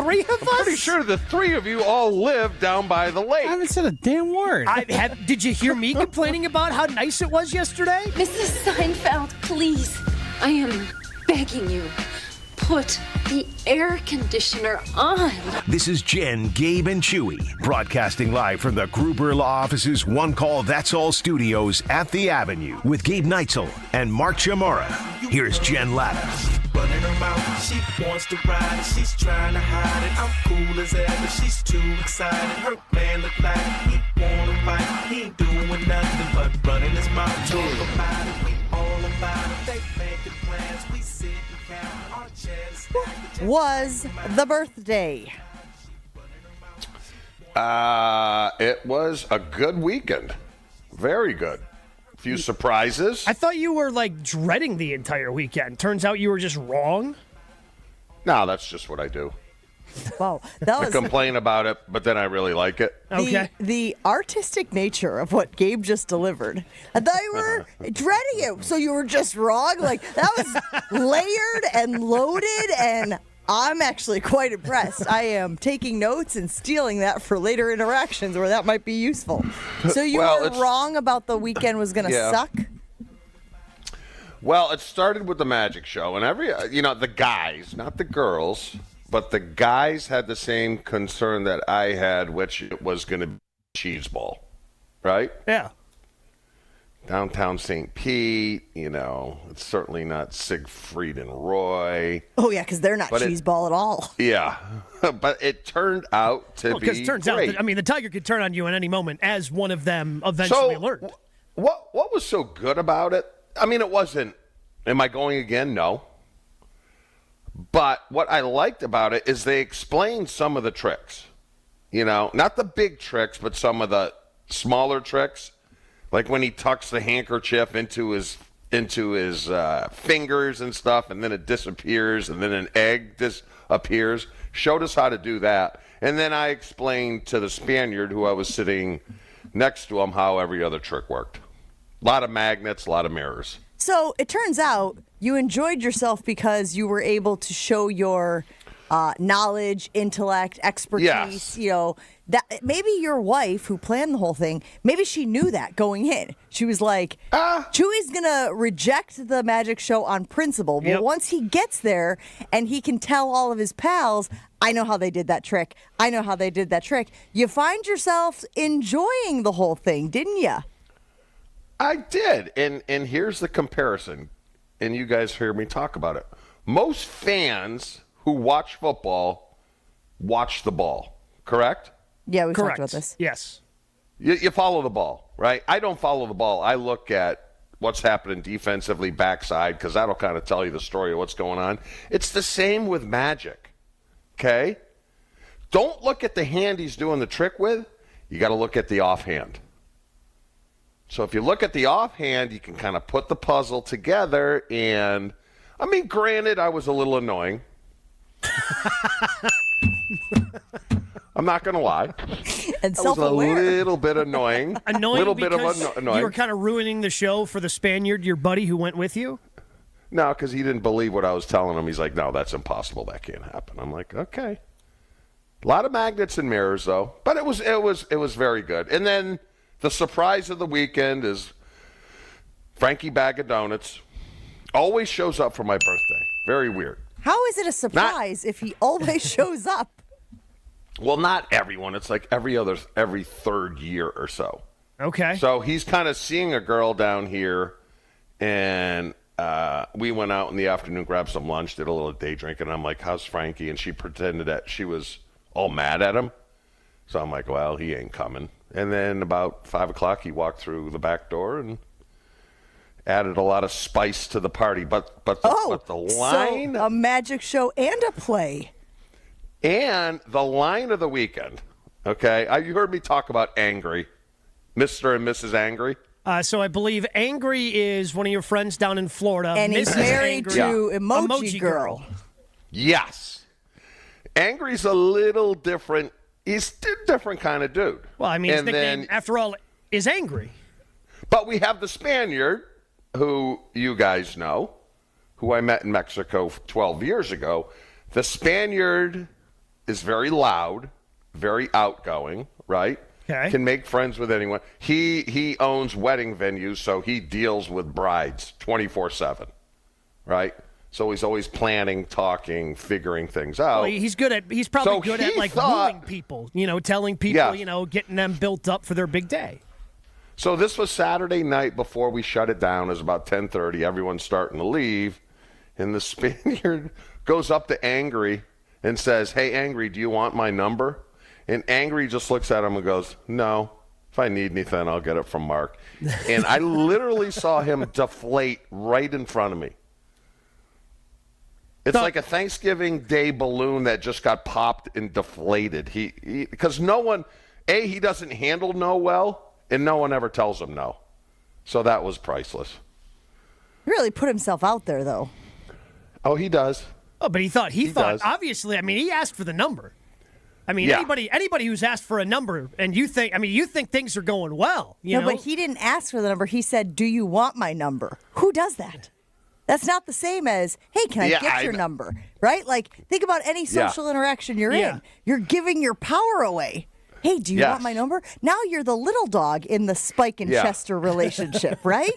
three of us? I'm pretty sure the three of you all live down by the lake. I haven't said a damn word. Did you hear me complaining about how nice it was yesterday? Mrs. Seinfeld, please, I am begging you, put the air conditioner on. This is Jen, Gabe, and Chewy, broadcasting live from the Gruber Law Office's One Call That's All studios at the Avenue with Gabe Neitzel and Mark Chamorro. Here's Jen Latta. Running her mouth, she wants to ride, she's trying to hide it. I'm cool as ever, she's too excited. Her man look like he wanna fight, he ain't doing nothing but running his mouth. Talk about it, we all about it. They making plans, we sit and count our chairs. Was the birthday? It was a good weekend. Very good. A few surprises. I thought you were, dreading the entire weekend. Turns out you were just wrong. No, that's just what I do. Wow, that was I complain about it, but then I really like it. Okay. The artistic nature of what Gabe just delivered. I thought you were dreading it, so you were just wrong. That was layered and loaded, and I'm actually quite impressed. I am taking notes and stealing that for later interactions where that might be useful. So you were wrong about the weekend was going to suck? Well, it started with the magic show, and the guys, not the girls, but the guys had the same concern that I had, which it was going to be cheese ball, right? Yeah. Downtown St. Pete, it's certainly not Siegfried and Roy. Oh, yeah, because they're not cheeseball at all. Yeah, but it turned out to be great. Because it turns out the Tiger could turn on you at any moment, as one of them eventually learned. What was so good about it? It wasn't, am I going again? No. But what I liked about it is they explained some of the tricks. Not the big tricks, but some of the smaller tricks. Like when he tucks the handkerchief into his fingers and stuff, and then it disappears, and then an egg disappears. Showed us how to do that. And then I explained to the Spaniard, who I was sitting next to him, how every other trick worked. A lot of magnets, a lot of mirrors. So it turns out you enjoyed yourself because you were able to show your knowledge, intellect, expertise. Yes. That maybe your wife, who planned the whole thing, maybe she knew that going in. She was like, Chewy's gonna reject the magic show on principle. But once he gets there and he can tell all of his pals, I know how they did that trick. I know how they did that trick. You find yourself enjoying the whole thing, didn't you? I did, and here's the comparison, and you guys hear me talk about it. Most fans who watch football watch the ball, correct? Yeah, we've Correct. talked about this. Yes. You follow the ball, right? I don't follow the ball. I look at what's happening defensively backside because that'll kind of tell you the story of what's going on. It's the same with magic, okay? Don't look at the hand he's doing the trick with. You got to look at the offhand. So if you look at the offhand, you can kind of put the puzzle together. And, granted, I was a little annoying. I'm not going to lie. And I was a little bit annoying. Annoying because you were kind of ruining the show for the Spaniard, your buddy who went with you? No, because he didn't believe what I was telling him. He's like, no, that's impossible. That can't happen. I'm like, okay. A lot of magnets and mirrors, though. But it was very good. And then the surprise of the weekend is Frankie Bag of Donuts. Always shows up for my birthday. Very weird. How is it a surprise if he always shows up? Well, not everyone. It's like every third year or so. Okay. So he's kind of seeing a girl down here, and we went out in the afternoon, grabbed some lunch, did a little day drinking, and I'm like, how's Frankie? And she pretended that she was all mad at him. So I'm like, well, he ain't coming. And then about 5 o'clock, he walked through the back door and added a lot of spice to the party. But the line... So a magic show and a play. And the line of the weekend, okay? You heard me talk about Angry, Mr. and Mrs. Angry. So I believe Angry is one of your friends down in Florida. And he's married Angry. to Emoji Girl. Yes. Angry's a little different. He's a different kind of dude. Well, his nickname, after all, is Angry. But we have the Spaniard, who you guys know, who I met in Mexico 12 years ago. The Spaniard is very loud, very outgoing, right? Okay. Can make friends with anyone. He owns wedding venues, so he deals with brides 24/7, right? So he's always planning, talking, figuring things out. Well, he's probably So good he at like thought- wooing people, telling people, Yes. getting them built up for their big day. So this was Saturday night before we shut it down. It was about 10:30. Everyone's starting to leave. And the Spaniard goes up to Angry and says, "Hey, Angry, do you want my number?" And Angry just looks at him and goes, "No. If I need anything, I'll get it from Mark." And I literally saw him deflate right in front of me. It's like a Thanksgiving Day balloon that just got popped and deflated. Because no one, he doesn't handle no well, and no one ever tells him no. So that was priceless. He really put himself out there, though. Oh, he does. Oh, but he thought does. obviously. I mean, he asked for the number. I mean, Yeah. anybody who's asked for a number and you think things are going well. You know? But he didn't ask for the number. He said, "Do you want my number?" Who does that? That's not the same as, "Hey, can I get your number?" Right? Like, think about any social interaction you're in. You're giving your power away. "Hey, do you want my number?" Now you're the little dog in the Spike and Chester relationship, right?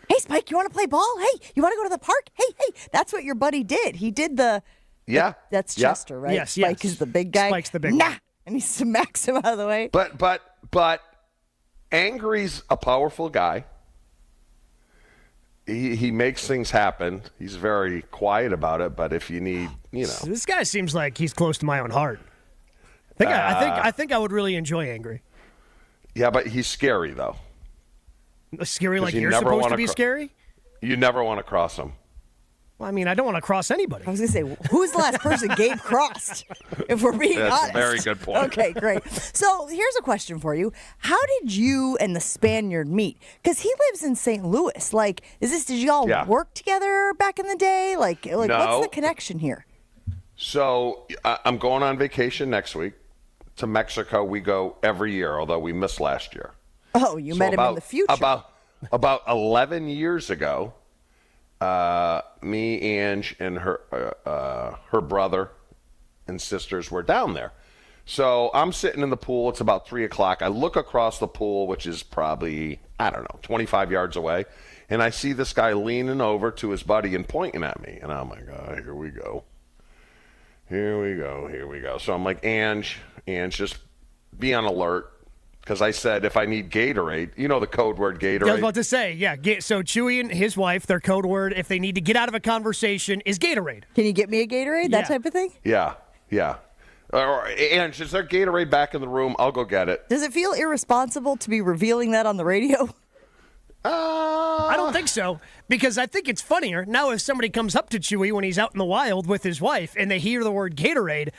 "Hey, Spike, you want to play ball? Hey, you want to go to the park? Hey." That's what your buddy did. He did that's Chester, right? Yes, Spike is the big guy. Spike's the big nah. one. And he smacks him out of the way. But Angry's a powerful guy. He makes things happen. He's very quiet about it, but if you need, This guy seems like he's close to my own heart. I think I would really enjoy Angry. Yeah, but he's scary though. Scary like you you're never supposed to wanna be scary? You never want to cross him. Well, I mean, I don't want to cross anybody. I was going to say, who's the last person Gabe crossed, if we're being That's honest? a very good point. Okay, great. So here's a question for you. How did you and the Spaniard meet? Because he lives in St. Louis. Like, did you all work together back in the day? Like No. What's the connection here? So I'm going on vacation next week to Mexico. We go every year, although we missed last year. Oh, you met him in the future. About 11 years ago, me, Ange, and her brother and sisters were down there. So I'm sitting in the pool. It's about 3 o'clock. I look across the pool, which is probably, 25 yards away. And I see this guy leaning over to his buddy and pointing at me. And I'm like, oh, here we go. So I'm like, Ange, just be on alert. Because I said if I need Gatorade, the code word Gatorade. I was about to say, so Chewy and his wife, their code word, if they need to get out of a conversation, is Gatorade. Can you get me a Gatorade? That type of thing? Yeah. Or, Ange, is there Gatorade back in the room? I'll go get it. Does it feel irresponsible to be revealing that on the radio? I don't think so, because I think it's funnier. Now if somebody comes up to Chewy when he's out in the wild with his wife and they hear the word Gatorade,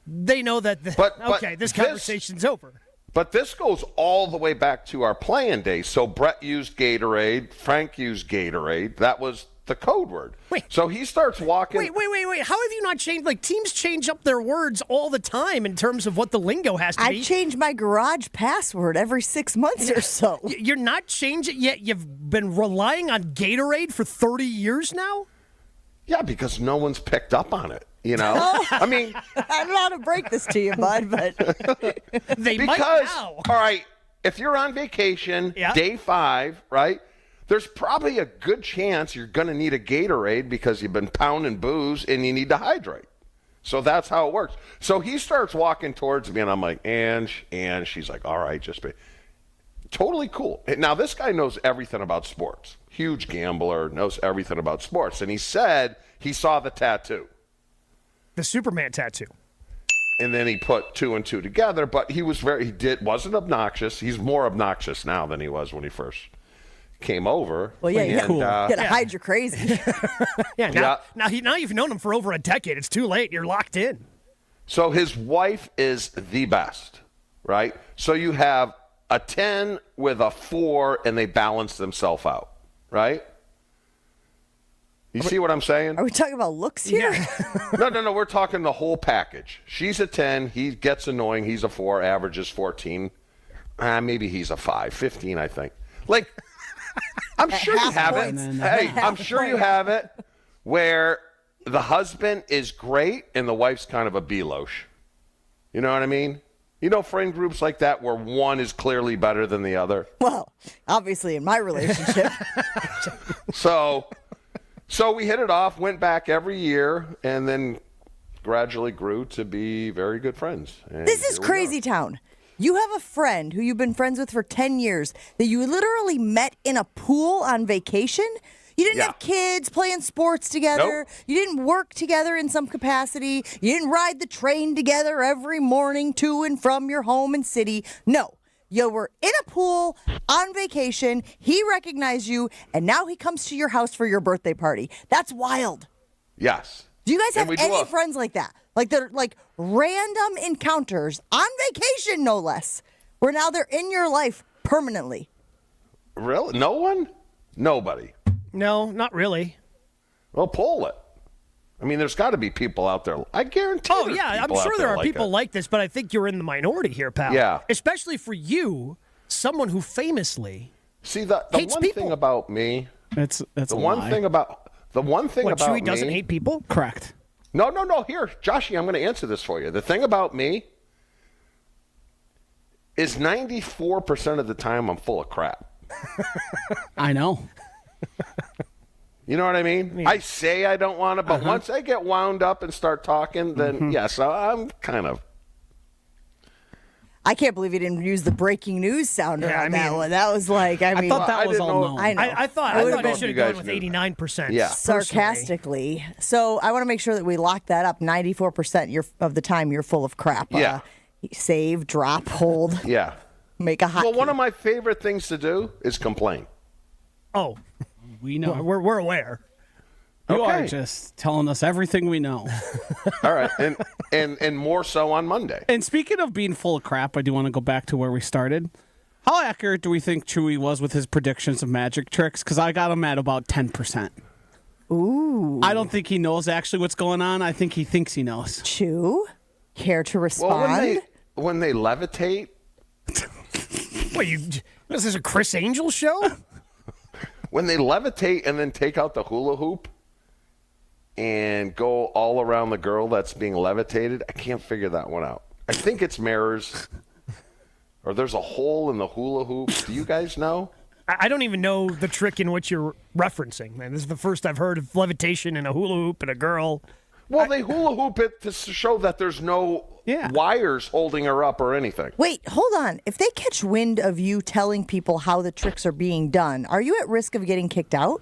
they know that, this conversation's over. But this goes all the way back to our playing days. So Brett used Gatorade. Frank used Gatorade. That was the code word. Wait. So he starts walking. Wait. How have you not changed? Like, teams change up their words all the time in terms of what the lingo has to be. I change my garage password every 6 months or so. You're not changing it yet? You've been relying on Gatorade for 30 years now? Yeah, because no one's picked up on it. I mean, I don't know how to break this to you, bud, but they might now. All right, if you're on vacation, day 5, right, there's probably a good chance you're going to need a Gatorade because you've been pounding booze and you need to hydrate. So that's how it works. So he starts walking towards me, and I'm like, and she's like, all right, just be. Totally cool. Now, this guy knows everything about sports. Huge gambler, knows everything about sports. And he said he saw the tattoo. The Superman tattoo. And then he put 2 and 2 together, but wasn't obnoxious. He's more obnoxious now than he was when he first came over. Well, you gotta hide your crazy. Now you've known him for over a decade. It's too late. You're locked in. So his wife is the best, right? So you have a 10 with a 4, and they balance themselves out, right? You see what I'm saying? Are we talking about looks here? Yeah. No. We're talking the whole package. She's a 10. He gets annoying. He's a 4. Averages 14. Maybe he's a 5. 15, I think. Like, I'm sure you have it. Hey, I'm sure you have it where the husband is great and the wife's kind of a belosh. You know what I mean? You know, friend groups like that where one is clearly better than the other. Well, obviously in my relationship. So we hit it off, went back every year, and then gradually grew to be very good friends. And this is crazy town. You have a friend who you've been friends with for 10 years that you literally met in a pool on vacation. You didn't have kids playing sports together. Nope. You didn't work together in some capacity. You didn't ride the train together every morning to and from your home and city. No. You were in a pool on vacation. He recognized you, and now he comes to your house for your birthday party. That's wild. Yes. Do you guys have any friends like that? Like they're like random encounters on vacation, no less, where now they're in your life permanently. Really? No one? Nobody. No, not really. Well, poll it. I mean, there's got to be people out there. I guarantee. Oh, yeah. I'm sure there are people like this, but I think you're in the minority here, pal. Yeah. Especially for you, someone who famously see the hates one people. thing about me. That's the one lie. thing about Chewy me. doesn't hate people? Correct. No. Here, Joshy, I'm going to answer this for you. The thing about me is 94% of the time I'm full of crap. I know. You know what I mean? I say I don't want to, but once I get wound up and start talking, then yes, I'm kind of. I can't believe you didn't use the breaking news sounder on that one. That was like, I thought that was all known. I know. I thought I should have gone with 89%. Yeah. Sarcastically. So I want to make sure that we lock that up. 94% of the time you're full of crap. Yeah. Save, drop, hold. Yeah. Make a hot. Well, one of my favorite things to do is complain. Oh, We know. we're aware. You Okay. are just telling us everything we know. All right, and more so on Monday. And speaking of being full of crap, I do want to go back to where we started. How accurate do we think Chewy was with his predictions of magic tricks? Because I got him at about 10%. Ooh. I don't think he knows actually what's going on. I think he thinks he knows. Chew. Care to respond? Well, when they levitate. Wait, this is a Chris Angel show? When they levitate and then take out the hula hoop and go all around the girl that's being levitated, I can't figure that one out. I think it's mirrors, or there's a hole in the hula hoop. Do you guys know? I don't even know the trick in which you're referencing, man. This is the first I've heard of levitation and a hula hoop and a girl. Well, they hula hoop it to show that there's no wires holding her up or anything. Wait, hold on. If they catch wind of you telling people how the tricks are being done, are you at risk of getting kicked out?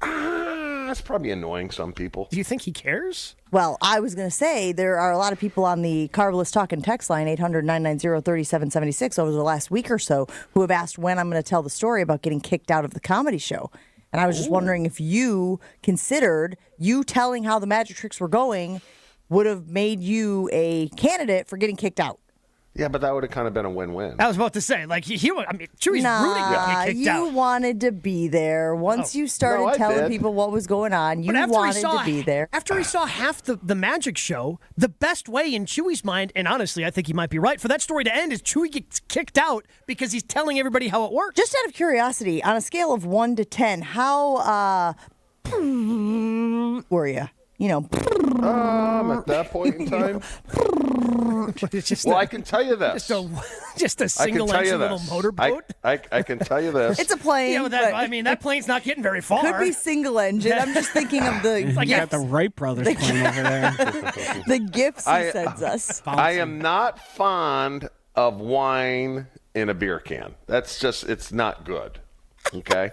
That's probably annoying some people. Do you think he cares? Well, I was going to say there are a lot of people on the Carvelous Talking text line, 800-990-3776, over the last week or so, who have asked when I'm going to tell the story about getting kicked out of the comedy show. And I was just wondering if you considered you telling how the magic tricks were going would have made you a candidate for getting kicked out. Yeah, but that would have kind of been a win-win. I was about to say, like, Chewy's rooting to get kicked out. You wanted to be there. Once you started telling people what was going on, you wanted to be there. After he saw half the magic show, the best way in Chewy's mind, and honestly, I think he might be right, for that story to end is Chewy gets kicked out because he's telling everybody how it works. Just out of curiosity, on a scale of 1 to 10, how were you? You know, at that point in time. I can tell you this. Just a single-engine little motorboat. I can tell you this. It's a plane. Yeah, that plane's not getting very far. Could be single engine. I'm just thinking of the You got the Wright brothers plane over there. the gifts he sends us. I am not fond of wine in a beer can. That's just, it's not good. Okay?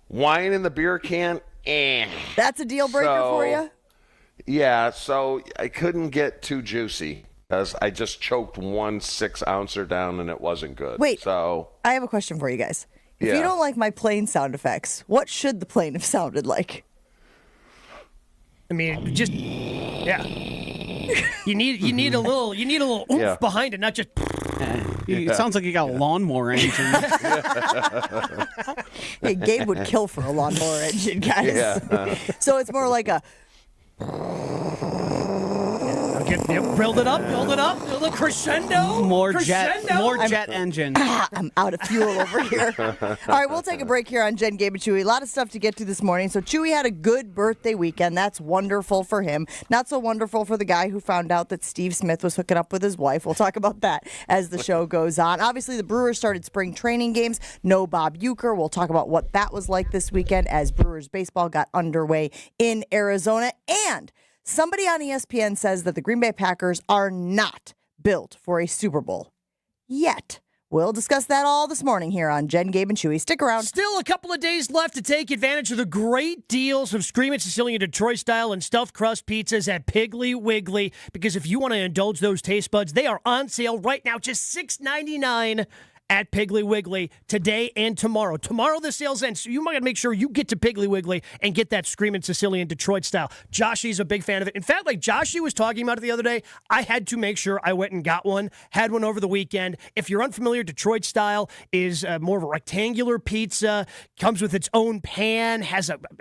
Wine in the beer can, That's a deal breaker for you? Yeah, so I couldn't get too juicy because I just choked 1 6-ouncer down and it wasn't good. Wait, so I have a question for you guys. If you don't like my plane sound effects, what should the plane have sounded like? I mean, just you need a little oomph behind it, not just. It sounds like you got a lawnmower engine. Hey, Gabe would kill for a lawnmower engine, guys. Yeah. So it's more like a. I'll Build it up, build a crescendo. More jet engine. I'm out of fuel over here. All right, we'll take a break here on Jen, Gabe, and Chewy. A lot of stuff to get to this morning. So Chewy had a good birthday weekend. That's wonderful for him. Not so wonderful for the guy who found out that Steve Smith was hooking up with his wife. We'll talk about that as the show goes on. Obviously, the Brewers started spring training games. No Bob Uecker. We'll talk about what that was like this weekend as Brewers baseball got underway in Arizona. And somebody on ESPN says that the Green Bay Packers are not built for a Super Bowl yet. We'll discuss that all this morning here on Jen, Gabe, and Chewy. Stick around. Still a couple of days left to take advantage of the great deals of Screamin' Sicilian Detroit style and stuffed crust pizzas at Piggly Wiggly. Because if you want to indulge those taste buds, they are on sale right now, just $6.99 at Piggly Wiggly today and tomorrow. Tomorrow the sales ends, so you might make sure you get to Piggly Wiggly and get that Screamin' Sicilian Detroit style. Joshy's a big fan of it. In fact, like Joshy was talking about it the other day, I had to make sure I went and got one. Had one over the weekend. If you're unfamiliar, Detroit style is more of a rectangular pizza, comes with its own pan,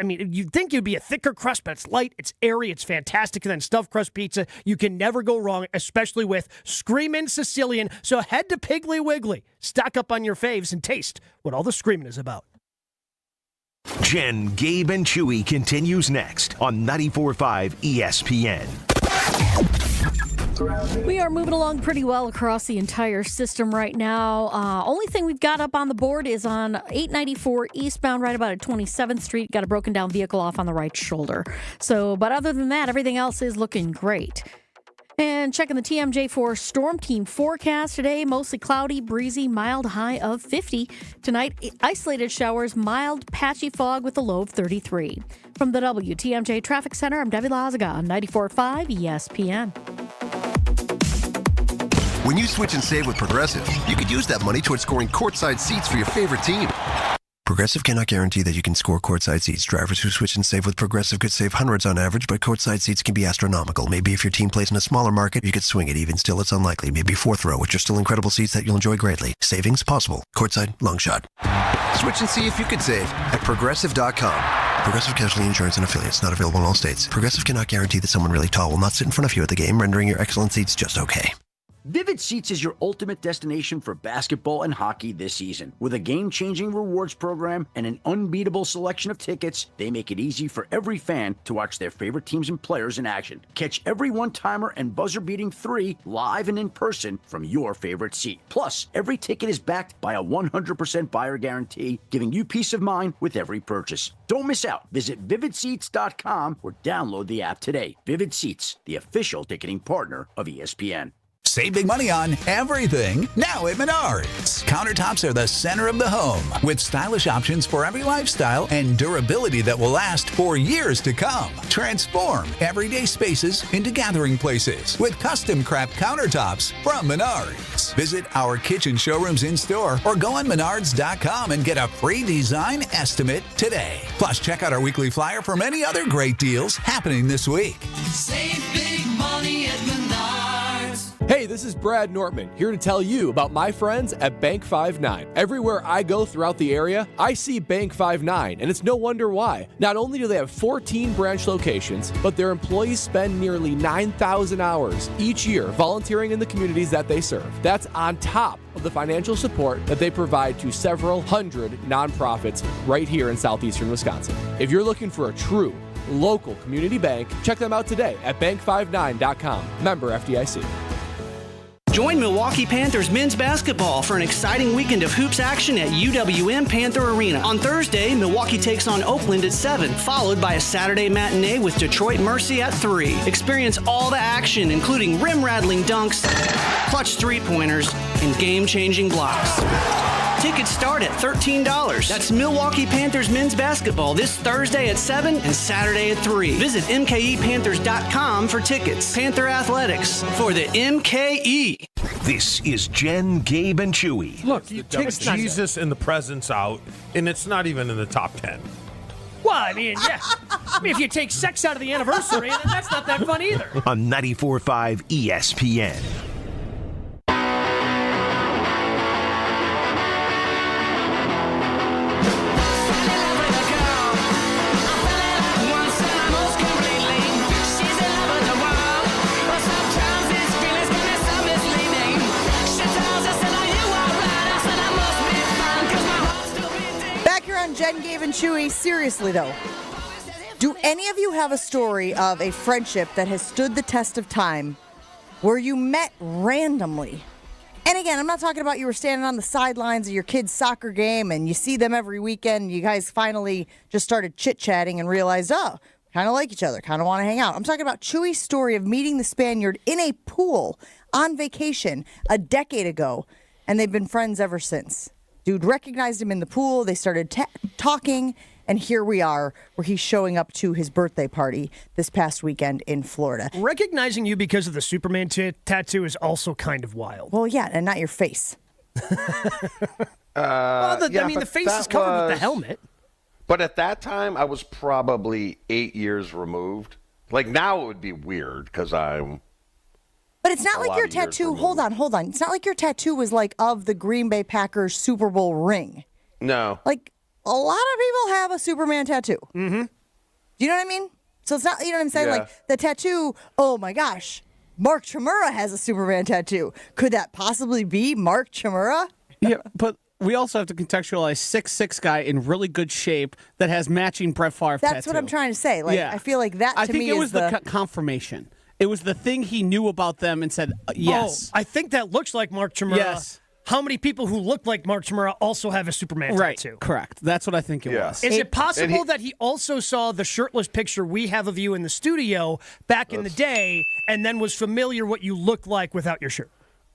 you'd think it'd be a thicker crust, but it's light, it's airy, it's fantastic. And then stuffed crust pizza, you can never go wrong, especially with Screamin' Sicilian. So head to Piggly Wiggly. Stock up on your faves and taste what all the screaming is about. Jen, Gabe, and Chewy continues next on 94.5 ESPN. We are moving along pretty well across the entire system right now. Only thing we've got up on the board is on 894 eastbound, right about at 27th Street. Got a broken down vehicle off on the right shoulder. But other than that, everything else is looking great. And checking the TMJ4 Storm Team forecast today, mostly cloudy, breezy, mild high of 50. Tonight, isolated showers, mild, patchy fog with a low of 33. From the WTMJ Traffic Center, I'm Debbie Lazaga on 94.5 ESPN. When you switch and save with Progressive, you could use that money towards scoring courtside seats for your favorite team. Progressive cannot guarantee that you can score courtside seats. Drivers who switch and save with Progressive could save hundreds on average, but courtside seats can be astronomical. Maybe if your team plays in a smaller market, you could swing it. Even still, it's unlikely. Maybe fourth row, which are still incredible seats that you'll enjoy greatly. Savings possible. Courtside, long shot. Switch and see if you could save at Progressive.com. Progressive Casualty Insurance and Affiliates. Not available in all states. Progressive cannot guarantee that someone really tall will not sit in front of you at the game, rendering your excellent seats just okay. Vivid Seats is your ultimate destination for basketball and hockey this season. With a game-changing rewards program and an unbeatable selection of tickets, they make it easy for every fan to watch their favorite teams and players in action. Catch every one-timer and buzzer-beating 3 live and in person from your favorite seat. Plus, every ticket is backed by a 100% buyer guarantee, giving you peace of mind with every purchase. Don't miss out. Visit VividSeats.com or download the app today. Vivid Seats, the official ticketing partner of ESPN. Save big money on everything now at Menards. Countertops are the center of the home with stylish options for every lifestyle and durability that will last for years to come. Transform everyday spaces into gathering places with custom craft countertops from Menards. Visit our kitchen showrooms in store or go on Menards.com and get a free design estimate today. Plus, check out our weekly flyer for many other great deals happening this week. Save big money at Menards. Hey, this is Brad Nortman, here to tell you about my friends at Bank 5-9. Everywhere I go throughout the area, I see Bank 5-9, and it's no wonder why. Not only do they have 14 branch locations, but their employees spend nearly 9,000 hours each year volunteering in the communities that they serve. That's on top of the financial support that they provide to several hundred nonprofits right here in southeastern Wisconsin. If you're looking for a true local community bank, check them out today at bank59.com. Member FDIC. Join Milwaukee Panthers men's basketball for an exciting weekend of hoops action at UWM Panther Arena. On Thursday, Milwaukee takes on Oakland at 7, followed by a Saturday matinee with Detroit Mercy at 3. Experience all the action, including rim-rattling dunks, clutch three-pointers, and game-changing blocks. Tickets start at $13. That's Milwaukee Panthers men's basketball this Thursday at 7 and Saturday at 3. Visit MKEPanthers.com for tickets. Panther Athletics for the MKE. This is Jen, Gabe, and Chewy. Look, you take Jesus and the presents out, and it's not even in the top 10. Well, I mean, yeah. If you take sex out of the anniversary, then that's not that fun either. On 94.5 ESPN. on Gabe and Chewy. Seriously, though, do any of you have a story of a friendship that has stood the test of time where you met randomly? And again, I'm not talking about you were standing on the sidelines of your kid's soccer game and you see them every weekend and you guys finally just started chit-chatting and realized, oh, kind of like each other, kind of want to hang out. I'm talking about Chewy's story of meeting the Spaniard in a pool on vacation a decade ago, and they've been friends ever since. Dude recognized him in the pool. They started talking, and here we are, where he's showing up to his birthday party this past weekend in Florida. Recognizing you because of the Superman tattoo is also kind of wild. Well, yeah, and not your face. The face is covered with the helmet. But at that time, I was probably 8 years removed. Like, now it would be weird because I'm... But it's not like your tattoo... Hold on. It's not like your tattoo was like of the Green Bay Packers Super Bowl ring. No. Like, a lot of people have a Superman tattoo. Mm-hmm. Do you know what I mean? So it's not, you know what I'm saying? Yeah. Like, the tattoo, oh my gosh, Mark Chmura has a Superman tattoo. Could that possibly be Mark Chmura? Yeah, but we also have to contextualize 6'6" guy in really good shape that has matching Brett Favre tattoo. That's what I'm trying to say. Like, I feel like that to me is I think it was the confirmation. It was the thing he knew about them and said, yes. Oh, I think that looks like Mark Chmura. Yes. How many people who look like Mark Chmura also have a Superman tattoo? Correct. That's what I think it was. Is it possible that he also saw the shirtless picture we have of you in the studio back in the day and then was familiar what you look like without your shirt?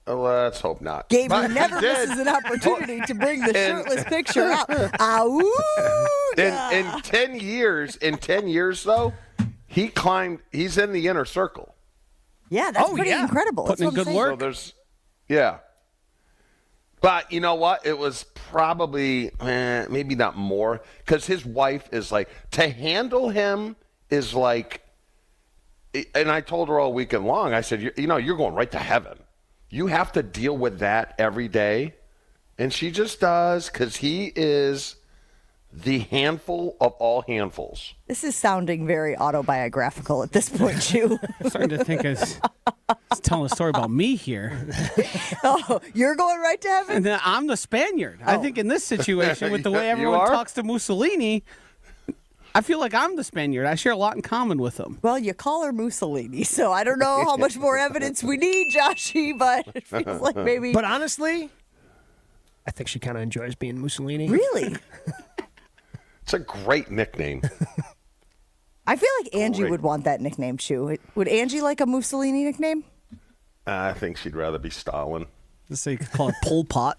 Let's hope not. Gabe never misses an opportunity to bring the shirtless picture out. In 10 years, though, he's in the inner circle. Yeah, that's pretty incredible. Putting in good work. So But you know what? It was probably, maybe not more, because his wife is like, to handle him is like, and I told her all weekend long, I said, you're going right to heaven. You have to deal with that every day. And she just does, because he is the handful of all handfuls. This is sounding very autobiographical at this point, Chew. I'm starting to think it's telling a story about me here. Oh, you're going right to heaven? And then I'm the Spaniard. I think in this situation, with the way everyone talks to Mussolini, I feel like I'm the Spaniard. I share a lot in common with him. Well, you call her Mussolini, so I don't know how much more evidence we need, Joshy, but it feels like maybe... But honestly, I think she kind of enjoys being Mussolini. Really? It's a great nickname. I feel like Angie would want that nickname, Chew. Would Angie like a Mussolini nickname? I think she'd rather be Stalin. Just so you could call it Pol Pot.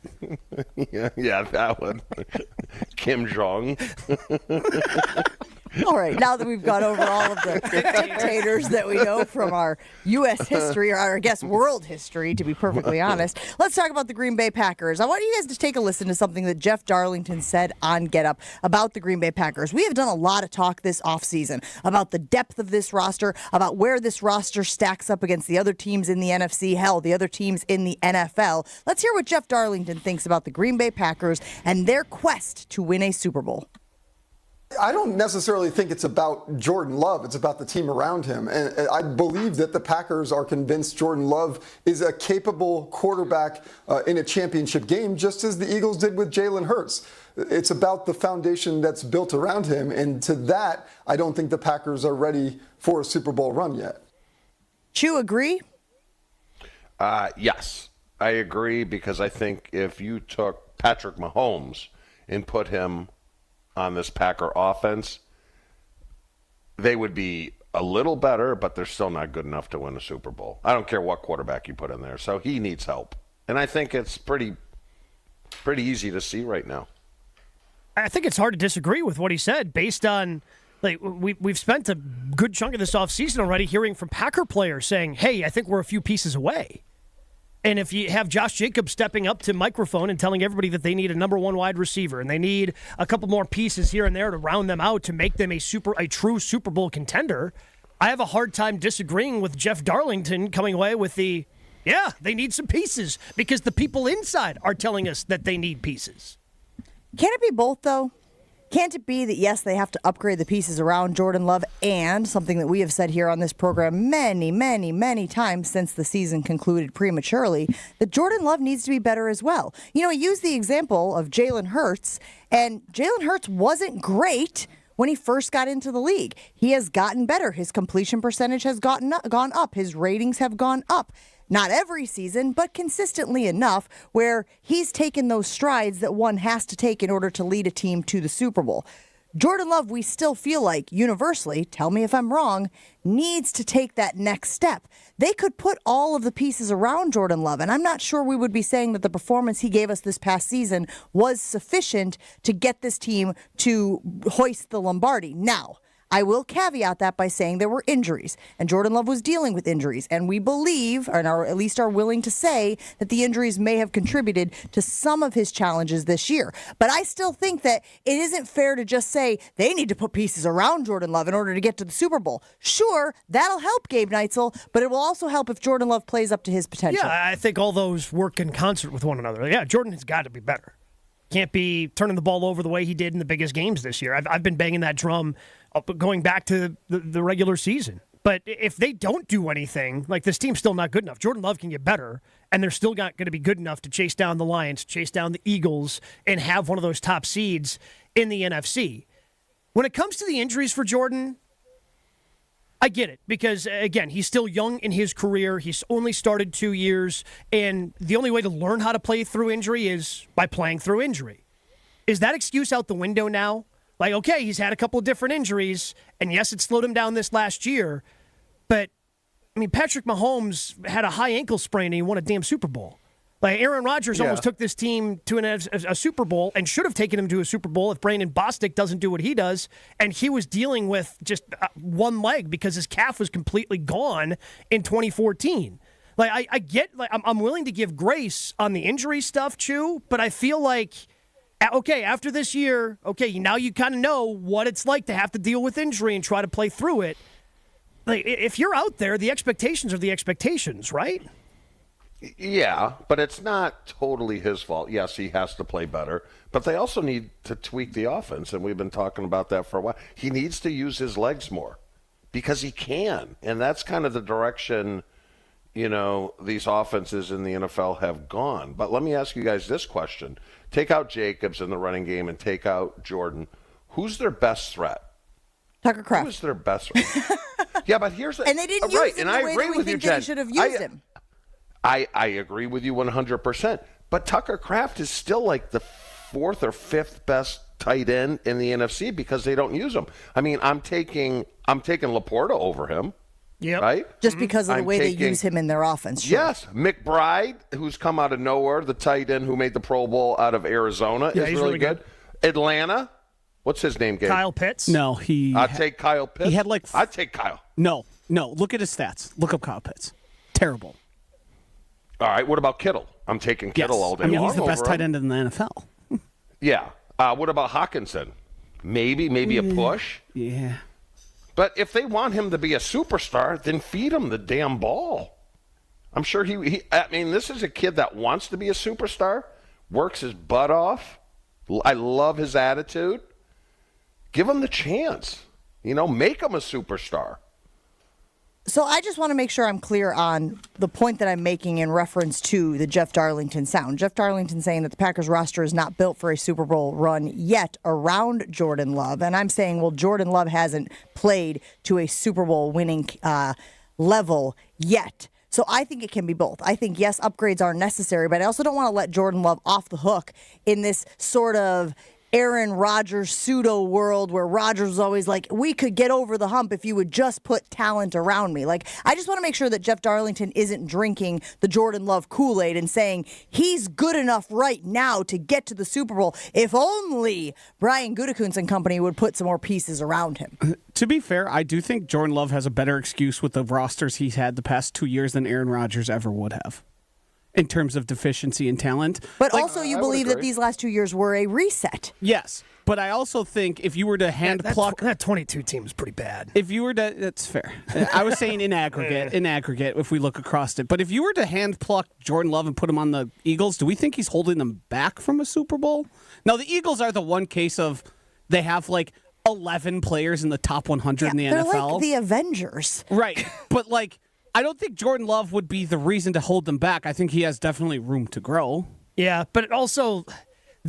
yeah, that one. Kim Jong. All right, now that we've gone over all of the dictators that we know from our U.S. history, or I guess world history, to be perfectly honest, let's talk about the Green Bay Packers. I want you guys to take a listen to something that Jeff Darlington said on Get Up about the Green Bay Packers. We have done a lot of talk this offseason about the depth of this roster, about where this roster stacks up against the other teams in the NFC, hell, the other teams in the NFL. Let's hear what Jeff Darlington thinks about the Green Bay Packers and their quest to win a Super Bowl. I don't necessarily think it's about Jordan Love. It's about the team around him. And I believe that the Packers are convinced Jordan Love is a capable quarterback in a championship game, just as the Eagles did with Jalen Hurts. It's about the foundation that's built around him. And to that, I don't think the Packers are ready for a Super Bowl run yet. Chew, agree? Yes, I agree, because I think if you took Patrick Mahomes and put him on this Packer offense, they would be a little better, but they're still not good enough to win a Super Bowl. I don't care what quarterback you put in there. So he needs help. And I think it's pretty easy to see right now. I think it's hard to disagree with what he said based on, like, we've spent a good chunk of this offseason already hearing from Packer players saying, hey, I think we're a few pieces away. And if you have Josh Jacobs stepping up to microphone and telling everybody that they need a number one wide receiver and they need a couple more pieces here and there to round them out to make them a true Super Bowl contender, I have a hard time disagreeing with Jeff Darlington coming away with they need some pieces because the people inside are telling us that they need pieces. Can it be both, though? Can't it be that, yes, they have to upgrade the pieces around Jordan Love, and something that we have said here on this program many, many, many times since the season concluded prematurely, that Jordan Love needs to be better as well. You know, I use the example of Jalen Hurts, and Jalen Hurts wasn't great when he first got into the league. He has gotten better. His completion percentage has gone up. His ratings have gone up. Not every season, but consistently enough where he's taken those strides that one has to take in order to lead a team to the Super Bowl. Jordan Love, we still feel like universally, tell me if I'm wrong, needs to take that next step. They could put all of the pieces around Jordan Love, and I'm not sure we would be saying that the performance he gave us this past season was sufficient to get this team to hoist the Lombardi. Now, I will caveat that by saying there were injuries, and Jordan Love was dealing with injuries, and we believe, or at least are willing to say, that the injuries may have contributed to some of his challenges this year. But I still think that it isn't fair to just say they need to put pieces around Jordan Love in order to get to the Super Bowl. Sure, that'll help Gabe Neitzel, but it will also help if Jordan Love plays up to his potential. Yeah, I think all those work in concert with one another. Yeah, Jordan has got to be better. Can't be turning the ball over the way he did in the biggest games this year. I've been banging that drum going back to the regular season. But if they don't do anything, like, this team's still not good enough. Jordan Love can get better, and they're still not going to be good enough to chase down the Lions, chase down the Eagles, and have one of those top seeds in the NFC. When it comes to the injuries for Jordan, I get it, because, again, he's still young in his career. He's only started 2 years, and the only way to learn how to play through injury is by playing through injury. Is that excuse out the window now? Like, okay, he's had a couple of different injuries, and yes, it slowed him down this last year, but, I mean, Patrick Mahomes had a high ankle sprain and he won a damn Super Bowl. Like, Aaron Rodgers almost took this team to a Super Bowl and should have taken him to a Super Bowl if Brandon Bostic doesn't do what he does, and he was dealing with just one leg because his calf was completely gone in 2014. Like, I get, like, I'm willing to give grace on the injury stuff, Chew, but I feel like, okay, after this year, okay, now you kind of know what it's like to have to deal with injury and try to play through it. Like, if you're out there, the expectations are the expectations, right? Yeah, but it's not totally his fault. Yes, he has to play better, but they also need to tweak the offense, and we've been talking about that for a while. He needs to use his legs more because he can, and that's kind of the direction, you know, these offenses in the NFL have gone. But let me ask you guys this question. Take out Jacobs in the running game and take out Jordan. Who's their best threat? Tucker Kraft. Who's their best threat? Yeah, but here's and they didn't use him the way that we think they should have used him. I agree with you 100%. But Tucker Kraft is still like the fourth or fifth best tight end in the NFC because they don't use him. I mean, I'm taking Laporta over him. Yep. Right? Just because of the way they use him in their offense. Sure. Yes. McBride, who's come out of nowhere, the tight end who made the Pro Bowl out of Arizona, is really good. Atlanta, what's his name, Gabe? Kyle Pitts? No, I'd take Kyle Pitts. He had like... I'd take Kyle. No. Look at his stats. Look up Kyle Pitts. Terrible. All right. What about Kittle? I'm taking Kittle all day long. I mean, he's the best tight end in the NFL. Yeah. What about Hawkinson? Maybe a push? Yeah. But if they want him to be a superstar, then feed him the damn ball. I'm sure I mean, this is a kid that wants to be a superstar, works his butt off. I love his attitude. Give him the chance. You know, make him a superstar. So I just want to make sure I'm clear on the point that I'm making in reference to the Jeff Darlington sound. Jeff Darlington saying that the Packers roster is not built for a Super Bowl run yet around Jordan Love. And I'm saying, well, Jordan Love hasn't played to a Super Bowl winning level yet. So I think it can be both. I think, yes, upgrades are necessary, but I also don't want to let Jordan Love off the hook in this sort of Aaron Rodgers pseudo world where Rodgers was always like, we could get over the hump if you would just put talent around me. Like, I just want to make sure that Jeff Darlington isn't drinking the Jordan Love Kool-Aid and saying he's good enough right now to get to the Super Bowl. If only Brian Gutekunst and company would put some more pieces around him. To be fair, I do think Jordan Love has a better excuse with the rosters he's had the past 2 years than Aaron Rodgers ever would have in terms of deficiency and talent. But also you believe that these last 2 years were a reset. Yes, but I also think if you were to pluck... That 22 team is pretty bad. If you were to... That's fair. I was saying in aggregate, if we look across it. But if you were to hand pluck Jordan Love and put him on the Eagles, do we think he's holding them back from a Super Bowl? Now, the Eagles are the one case of they have like 11 players in the top 100 in the they're NFL. They're like the Avengers. Right. But like, I don't think Jordan Love would be the reason to hold them back. I think he has definitely room to grow. Yeah, but also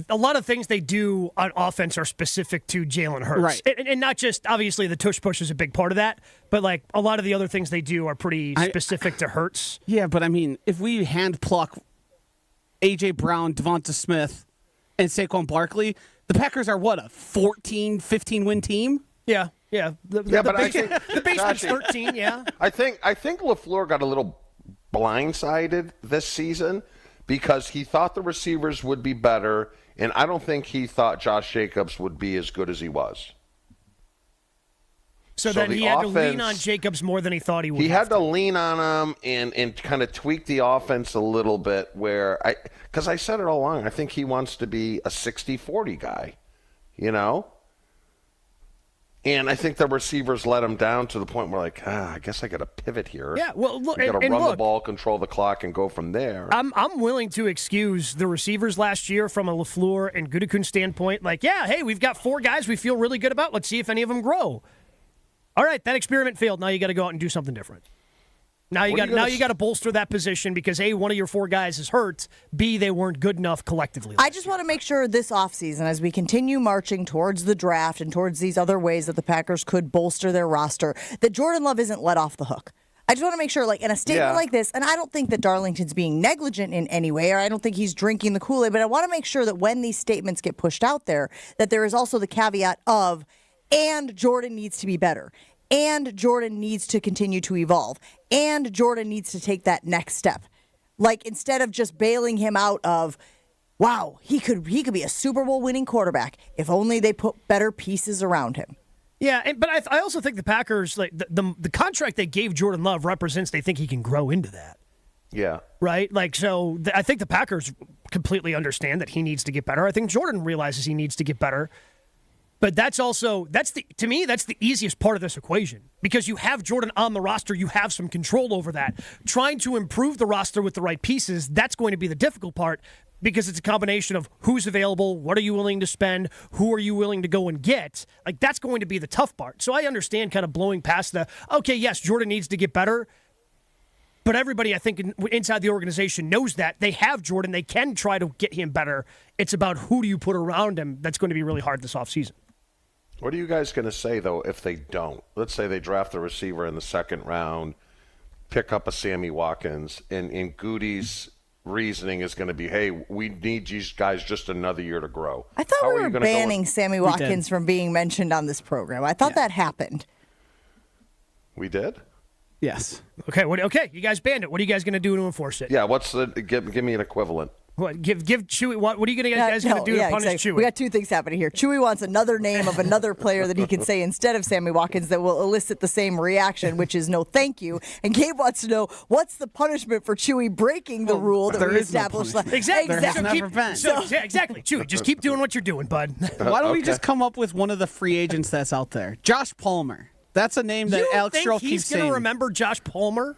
a lot of things they do on offense are specific to Jalen Hurts. Right. And not just, obviously, the tush push is a big part of that, but like a lot of the other things they do are pretty specific to Hurts. Yeah, but I mean, if we hand pluck A.J. Brown, Devonta Smith, and Saquon Barkley, the Packers are what, a 14, 15-win team? Yeah. But I think the basement's 13, yeah. I think LaFleur got a little blindsided this season because he thought the receivers would be better, and I don't think he thought Josh Jacobs would be as good as he was. So then he had to lean on Jacobs more than he thought he would. He had to lean on him and kind of tweak the offense a little bit because I said it all along, I think he wants to be a 60-40 guy, you know? And I think the receivers let him down to the point where, like, I guess I got to pivot here. Yeah, well, look, got to run the ball, control the clock, and go from there. I'm willing to excuse the receivers last year from a LaFleur and Gutekunst standpoint. Like, yeah, hey, we've got 4 guys we feel really good about. Let's see if any of them grow. All right, that experiment failed. Now you got to go out and do something different. Now you got to bolster that position because A, one of your 4 guys is hurt. B, they weren't good enough collectively. I just want to make sure this offseason, as we continue marching towards the draft and towards these other ways that the Packers could bolster their roster, that Jordan Love isn't let off the hook. I just want to make sure, like, in a statement like this, and I don't think that Darlington's being negligent in any way, or I don't think he's drinking the Kool-Aid, but I want to make sure that when these statements get pushed out there, that there is also the caveat of, and Jordan needs to be better. And Jordan needs to continue to evolve. And Jordan needs to take that next step. Like, instead of just bailing him out of, wow, he could be a Super Bowl winning quarterback if only they put better pieces around him. Yeah, but I also think the Packers, like the contract they gave Jordan Love represents they think he can grow into that. Yeah. Right? Like, so I think the Packers completely understand that he needs to get better. I think Jordan realizes he needs to get better. But to me, that's the easiest part of this equation because you have Jordan on the roster. You have some control over that. Trying to improve the roster with the right pieces, that's going to be the difficult part because it's a combination of who's available, what are you willing to spend, who are you willing to go and get. Like, that's going to be the tough part. So I understand kind of blowing past okay, yes, Jordan needs to get better. But everybody, I think, inside the organization knows that. They have Jordan. They can try to get him better. It's about who do you put around him that's going to be really hard this offseason. What are you guys going to say, though, if they don't? Let's say they draft a receiver in the 2nd round, pick up a Sammy Watkins, and Goody's reasoning is going to be, hey, we need these guys just another year to grow. I thought we were banning Sammy Watkins from being mentioned on this program. I thought that happened. We did? Yes. Okay, you guys banned it. What are you guys going to do to enforce it? Yeah, what's give me an equivalent. What, give Chewy, what are you guys going to do to punish Chewy? We got 2 things happening here. Chewy wants another name of another player that he can say instead of Sammy Watkins that will elicit the same reaction, which is no thank you. And Gabe wants to know, what's the punishment for Chewy breaking the rule that we established? Exactly. There has never been. Exactly. Chewy, just keep doing what you're doing, bud. Why don't we just come up with one of the free agents that's out there? Josh Palmer. That's a name that Alex Stroh keeps saying. He's going to remember Josh Palmer?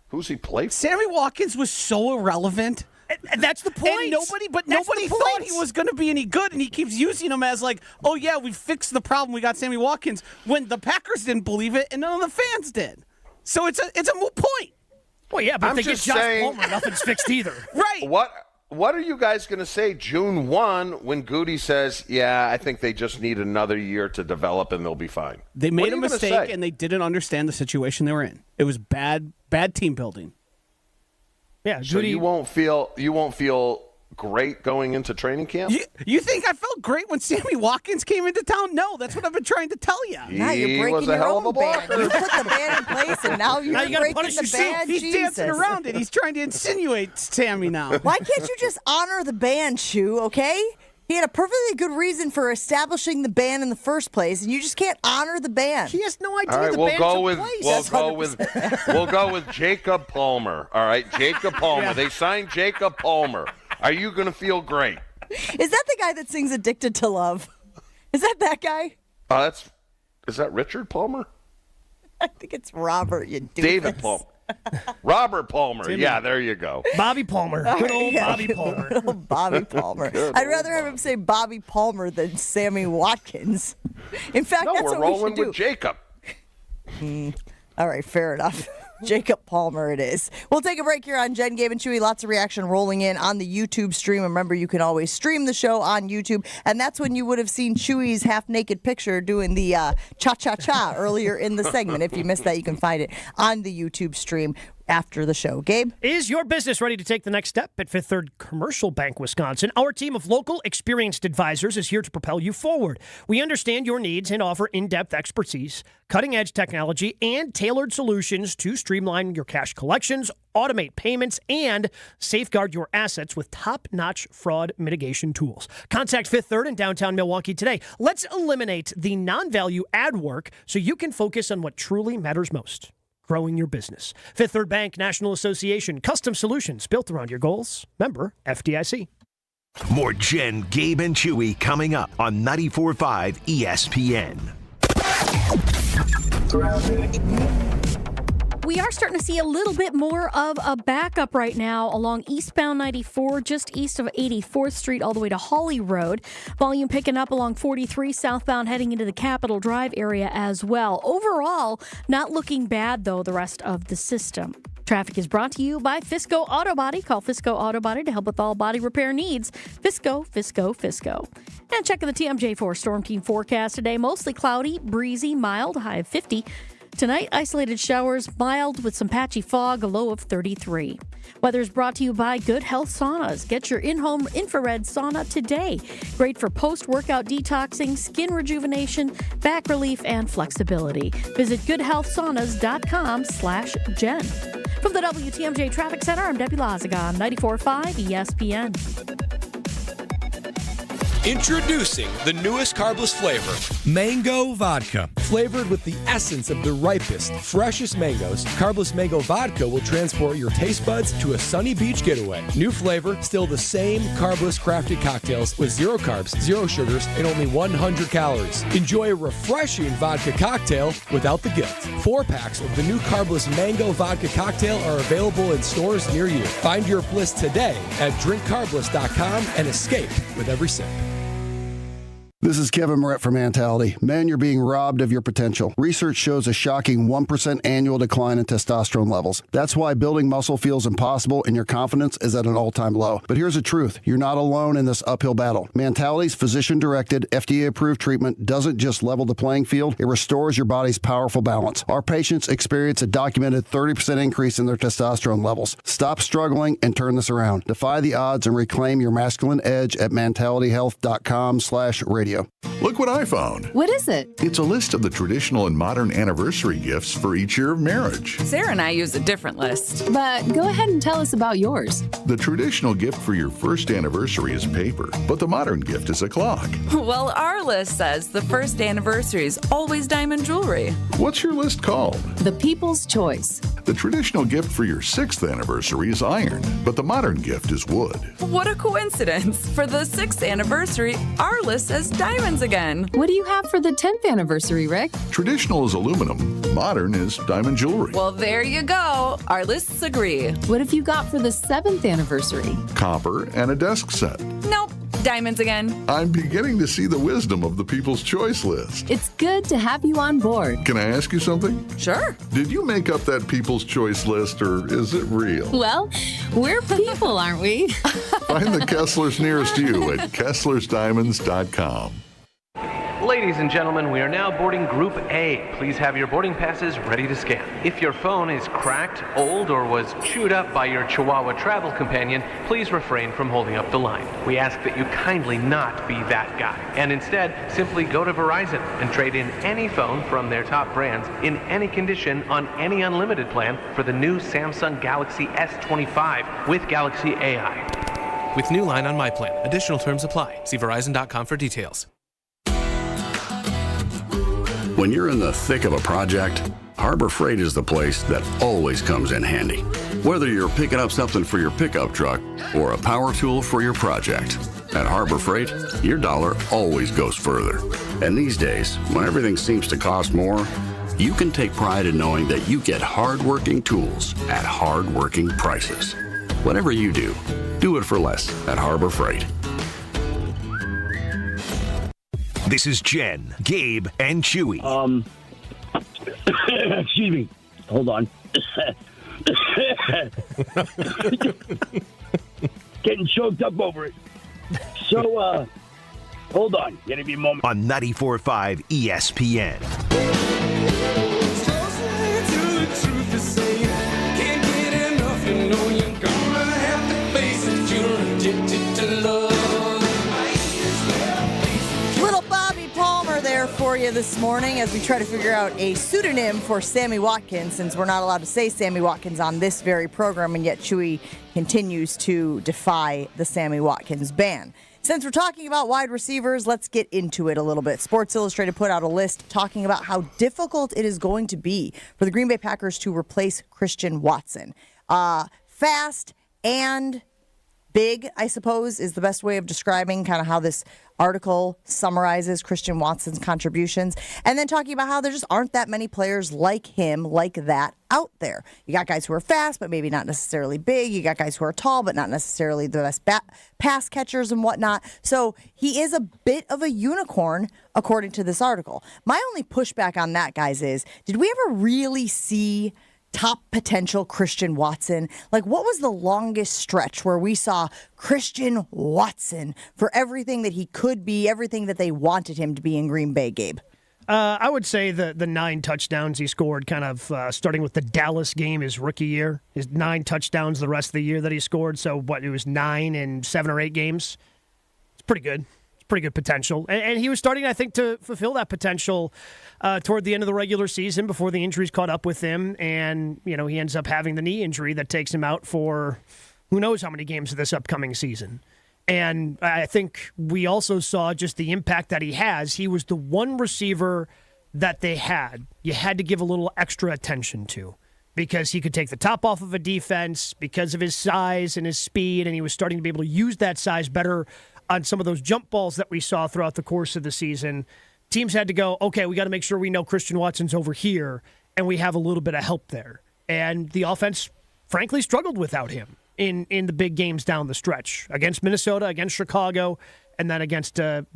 Who's he played for? Sammy Watkins was so irrelevant. And that's the point. And nobody thought he was going to be any good, and he keeps using him as like, oh yeah, we fixed the problem. We got Sammy Watkins. When the Packers didn't believe it, and none of the fans did. So it's a moot point. Well, yeah, but if they get Josh Palmer, nothing's fixed either. Right. What are you guys going to say June 1 when Goody says, yeah, I think they just need another year to develop and they'll be fine? They made a mistake and they didn't understand the situation they were in. It was bad team building. Yeah, so you won't feel great going into training camp? You think I felt great when Sammy Watkins came into town? No, that's what I've been trying to tell you. Now you're breaking your own ban. You put the ban in place, and now you're breaking the ban. He's dancing around it. He's trying to insinuate Sammy now. Why can't you just honor the ban, Shu, okay? He had a perfectly good reason for establishing the ban in the first place, and you just can't honor the ban. He has no idea all right, the ban took place. We'll go with Jacob Palmer. All right, Jacob Palmer. Yeah. They signed Jacob Palmer. Are you going to feel great? Is that the guy that sings "Addicted to Love"? Is that guy? Is that Richard Palmer? I think it's Robert. You doofus. David Palmer. Robert Palmer. Yeah, there you go. Bobby Palmer. Good old Bobby Palmer. Good old Bobby Palmer. I'd rather have him say Bobby Palmer than Sammy Watkins. In fact, No, that's we're what we rolling should do. with Jacob. All right, fair enough. Jacob Palmer it is. We'll take a break here on Jen, Gabe, and Chewy. Lots of reaction rolling in on the YouTube stream. Remember, you can always stream the show on YouTube. And that's when you would have seen Chewy's half-naked picture doing the cha-cha-cha earlier in the segment. If you missed that, you can find it on the YouTube stream after the show. Gabe? Is your business ready to take the next step at Fifth Third Commercial Bank, Wisconsin? Our team of local, experienced advisors is here to propel you forward. We understand your needs and offer in-depth expertise, cutting-edge technology, and tailored solutions to streamline your cash collections, automate payments, and safeguard your assets with top-notch fraud mitigation tools. Contact Fifth Third in downtown Milwaukee today. Let's eliminate the non-value ad work so you can focus on what truly matters most. Growing your business. Fifth Third Bank National Association. Custom solutions built around your goals. Member FDIC. More Jen, Gabe, and Chewy coming up on 94.5 ESPN. We are starting to see a little bit more of a backup right now along eastbound 94, just east of 84th Street, all the way to Hawley Road. Volume picking up along 43 southbound, heading into the Capitol Drive area as well. Overall, not looking bad, though, the rest of the system. Traffic is brought to you by Fisco Auto Body. Call Fisco Auto Body to help with all body repair needs. Fisco, Fisco, Fisco. And checking the TMJ4 Storm Team forecast today. Mostly cloudy, breezy, mild, high of 50. Tonight, isolated showers, mild with some patchy fog, a low of 33. Weather is brought to you by Good Health Saunas. Get your in-home infrared sauna today. Great for post-workout detoxing, skin rejuvenation, back relief, and flexibility. Visit goodhealthsaunas.com/Jen. From the WTMJ Traffic Center, I'm Debbie Lazaga on 94.5 ESPN. Introducing the newest carbless flavor, Mango Vodka. Flavored with the essence of the ripest, freshest mangoes, Carbless Mango Vodka will transport your taste buds to a sunny beach getaway. New flavor, still the same carbless crafted cocktails with 0 carbs, 0 sugars, and only 100 calories. Enjoy a refreshing vodka cocktail without the guilt. 4-packs of the new carbless Mango Vodka cocktail are available in stores near you. Find your bliss today at drinkcarbless.com and escape with every sip. This is Kevin Moret from Mentality. Men, you're being robbed of your potential. Research shows a shocking 1% annual decline in testosterone levels. That's why building muscle feels impossible and your confidence is at an all-time low. But here's the truth. You're not alone in this uphill battle. Mentality's physician-directed, FDA-approved treatment doesn't just level the playing field, it restores your body's powerful balance. Our patients experience a documented 30% increase in their testosterone levels. Stop struggling and turn this around. Defy the odds and reclaim your masculine edge at mentalityhealth.com/radio. Look what I found. What is it? It's a list of the traditional and modern anniversary gifts for each year of marriage. Sarah and I use a different list. But go ahead and tell us about yours. The traditional gift for your first anniversary is paper, but the modern gift is a clock. Well, our list says the first anniversary is always diamond jewelry. What's your list called? The People's Choice. The traditional gift for your 6th anniversary is iron, but the modern gift is wood. What a coincidence. For the 6th anniversary, our list says diamonds again. What do you have for the 10th anniversary, Rick? Traditional is aluminum, modern is diamond jewelry. Well, there you go. Our lists agree. What have you got for the 7th anniversary? Copper and a desk set. Nope. Diamonds again. I'm beginning to see the wisdom of the People's Choice list. It's good to have you on board. Can I ask you something? Sure. Did you make up that People's Choice list, or is it real? Well, we're people, aren't we? Find the Kesslers nearest you at KesslersDiamonds.com. Ladies and gentlemen, we are now boarding Group A. Please have your boarding passes ready to scan. If your phone is cracked, old, or was chewed up by your Chihuahua travel companion, please refrain from holding up the line. We ask that you kindly not be that guy, and instead simply go to Verizon and trade in any phone from their top brands in any condition on any unlimited plan for the new Samsung Galaxy S25 with Galaxy AI. With new line on my plan. Additional terms apply. See Verizon.com for details. When you're in the thick of a project, Harbor Freight is the place that always comes in handy. Whether you're picking up something for your pickup truck or a power tool for your project, at Harbor Freight, your dollar always goes further. And these days, when everything seems to cost more, you can take pride in knowing that you get hardworking tools at hardworking prices. Whatever you do it for less at Harbor Freight. This is Jen, Gabe, and Chewy. Excuse me. Hold on. Getting choked up over it. So, hold on. Give me a moment. On 94.5 ESPN. Little Bobby Palmer there for you this morning as we try to figure out a pseudonym for Sammy Watkins, since we're not allowed to say Sammy Watkins on this very program, and yet Chewy continues to defy the Sammy Watkins ban. Since we're talking about wide receivers, let's get into it a little bit. Sports Illustrated put out a list talking about how difficult it is going to be for the Green Bay Packers to replace Christian Watson. Fast and big, I suppose, is the best way of describing kind of how this article summarizes Christian Watson's contributions. And then talking about how there just aren't that many players like him, like that, out there. You got guys who are fast, but maybe not necessarily big. You got guys who are tall, but not necessarily the best pass catchers and whatnot. So he is a bit of a unicorn, according to this article. My only pushback on that, guys, is did we ever really see top potential Christian Watson? Like, what was the longest stretch where we saw Christian Watson for everything that he could be, everything that they wanted him to be in Green Bay, Gabe? I would say the 9 touchdowns he scored kind of starting with the Dallas game his rookie year. His 9 touchdowns the rest of the year that he scored. So, it was 9 in 7 or 8 games. It's pretty good. Pretty good potential. And he was starting, I think, to fulfill that potential toward the end of the regular season before the injuries caught up with him. And, he ends up having the knee injury that takes him out for who knows how many games of this upcoming season. And I think we also saw just the impact that he has. He was the one receiver that they had. You had to give a little extra attention to because he could take the top off of a defense because of his size and his speed, and he was starting to be able to use that size better on some of those jump balls that we saw throughout the course of the season. Teams had to go, okay, we got to make sure we know Christian Watson's over here, and we have a little bit of help there. And the offense, frankly, struggled without him in the big games down the stretch against Minnesota, against Chicago, and then against the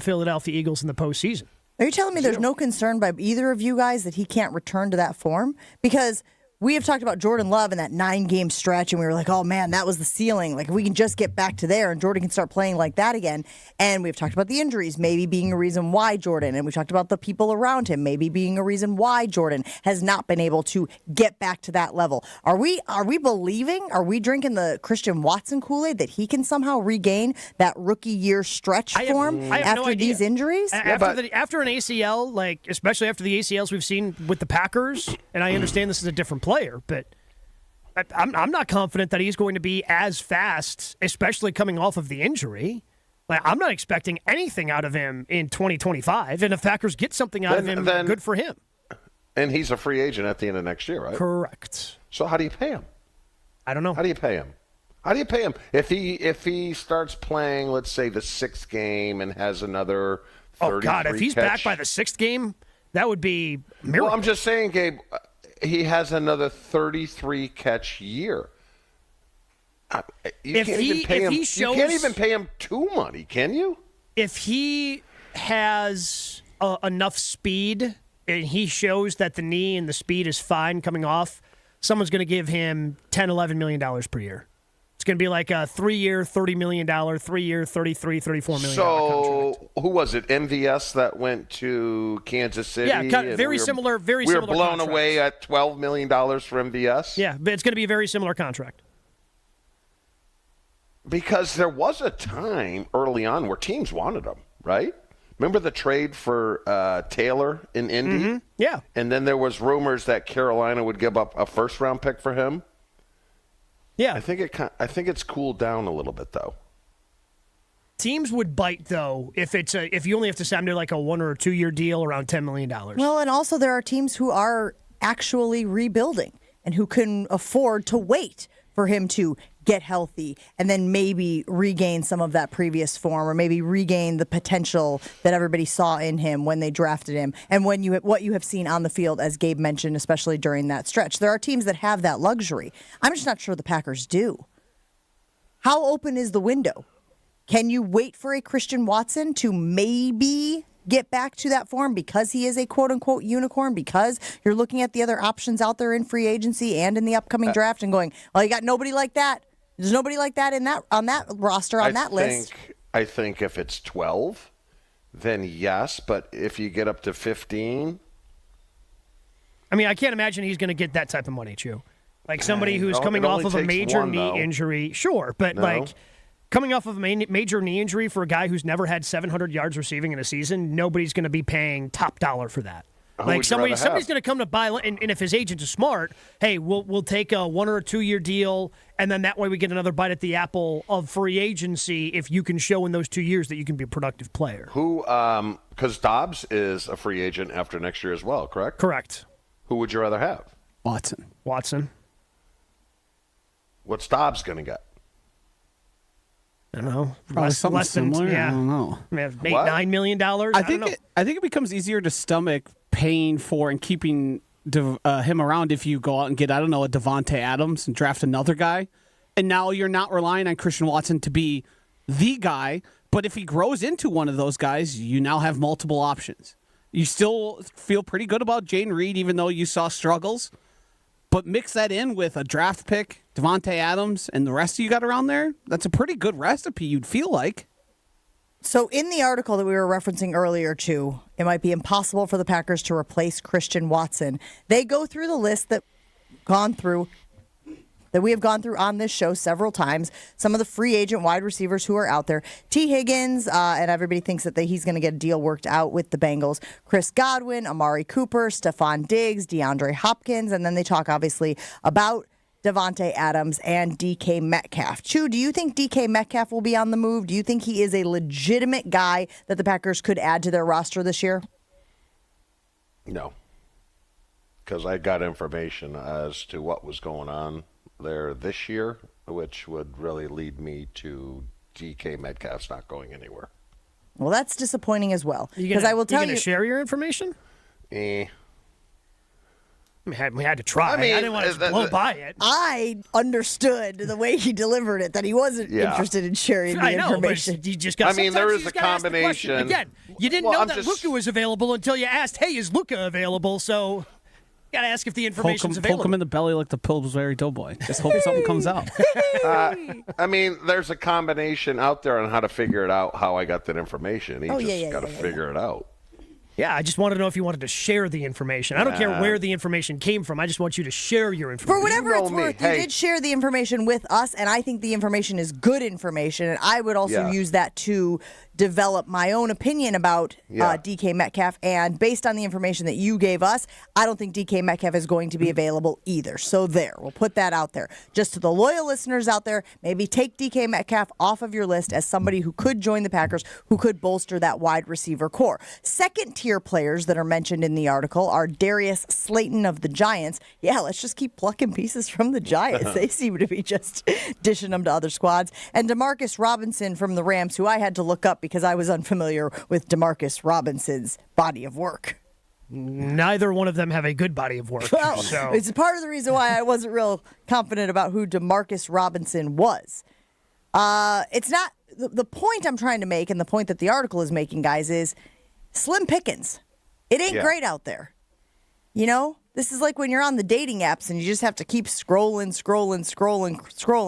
Philadelphia Eagles in the postseason. Are you telling me there's no concern by either of you guys that he can't return to that form? Because we have talked about Jordan Love in that 9-game stretch, and we were like, oh, man, that was the ceiling. Like, if we can just get back to there, and Jordan can start playing like that again. And we've talked about the injuries maybe being a reason why Jordan, and we've talked about the people around him maybe being a reason why Jordan has not been able to get back to that level. Are we believing, are we drinking the Christian Watson Kool-Aid that he can somehow regain that rookie year stretch form after these injuries? After an ACL, like especially after the ACLs we've seen with the Packers, and I understand this is a different player, but I'm not confident that he's going to be as fast, especially coming off of the injury. Like, I'm not expecting anything out of him in 2025, and if Packers get something out of him, good for him. And he's a free agent at the end of next year, right? Correct. So how do you pay him? I don't know. How do you pay him? How do you pay him if he starts playing, let's say, the 6th game and has another 33 Oh God, if he's back by the 6th game, that would be a miracle. Well, I'm just saying, Gabe. He has another 33 catch year. You can't even pay him 2 money, can you? If he has enough speed and he shows that the knee and the speed is fine coming off, someone's going to give him $10-11 million per year. It's going to be like a 3-year, $30 million, 3-year, $33, $34 million contract. So, who was it? MVS that went to Kansas City? Yeah, very similar. We were blown away at $12 million for MVS? Yeah, but it's going to be a very similar contract. Because there was a time early on where teams wanted him, right? Remember the trade for Taylor in Indy? Mm-hmm. Yeah. And then there was rumors that Carolina would give up a first-round pick for him. Yeah. I think it's cooled down a little bit, though. Teams would bite, though, if you only have to sign to like a 1 or 2 year deal around $10 million. Well, and also there are teams who are actually rebuilding and who can afford to wait for him to get healthy and then maybe regain some of that previous form, or maybe regain the potential that everybody saw in him when they drafted him, and when what you have seen on the field, as Gabe mentioned, especially during that stretch. There are teams that have that luxury. I'm just not sure the Packers do. How open is the window? Can you wait for a Christian Watson to maybe get back to that form because he is a quote-unquote unicorn, because you're looking at the other options out there in free agency and in the upcoming draft and going, well, you got nobody like that. There's nobody like that on that roster, on that list. I think if it's 12, then yes. But if you get up to 15, I mean, I can't imagine he's going to get that type of money, Chew. Like somebody who's coming off of a major knee injury, sure, but coming off of a major knee injury for a guy who's never had 700 yards receiving in a season, nobody's going to be paying top dollar for that. Like somebody's going to come to buy, and if his agent is smart, hey, we'll take a 1 or a 2 year deal, and then that way we get another bite at the apple of free agency if you can show in those 2 years that you can be a productive player. Who? Because Dobbs is a free agent after next year as well, correct? Correct. Who would you rather have? Watson. What's Dobbs going to get? I don't know. Probably something similar. Yeah. I don't know. $9 million. I think it becomes easier to stomach paying for and keeping him around if you go out and get, I don't know, a Devontae Adams and draft another guy. And now you're not relying on Christian Watson to be the guy. But if he grows into one of those guys, you now have multiple options. You still feel pretty good about Jayden Reed, even though you saw struggles. But mix that in with a draft pick, Devontae Adams, and the rest you got around there. That's a pretty good recipe, you'd feel like. So in the article that we were referencing earlier, too, it might be impossible for the Packers to replace Christian Watson. They go through the list that we have gone through on this show several times. Some of the free agent wide receivers who are out there. T. Higgins, and everybody thinks that he's going to get a deal worked out with the Bengals. Chris Godwin, Amari Cooper, Stephon Diggs, DeAndre Hopkins, and then they talk, obviously, about Devontae Adams and DK Metcalf. Chew, do you think DK Metcalf will be on the move? Do you think he is a legitimate guy that the Packers could add to their roster this year? No. Because I got information as to what was going on there this year, which would really lead me to DK Metcalf's not going anywhere. Well, that's disappointing as well. Because I will tell you. Going to share your information? We had to try. I didn't want to blow by it. I understood the way he delivered it that he wasn't interested in sharing the information. But you just got. There is a combination. Again, you didn't know that Luka was available until you asked, "Hey, is Luka available?" So you got to ask if the information's available. Poke him in the belly like the Pillsbury Doughboy. Just hope something comes out. There's a combination out there on how to figure it out. How I got that information. He just got to figure it out. Yeah, I just wanted to know if you wanted to share the information. I don't care where the information came from. I just want you to share your information. For whatever it's worth, you did share the information with us, and I think the information is good information, and I would also use that to develop my own opinion about DK Metcalf, and based on the information that you gave us, I don't think DK Metcalf is going to be available either. So there, we'll put that out there. Just to the loyal listeners out there, maybe take DK Metcalf off of your list as somebody who could join the Packers, who could bolster that wide receiver core. Second-tier players that are mentioned in the article are Darius Slayton of the Giants. Yeah, let's just keep plucking pieces from the Giants. They seem to be just dishing them to other squads. And Demarcus Robinson from the Rams, who I had to look up because I was unfamiliar with Demarcus Robinson's body of work. Neither one of them have a good body of work. Well, it's part of the reason why I wasn't real confident about who Demarcus Robinson was. It's not the point I'm trying to make, and the point that the article is making, guys, is slim pickings. It ain't great out there. You know, this is like when you're on the dating apps and you just have to keep scrolling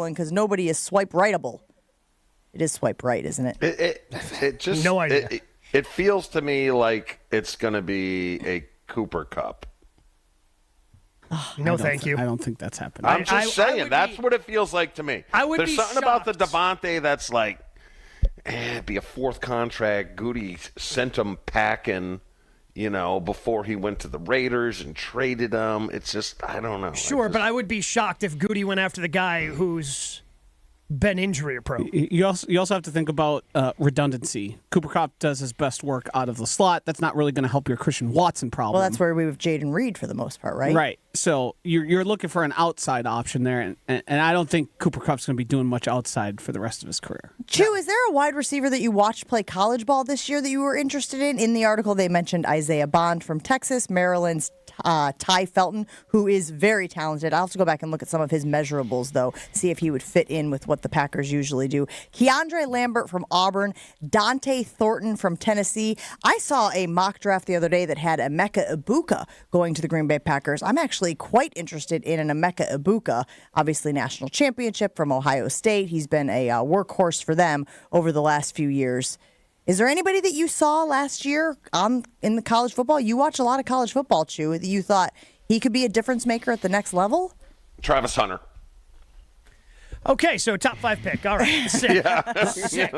because nobody is swipe rightable. It is swipe right, isn't it? It just no idea. It feels to me like it's going to be a Cooper Cup. No, thank you. I don't think that's happening. I'm just saying that's what it feels like to me. There's something about the Devontae that's like, it'd be a fourth contract. Goody sent him packing, before he went to the Raiders and traded him. It's just, I don't know. Sure, but I would be shocked if Goody went after the guy who's been injury prone. You also have to think about redundancy. Cooper Kupp does his best work out of the slot. That's not really going to help your Christian Watson problem. Well, that's where we have Jaden Reed for the most part, right? Right. So you're looking for an outside option there, and I don't think Cooper Kupp's going to be doing much outside for the rest of his career. Chew, is there a wide receiver that you watched play college ball this year that you were interested in? In the article, they mentioned Isaiah Bond from Texas, Maryland's Ty Felton, who is very talented. I'll have to go back and look at some of his measurables, though, see if he would fit in with what the Packers usually do. Keandre Lambert from Auburn, Dante Thornton from Tennessee. I saw a mock draft the other day that had Emeka Egbuka going to the Green Bay Packers. I'm actually quite interested in an Emeka Egbuka, obviously national championship from Ohio State. He's been a workhorse for them over the last few years. Is there anybody that you saw last year in the college football? You watch a lot of college football, Chew, that you thought he could be a difference maker at the next level? Travis Hunter. Okay, so top 5 pick. All right. Sick. Yeah. Sick.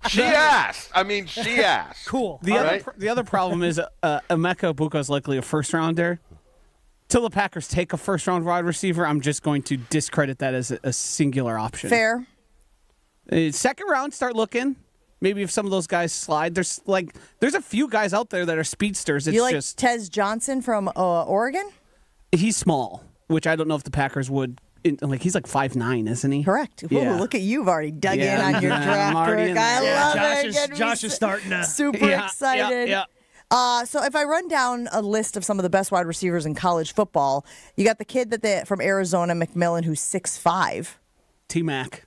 She asked. She asked. Cool. The other problem is Emeka Egbuka is likely a first-rounder. Till the Packers take a first-round wide receiver, I'm just going to discredit that as a singular option. Fair. Second round, start looking. Maybe if some of those guys slide, there's a few guys out there that are speedsters. It's you like just Tez Johnson from Oregon? He's small, which I don't know if the Packers would. He's like 5'9", isn't he? Correct. Yeah. Ooh, look at you've already dug in on your draft work. I love it. Josh is starting to super excited. Yeah. So if I run down a list of some of the best wide receivers in college football, you got the kid from Arizona, McMillan, who's 6'5". T-Mac.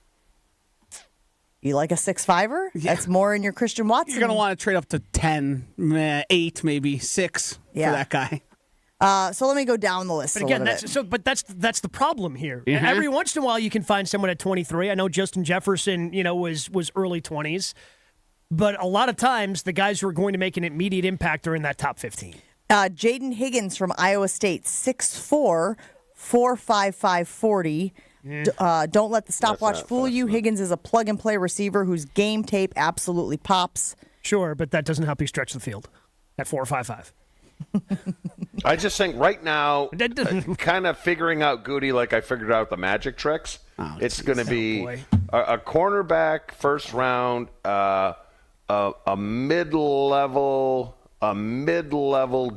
You like a 6'5"er? Yeah. That's more in your Christian Watson. You're going to want to trade up to 10, 8, maybe 6 for that guy. So let me go down the list. But again, that's the problem here. Mm-hmm. Every once in a while, you can find someone at 23. I know Justin Jefferson, was early 20s, but a lot of times the guys who are going to make an immediate impact are in that top 15. Jaden Higgins from Iowa State, 6'4", 4.55 40. Don't let the stopwatch fool you. Higgins is a plug-and-play receiver whose game tape absolutely pops. Sure, but that doesn't help you stretch the field at 4.55. I just think right now, kind of figuring out Goody like I figured out the magic tricks. It's going to be a cornerback first round, a mid-level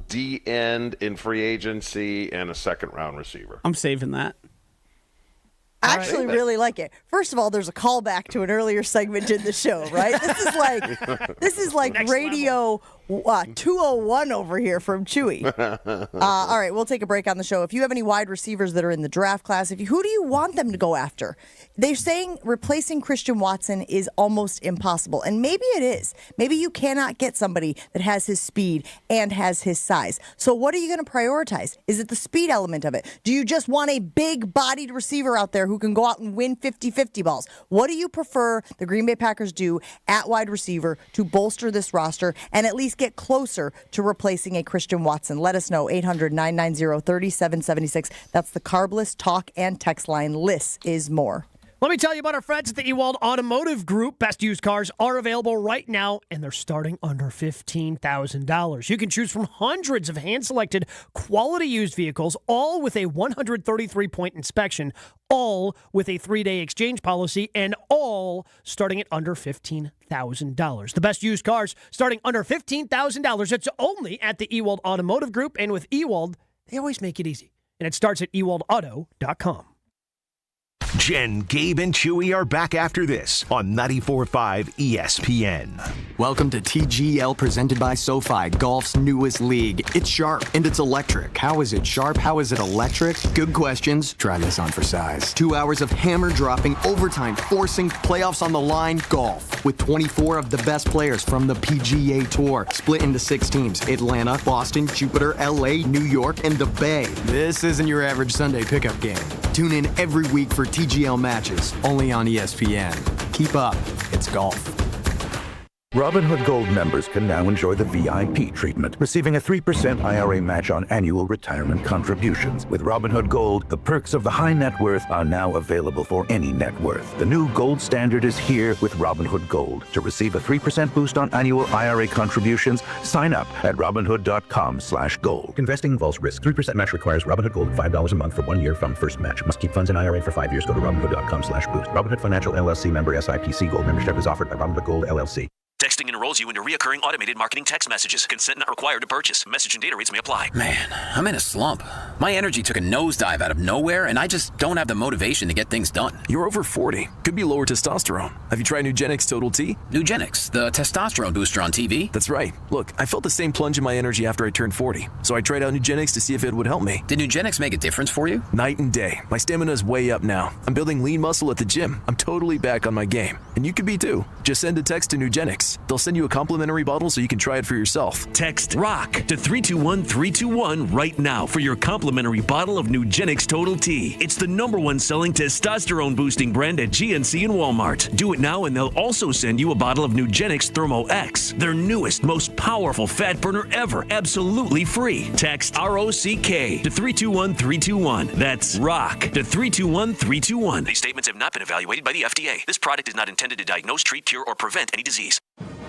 D end in free agency, and a second round receiver. I'm saving that. I actually really like it. First of all, there's a callback to an earlier segment in the show, right? This is like Next radio 201 over here from Chewy. All right, we'll take a break on the show. If you have any wide receivers that are in the draft class, who do you want them to go after? They're saying replacing Christian Watson is almost impossible, and maybe it is. Maybe you cannot get somebody that has his speed and has his size. So what are you going to prioritize? Is it the speed element of it? Do you just want a big-bodied receiver out there who can go out and win 50-50 balls? What do you prefer the Green Bay Packers do at wide receiver to bolster this roster and at least get closer to replacing a Christian Watson? Let us know. 800-990-3776. That's the Carbless talk and text line. Less is more. Let me tell you about our friends at the Ewald Automotive Group. Best used cars are available right now, and they're starting under $15,000. You can choose from hundreds of hand-selected quality used vehicles, all with a 133-point inspection, all with a 3-day exchange policy, and all starting at under $15,000. The best used cars starting under $15,000. It's only at the Ewald Automotive Group, and with Ewald, they always make it easy. And it starts at ewaldauto.com. Jen, Gabe, and Chewy are back after this on 94.5 ESPN. Welcome to TGL presented by SoFi, golf's newest league. It's sharp and it's electric. How is it sharp? How is it electric? Good questions. Try this on for size. 2 hours of hammer dropping, overtime, forcing, playoffs on the line, golf. With 24 of the best players from the PGA Tour. Split into 6 teams. Atlanta, Boston, Jupiter, LA, New York, and the Bay. This isn't your average Sunday pickup game. Tune in every week for TGL matches, only on ESPN. Keep up. It's golf. Robinhood Gold members can now enjoy the VIP treatment, receiving a 3% IRA match on annual retirement contributions. With Robinhood Gold, the perks of the high net worth are now available for any net worth. The new gold standard is here with Robinhood Gold. To receive a 3% boost on annual IRA contributions, sign up at Robinhood.com/gold. Investing involves risk. 3% match requires Robinhood Gold $5 a month for 1 year from first match. Must keep funds in IRA for 5 years. Go to Robinhood.com/boost. Robinhood Financial LLC member SIPC. Gold membership is offered by Robinhood Gold LLC. Texting enrolls you into recurring automated marketing text messages. Consent not required to purchase. Message and data rates may apply. Man, I'm in a slump. My energy took a nosedive out of nowhere, and I just don't have the motivation to get things done. You're over 40. Could be lower testosterone. Have you tried Nugenix Total T? Nugenix, the testosterone booster on TV? That's right. Look, I felt the same plunge in my energy after I turned 40, so I tried out Nugenix to see if it would help me. Did Nugenix make a difference for you? Night and day. My stamina's way up now. I'm building lean muscle at the gym. I'm totally back on my game. And you could be too. Just send a text to Nugenix. They'll send you a complimentary bottle so you can try it for yourself. Text ROCK to 321-321 right now for your complimentary bottle of Nugenix Total T. It's the #1 selling testosterone boosting brand at GNC and Walmart. Do it now and they'll also send you a bottle of Nugenix Thermo X, their newest, most powerful fat burner ever, absolutely free. Text ROCK to 321-321. That's ROCK to 321-321. These statements have not been evaluated by the FDA. This product is not intended to diagnose, treat, cure, or prevent any disease.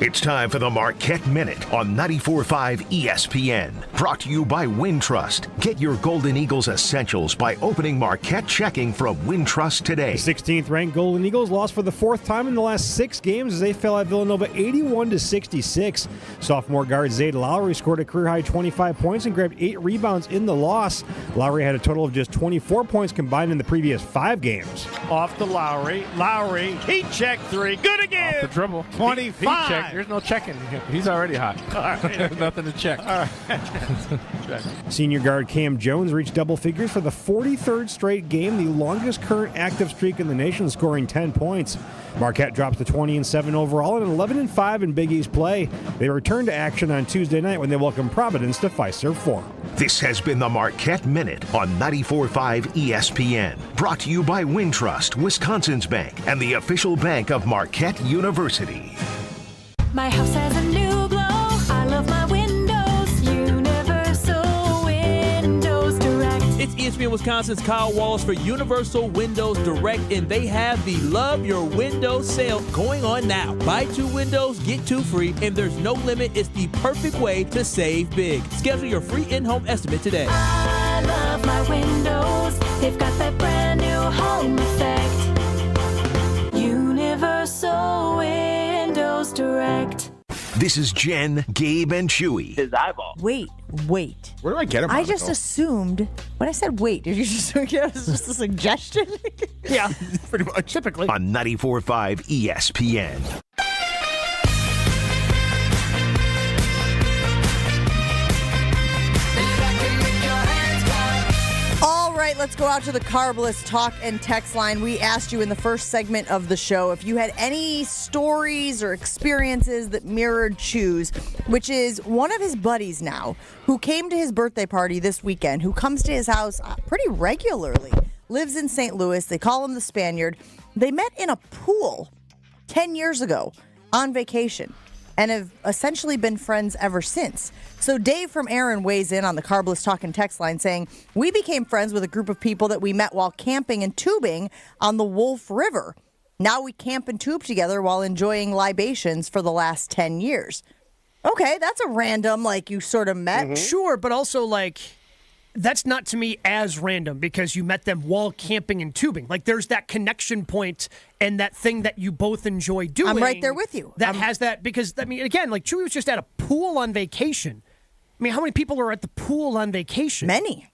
It's time for the Marquette Minute on 94.5 ESPN. Brought to you by Wintrust. Get your Golden Eagles essentials by opening Marquette checking from Wintrust today. The 16th-ranked Golden Eagles lost for the 4th time in the last 6 games as they fell at Villanova 81-66. Sophomore guard Zayd Lowry scored a career-high 25 points and grabbed 8 rebounds in the loss. Lowry had a total of just 24 points combined in the previous 5 games. Off to Lowry. Lowry, heat check 3. Good again. Off the dribble. 25. Heat check. There's no checking. He's already hot. All right. Nothing to check. All right. Senior guard Cam Jones reached double figures for the 43rd straight game, the longest current active streak in the nation, scoring 10 points. Marquette drops to 20-7 overall and 11-5 in Big East play. They return to action on Tuesday night when they welcome Providence to Fiserv Forum. This has been the Marquette Minute on 94.5 ESPN. Brought to you by Wintrust, Wisconsin's bank, and the official bank of Marquette University. My house has a new glow. I love my windows. Universal Windows Direct. It's ESPN Wisconsin's Kyle Walsh for Universal Windows Direct, and they have the Love Your Windows sale going on now. Buy 2 windows, get 2 free, and there's no limit. It's the perfect way to save big. Schedule your free in-home estimate today. I love my windows. They've got that brand new home effect. Universal Windows Direct. This is Jen, Gabe, and Chewy. His eyeball. Wait. Where do I get him? I just assumed when I said wait, did you just think it was just a suggestion? Yeah, pretty much. Typically. On 94.5 ESPN. All right, let's go out to the Carbless talk and text line. We asked you in the first segment of the show if you had any stories or experiences that mirrored Chew's, which is one of his buddies now who came to his birthday party this weekend, who comes to his house pretty regularly, lives in St. Louis. They call him the Spaniard. They met in a pool 10 years ago on vacation and have essentially been friends ever since. So Dave from Aaron weighs in on the Carbless Talk and text line saying, we became friends with a group of people that we met while camping and tubing on the Wolf River. Now we camp and tube together while enjoying libations for the last 10 years. Okay, that's a random, like, you sort of met. Mm-hmm. Sure, but also, like, that's not to me as random because you met them while camping and tubing. Like, there's that connection point and that thing that you both enjoy doing. I'm right there with you. That has that, because, I mean, again, like, Chewy was just at a pool on vacation. I mean, how many people are at the pool on vacation? Many.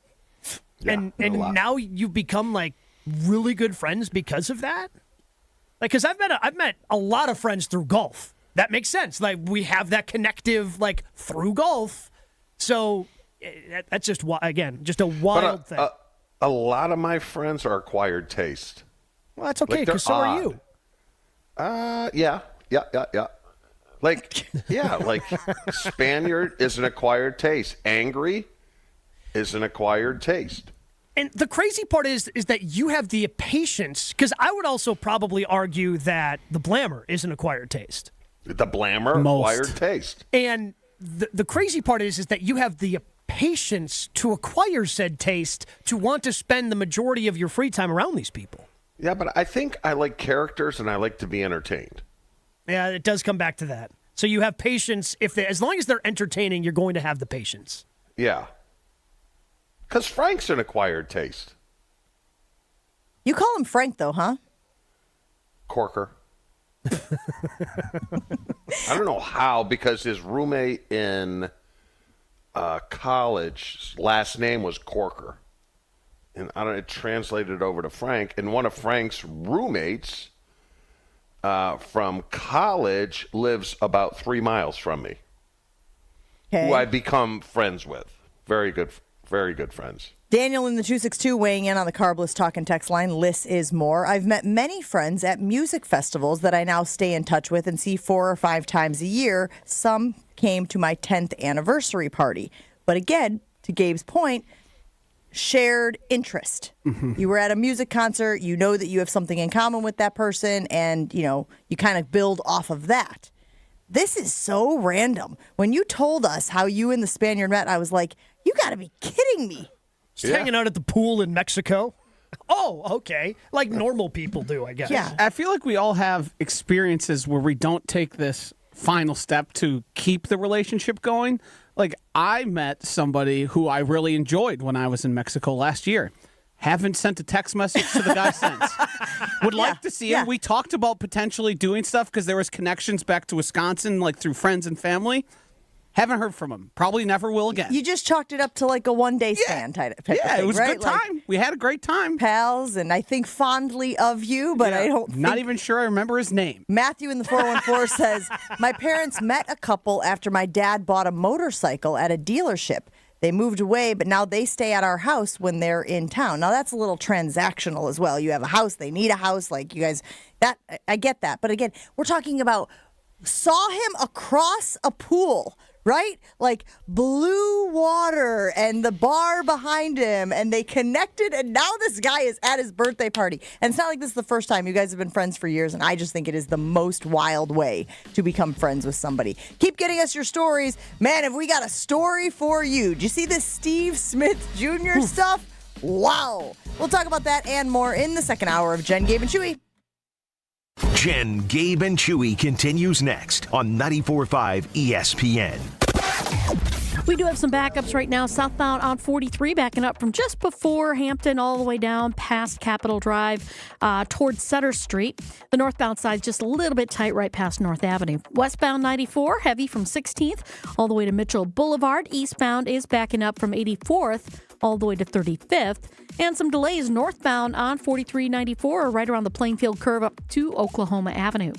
Yeah, and now you've become, like, really good friends because of that? Like, because I've met a lot of friends through golf. That makes sense. Like, we have that connective, like, through golf. So that's just, again, just a wild thing. A lot of my friends are acquired taste. Well, that's okay, because so are you. Yeah. Like, yeah, like Spaniard is an acquired taste. Angry is an acquired taste. And the crazy part is that you have the patience, because I would also probably argue that the Blammer is an acquired taste. The Blammer acquired taste. And the crazy part is that you have the patience to acquire said taste to want to spend the majority of your free time around these people. Yeah, but I think I like characters and I like to be entertained. Yeah, it does come back to that. So you have patience. As long as they're entertaining, you're going to have the patience. Yeah. Because Frank's an acquired taste. You call him Frank, though, huh? Corker. I don't know how, because his roommate in college, last name was Corker. And it translated over to Frank. And one of Frank's roommates from college lives about 3 miles from me. Okay. Who I become friends with. Very good friends. Daniel in the 262 weighing in on the Carbless Talk and Text line. Liss is more. I've met many friends at music festivals that I now stay in touch with and see 4 or 5 times a year. Some came to my 10th anniversary party. But again, to Gabe's point, shared interest. Mm-hmm. You were at a music concert, you know that you have something in common with that person, and you kind of build off of that. This is so random. When you told us how you and the Spaniard met, I was like, you got to be kidding me. Just hanging out at the pool in Mexico? Oh, okay. Like normal people do, I guess. Yeah, I feel like we all have experiences where we don't take this final step to keep the relationship going. Like, I met somebody who I really enjoyed when I was in Mexico last year. Haven't sent a text message to the guy since. Would like to see him. We talked about potentially doing stuff because there was connections back to Wisconsin, like through friends and family. Haven't heard from him. Probably never will again. You just chalked it up to like a one-day stand type of thing, it was right? a good time. Like, we had a great time. Pals, and I think fondly of you, but I don't Not even sure I remember his name. Matthew in the 414 says, my parents met a couple after my dad bought a motorcycle at a dealership. They moved away, but now they stay at our house when they're in town. Now, that's a little transactional as well. You have a house, they need a house. Like, you guys, I get that. But again, we're talking about saw him across a pool, right? Like blue water and the bar behind him, and they connected, and now this guy is at his birthday party. And it's not like this is the first time. You guys have been friends for years, and I just think it is the most wild way to become friends with somebody. Keep getting us your stories. Man, have we got a story for you. Did you see this Steve Smith Jr. stuff? Wow. We'll talk about that and more in the second hour of Jen, Gabe, and Chewy. Jen, Gabe, and Chewy continues next on 94.5 ESPN. We do have some backups right now. Southbound on 43 backing up from just before Hampton all the way down past Capitol Drive towards Sutter Street. The northbound side just a little bit tight right past North Avenue. Westbound 94 heavy from 16th all the way to Mitchell Boulevard. Eastbound is backing up from 84th all the way to 35th. And some delays northbound on 4394 right around the Plainfield curve up to Oklahoma Avenue.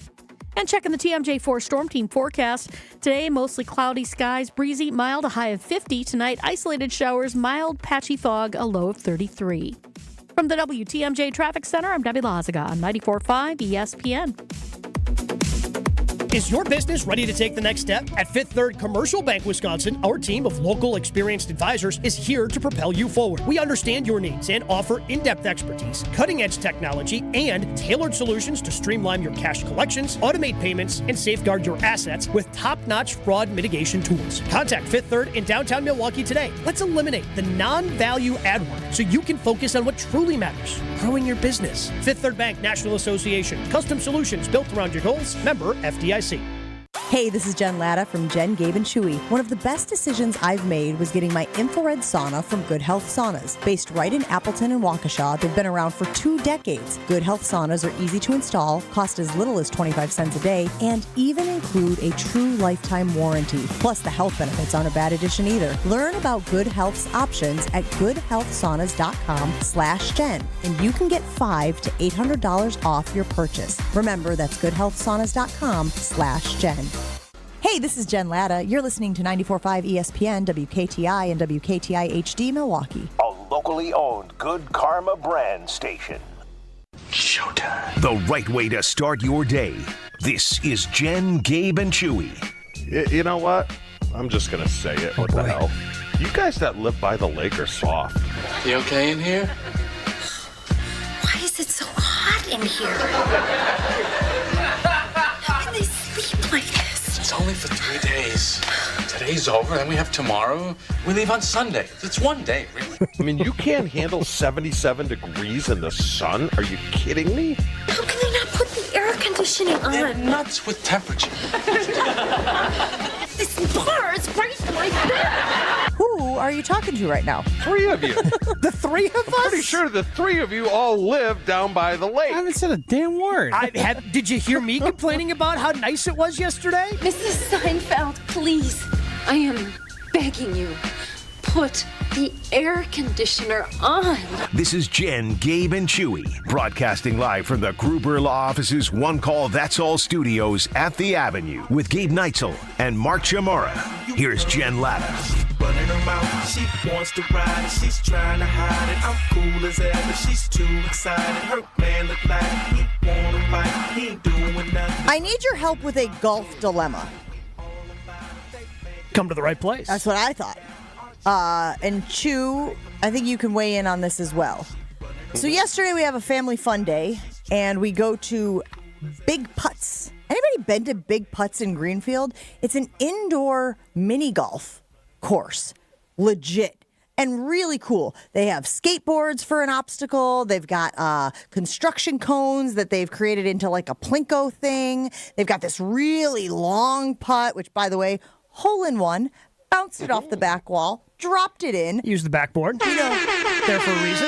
And checking the TMJ4 Storm Team forecast. Today, mostly cloudy skies, breezy, mild, a high of 50. Tonight, isolated showers, mild, patchy fog, a low of 33. From the WTMJ Traffic Center, I'm Debbie Lazaga on 94.5 ESPN. Is your business ready to take the next step? At Fifth Third Commercial Bank Wisconsin, our team of local experienced advisors is here to propel you forward. We understand your needs and offer in-depth expertise, cutting-edge technology, and tailored solutions to streamline your cash collections, automate payments, and safeguard your assets with top-notch fraud mitigation tools. Contact Fifth Third in downtown Milwaukee today. Let's eliminate the non-value add work so you can focus on what truly matters, growing your business. Fifth Third Bank National Association. Custom solutions built around your goals. Member FDIC. Hey, this is Jen Latta from Jen, Gabe, and Chewy. One of the best decisions I've made was getting my infrared sauna from Good Health Saunas. Based right in Appleton and Waukesha, they've been around for 2 decades. Good Health Saunas are easy to install, cost as little as 25 cents a day, and even include a true lifetime warranty. Plus, the health benefits aren't a bad addition either. Learn about Good Health's options at goodhealthsaunas.com/Jen, and you can get $500 to $800 off your purchase. Remember, that's goodhealthsaunas.com/Jen. Hey, this is Jen Latta. You're listening to 94.5 ESPN, WKTI, and WKTI HD Milwaukee. A locally owned Good Karma brand station. Showtime. The right way to start your day. This is Jen, Gabe, and Chewy. You know what? I'm just going to say it. What the hell? You guys that live by the lake are soft. You okay in here? Why is it so hot in here? How can they sleep like that? Today's over, then we have tomorrow. We leave on Sunday. It's one day, really. I mean, you can't handle 77 degrees in the sun? Are you kidding me? How can they not put the air conditioning on? They're nuts with temperature. This bar is right there. Who are you talking to right now? 3 of you. The 3 of us? Pretty sure the 3 of you all live down by the lake. I haven't said a damn word. Did you hear me complaining about how nice it was yesterday? Mrs. Seinfeld, please. I am begging you. Put the air conditioner on. This is Jen, Gabe, and Chewy, broadcasting live from the Gruber Law Office's One Call That's All studios at the Avenue with Gabe Neitzel and Mark Chamora. Here's Jen Latta. Running her mouth, she wants to ride it, she's trying to hide it. I'm cool as ever, she's too excited. Her man look like he wanna fight, he ain't doing nothing. I need your help with a golf dilemma. Come to the right place. That's what I thought. And Chew, I think you can weigh in on this as well. So yesterday we have a family fun day, and we go to Big Putts. Anybody been to Big Putts in Greenfield? It's an indoor mini golf course. Legit. And really cool. They have skateboards for an obstacle. They've got construction cones that they've created into like a Plinko thing. They've got this really long putt, which, by the way, hole in one. Bounced it off the back wall, dropped it in. Use the backboard. You know, there for a reason.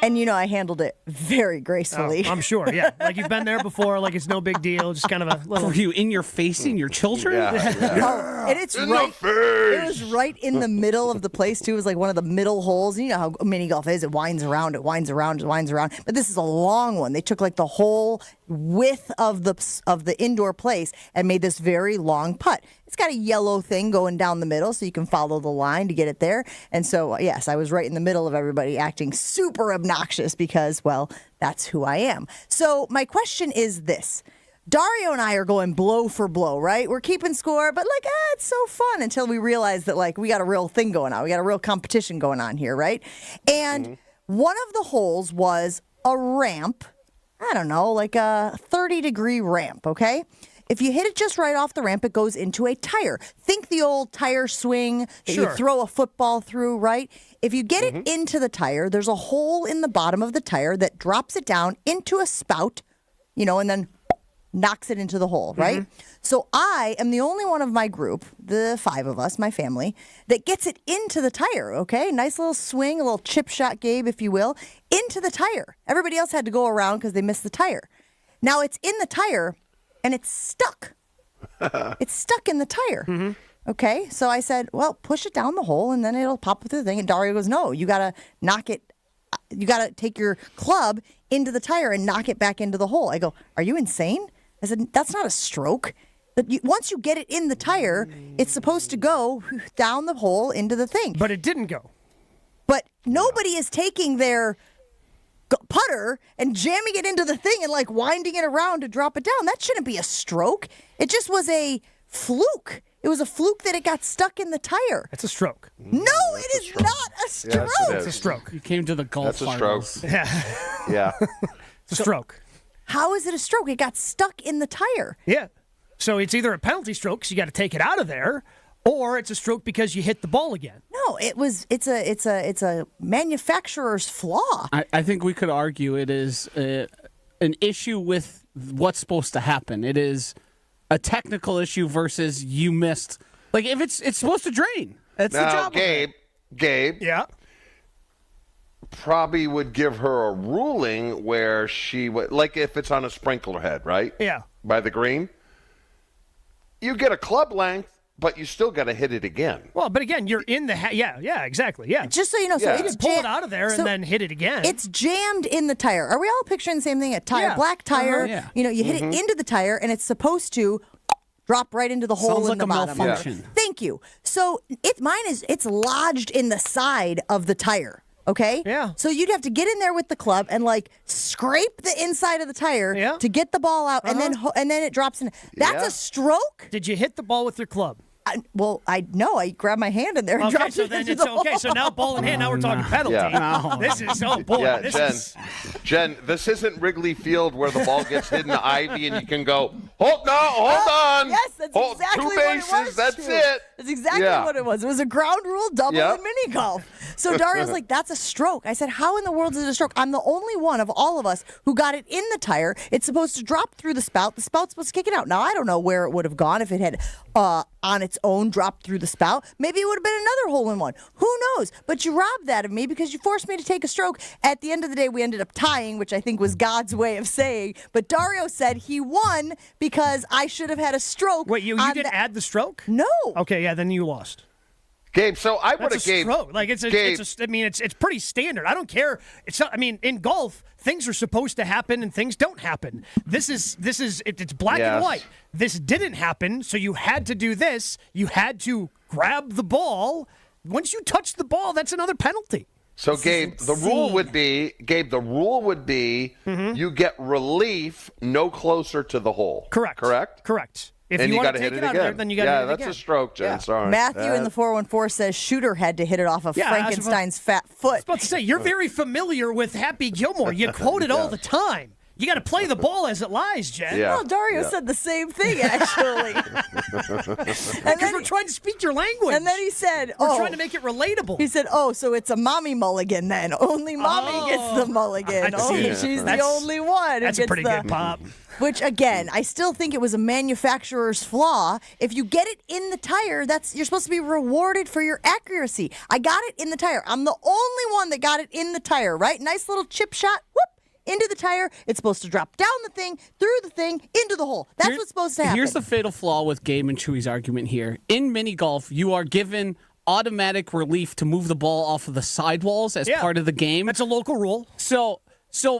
And I handled it very gracefully. Oh, I'm sure, yeah. Like you've been there before, like it's no big deal. Just kind of a little. Were you in your facing your children? Oh, and it's in right. The face. It was right in the middle of the place too. It was like one of the middle holes. You know how mini golf is. It winds around. It winds around. It winds around. But this is a long one. They took like the whole width of the indoor place and made this very long putt. It's got a yellow thing going down the middle so you can follow the line to get it there. And so, yes, I was right in the middle of everybody acting super obnoxious because, well, that's who I am. So my question is this. Dario and I are going blow for blow, right? We're keeping score, but it's so fun until we realize that, we got a real thing going on. We got a real competition going on here, right? And one of the holes was a ramp. I don't know, like a 30-degree ramp, okay? If you hit it just right off the ramp, it goes into a tire. Think the old tire swing that you throw a football through, right? If you get it into the tire, there's a hole in the bottom of the tire that drops it down into a spout, and then knocks it into the hole, right? So I am the only one of my group, the 5 of us, my family, that gets it into the tire, okay? Nice little swing, a little chip shot, Gabe, if you will, into the tire. Everybody else had to go around because they missed the tire. Now it's in the tire, and it's stuck. It's stuck in the tire. Okay, so I said, well, push it down the hole, and then it'll pop through the thing. And Dario goes, no, you got to knock it. You got to take your club into the tire and knock it back into the hole. I go, are you insane? I said, that's not a stroke. Once you get it in the tire, it's supposed to go down the hole into the thing. But it didn't go. But nobody is taking their putter and jamming it into the thing and winding it around to drop it down. That shouldn't be a stroke. It just was a fluke. It was a fluke that it got stuck in the tire. It's a stroke. No, it is not a stroke. Yes, it's a stroke. You came to the golf. That's a stroke. Yeah. It's a stroke. How is it a stroke? It got stuck in the tire. Yeah. So it's either a penalty stroke because you got to take it out of there, or it's a stroke because you hit the ball again. No, it's a manufacturer's flaw. I think we could argue it is an issue with what's supposed to happen. It is a technical issue versus you missed. If it's supposed to drain. That's the job. Gabe. Yeah. Probably would give her a ruling where she would, if it's on a sprinkler head, right? Yeah. By the green. You get a club length, but you still got to hit it again. Well, but again, you're in the yeah, exactly, yeah. Just so you know, you can pull it out of there and then hit it again. It's jammed in the tire. Are we all picturing the same thing? A tire, black tire. Yeah. You hit it into the tire, and it's supposed to drop right into the hole Sounds in the bottom. Sounds like a malfunction. Yeah. Thank you. So it's lodged in the side of the tire. Okay? Yeah. So you'd have to get in there with the club and scrape the inside of the tire to get the ball out, and then it drops in. That's a stroke? Did you hit the ball with your club? I grabbed my hand in there and dropped it into the hole. Okay, so now ball in hand, now we're talking penalty. Yeah. This is, oh boy. Yeah, Jen, this isn't Wrigley Field where the ball gets hit in the ivy and you can go, Hold on. Yes, that's exactly two what it bases, was. that's Drew. it. That's exactly what it was. It was a ground rule double in mini golf. So Dario's like, that's a stroke. I said, how in the world is it a stroke? I'm the only one of all of us who got it in the tire. It's supposed to drop through the spout. The spout's supposed to kick it out. Now, I don't know where it would have gone if it had on its own dropped through the spout. Maybe it would have been another hole-in-one. Who knows? But you robbed that of me because you forced me to take a stroke. At the end of the day, we ended up tying, which I think was God's way of saying. But Dario said he won because I should have had a stroke. Wait, you didn't add the stroke? No. Okay, yeah, then you lost. Gabe, so I would have gave. Like it's pretty standard. I don't care. In golf, things are supposed to happen and things don't happen. It's black and white. This didn't happen, so you had to do this. You had to grab the ball. Once you touch the ball, that's another penalty. So, Gabe, the rule would be, you get relief no closer to the hole. Correct. If and you got to hit hit it it again. There, then you got to hit it again. Yeah, that's a stroke, Jen. Yeah. Sorry. Matthew in the 414 says Shooter had to hit it off of Frankenstein's fat foot. I was about to say, you're very familiar with Happy Gilmore. You quote it all the time. You got to play the ball as it lies, Jen. Yeah. Well, Dario said the same thing, actually. Because we're trying to speak your language. And then he said, we're trying to make it relatable. He said, so it's a mommy mulligan then. Only mommy gets the mulligan. She's the only one. That's a pretty good pop. Which, again, I still think it was a manufacturer's flaw. If you get it in the tire, you're supposed to be rewarded for your accuracy. I got it in the tire. I'm the only one that got it in the tire, right? Nice little chip shot. Whoop. Into the tire. It's supposed to drop down the thing, through the thing, into the hole. That's what's supposed to happen. Here's the fatal flaw with Gabe and Chewy's argument here. In mini golf, you are given automatic relief to move the ball off of the sidewalls as part of the game. That's a local rule. So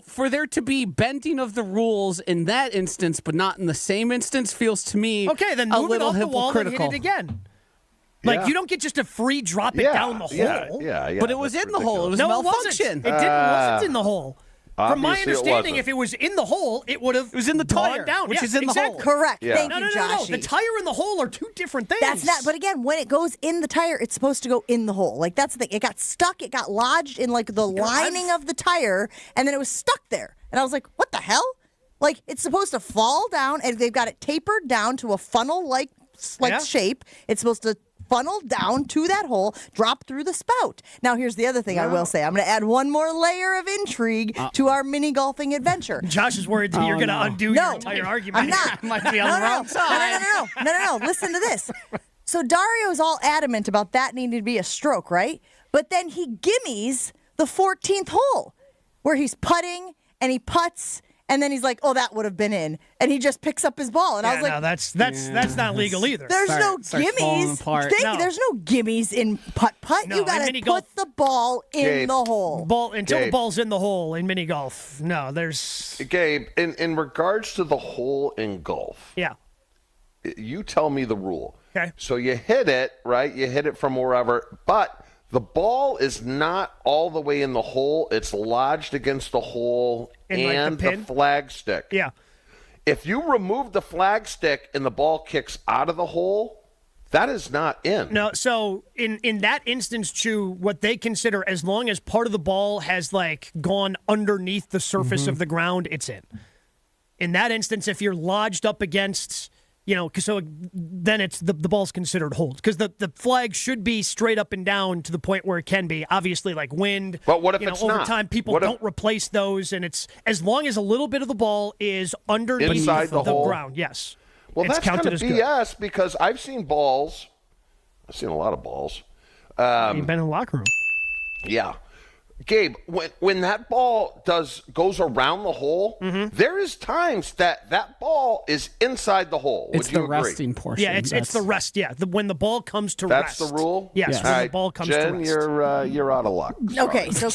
for there to be bending of the rules in that instance, but not in the same instance, feels to me then a move it little off the wall and hit it again. You don't get just a free drop it down the hole. Yeah. But it was in the hole. It was malfunction. It wasn't in the hole. From my understanding, if it was in the hole, it would have. It was in the tire, down. which is in the hole. Correct. Yeah. Thank you, Josh. No. The tire and the hole are two different things. That's not. But again, when it goes in the tire, it's supposed to go in the hole. Like that's the thing. It got stuck. It got lodged in the lining of the tire, and then it was stuck there. And I was like, what the hell? Like it's supposed to fall down, and they've got it tapered down to a funnel-like shape. It's supposed to funnel down to that hole, drop through the spout. Now, here's the other thing I will say. I'm going to add one more layer of intrigue to our mini golfing adventure. Josh is worried that you're going to undo your entire argument. I'm not. Might be on the wrong side. No. Listen to this. So Dario's all adamant about that needing to be a stroke, right? But then he gimmies the 14th hole where he's putting and he putts. And then he's like, that would have been in. And he just picks up his ball. And I was like, no, that's not legal either. There's no gimmies. There's no gimmies in putt-putt. You got to put the ball in the hole. Until the ball's in the hole in mini golf. No, there's... Gabe, in regards to the hole in golf. Yeah. You tell me the rule. Okay. So you hit it, right? You hit it from wherever, but the ball is not all the way in the hole. It's lodged against the hole and the flag stick. Yeah. If you remove the flag stick and the ball kicks out of the hole, that is not in. No, so in that instance, Chew, what they consider as long as part of the ball has gone underneath the surface of the ground, it's in. In that instance, if you're lodged up against... so then it's the ball's considered hold because the flag should be straight up and down to the point where it can be. Obviously, wind. But what if it's over not? time, people don't replace those, and it's as long as a little bit of the ball is underneath inside the hole? Ground. Yes. Well, it's that's kind counted of as BS because I've seen balls. I've seen a lot of balls. You've been in the locker room. Yeah. Gabe, when that ball goes around the hole, there is times that ball is inside the hole. It's Would you the agree? resting portion. Yeah, it's the rest. Yeah, when the ball comes to That's rest. the rule? Yes, when the ball comes Jen, to rest. you're out of luck. Sorry. Okay, so a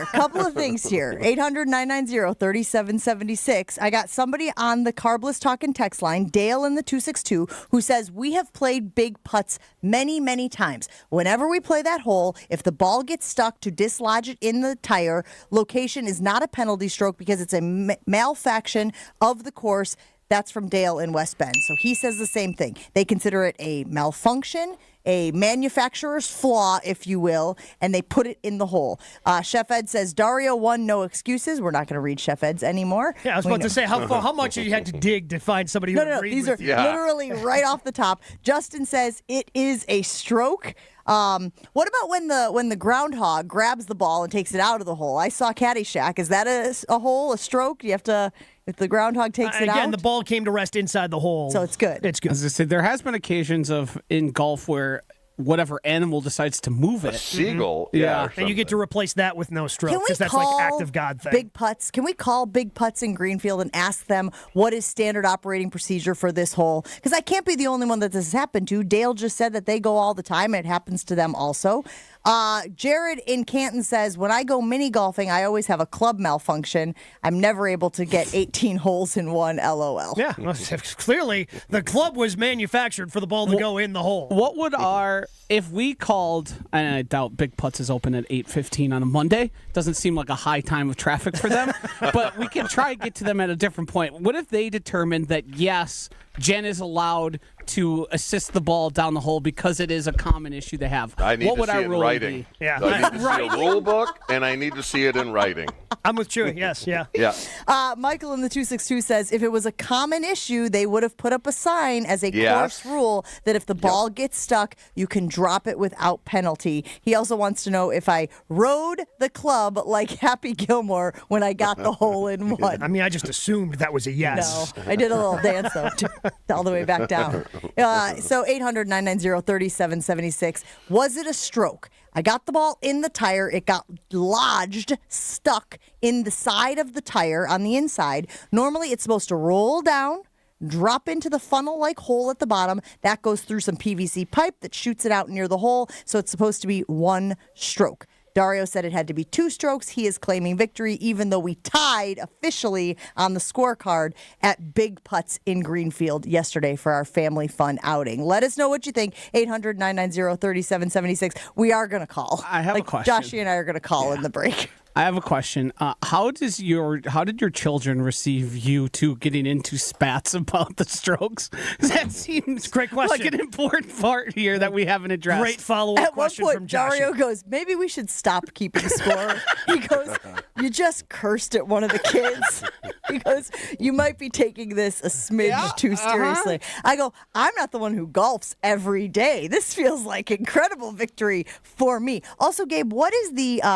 couple of things here. 800-990-3776. I got somebody on the Carbless Talking text line, Dale in the 262, who says, we have played big putts many, many times. Whenever we play that hole, if the ball gets stuck to dislodge it in the tire, location is not a penalty stroke because it's a malfaction of the course. That's from Dale in West Bend. So he says the same thing. They consider it a malfunction, a manufacturer's flaw, if you will, and they put it in the hole. Chef Ed says, Dario won, no excuses. We're not going to read Chef Ed's anymore. Yeah, I was about to say, how much you had to dig to find somebody who No, these are literally right off the top. Justin says it is a stroke. What about when the groundhog grabs the ball and takes it out of the hole? I saw Caddyshack. Is that a hole, a stroke? Do you have to, if the groundhog takes it out? Again, the ball came to rest inside the hole. So it's good. It's good. As I said, there has been occasions in golf where whatever animal decides to move it. A seagull. Yeah. And you get to replace that with no stroke Can we because that's call like act of God thing. Big Putts? Can we call Big Putts in Greenfield and ask them what is standard operating procedure for this hole? Because I can't be the only one that this has happened to. Dale just said that they go all the time, and it happens to them also. Jared in Canton says, when I go mini golfing, I always have a club malfunction. I'm never able to get 18 holes in one, LOL. Yeah, well, clearly the club was manufactured for the ball to go in the hole. What would if we called, and I doubt Big Putts is open at 8:15 on a Monday, doesn't seem like a high time of traffic for them, but we can try to get to them at a different point. What if they determined that, yes, Jen is allowed to assist the ball down the hole because it is a common issue they have? I need what to would see our it in rule writing. be? Yeah. I need to see a rule book, and I need to see it in writing. I'm with Chewy, yes, yeah. Yeah. Michael in the 262 says, if it was a common issue, they would have put up a sign as a course rule that if the ball gets stuck, you can drop it without penalty. He also wants to know if I rode the club like Happy Gilmore when I got the hole in one. I mean, I just assumed that was a yes. No, I did a little dance, though, all the way back down. So 800-990-3776. Was it a stroke? I got the ball in the tire. It got lodged, stuck in the side of the tire on the inside. Normally, it's supposed to roll down, drop into the funnel-like hole at the bottom. That goes through some PVC pipe that shoots it out near the hole. So it's supposed to be one stroke. Dario said it had to be 2 strokes. He is claiming victory, even though we tied officially on the scorecard at Big Putts in Greenfield yesterday for our family fun outing. Let us know what you think. 800-990-3776. We are going to call. I have a question. Joshy and I are going to call in the break. I have a question. How did your children receive you two getting into spats about the strokes? That seems great question. Like an important part here that we haven't addressed. Great follow-up question from Joshy. Dario goes, maybe we should stop keeping score. He goes, you just cursed at one of the kids. He goes, you might be taking this a smidge too seriously. I go, I'm not the one who golfs every day. This feels like incredible victory for me. Also, Gabe, what is the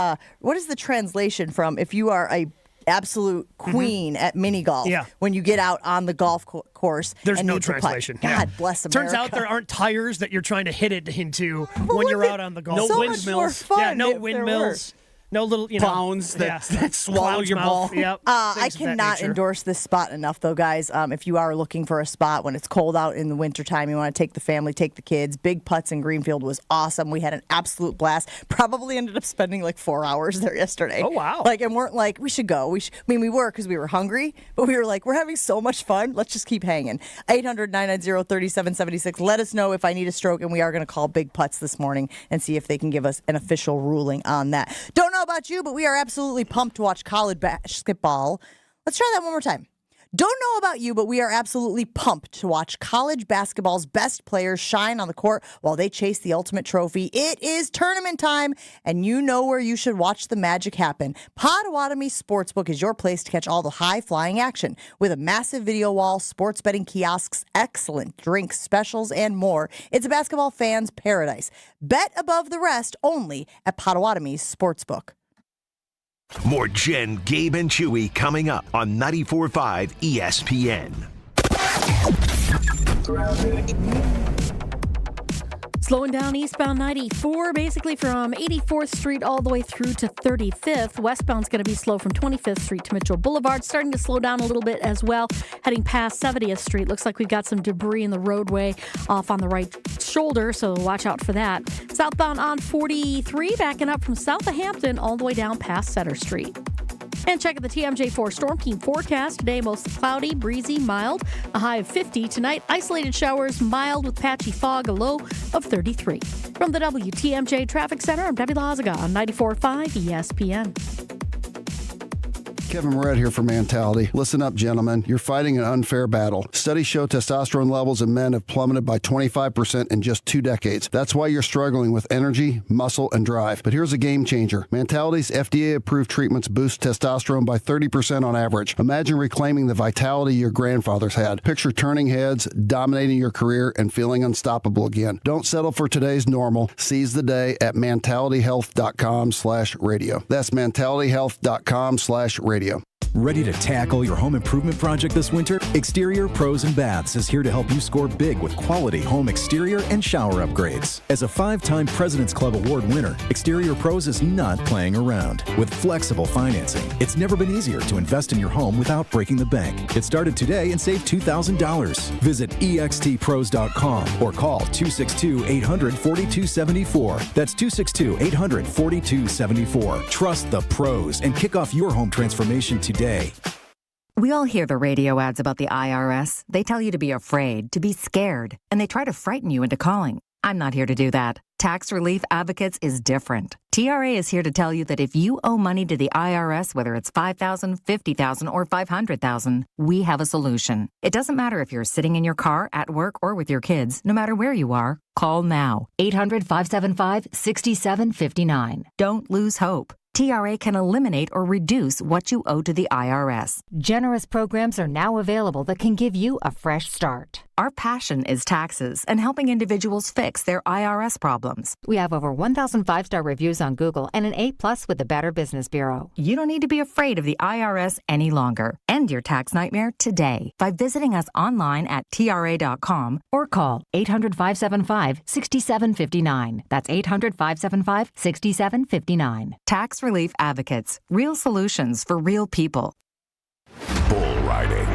translation from if you are a absolute queen at mini golf when you get out on the golf course? There's and no need to putt? translation. God bless America. Turns out there aren't tires that you're trying to hit it into when you're out on the golf course. So much more fun. Yeah, no if there windmills. No little, bounds that swallow your ball. Yep, I cannot endorse this spot enough, though, guys. If you are looking for a spot when it's cold out in the wintertime, you want to take the family, take the kids. Big Putts in Greenfield was awesome. We had an absolute blast. Probably ended up spending like 4 hours there yesterday. Oh, wow. And weren't like, we should go. We were because we were hungry, but we were like, we're having so much fun. Let's just keep hanging. 800-990-3776. Let us know if I need a stroke, and we are going to call Big Putts this morning and see if they can give us an official ruling on that. Don't know about you, but we are absolutely pumped to watch college basketball. Let's try that one more time. Don't know about you, but we are absolutely pumped to watch college basketball's best players shine on the court while they chase the ultimate trophy. It is tournament time, and you know where you should watch the magic happen. Potawatomi Sportsbook is your place to catch all the high-flying action. With a massive video wall, sports betting kiosks, excellent drinks, specials, and more, it's a basketball fan's paradise. Bet above the rest only at Potawatomi Sportsbook. More Jen, Gabe, and Chewy coming up on 94.5 ESPN. Slowing down eastbound 94, basically from 84th Street all the way through to 35th. Westbound's going to be slow from 25th Street to Mitchell Boulevard. Starting to slow down a little bit as well. Heading past 70th Street. Looks like we've got some debris in the roadway off on the right shoulder, so watch out for that. Southbound on 43, backing up from south of Hampton all the way down past Center Street. And check out the TMJ4 Storm Team forecast. Today, mostly cloudy, breezy, mild, a high of 50. Tonight, isolated showers, mild with patchy fog, a low of 33. From the WTMJ Traffic Center, I'm Debbie Lazaga on 94.5 ESPN. Kevin Moret here for Mentality. Listen up, gentlemen. You're fighting an unfair battle. Studies show testosterone levels in men have plummeted by 25% in just 2 decades. That's why you're struggling with energy, muscle, and drive. But here's a game changer. Mentality's FDA-approved treatments boost testosterone by 30% on average. Imagine reclaiming the vitality your grandfathers had. Picture turning heads, dominating your career, and feeling unstoppable again. Don't settle for today's normal. Seize the day at mentalityhealth.com/radio. That's mentalityhealth.com/radio. Ready to tackle your home improvement project this winter? Exterior Pros and Baths is here to help you score big with quality home exterior and shower upgrades. As a 5-time President's Club Award winner, Exterior Pros is not playing around. With flexible financing, it's never been easier to invest in your home without breaking the bank. Get started today and save $2,000. Visit extpros.com or call 262-800-4274. That's 262-800-4274. Trust the pros and kick off your home transformation today. We all hear the radio ads about the IRS. They tell you to be afraid, to be scared, and they try to frighten you into calling. I'm not here to do that. Tax Relief Advocates is different. TRA is here to tell you that if you owe money to the IRS, whether it's $5,000, $50,000, or $500,000, we have a solution. It doesn't matter if you're sitting in your car, at work, or with your kids. No matter where you are, call now. 800-575-6759. Don't lose hope. TRA can eliminate or reduce what you owe to the IRS. Generous programs are now available that can give you a fresh start. Our passion is taxes and helping individuals fix their IRS problems. We have over 1,000 5-star reviews on Google and an A+ with the Better Business Bureau. You don't need to be afraid of the IRS any longer. End your tax nightmare today by visiting us online at TRA.com or call 800-575-6759. That's 800-575-6759. Tax Relief Advocates. Real solutions for real people. Bull riding.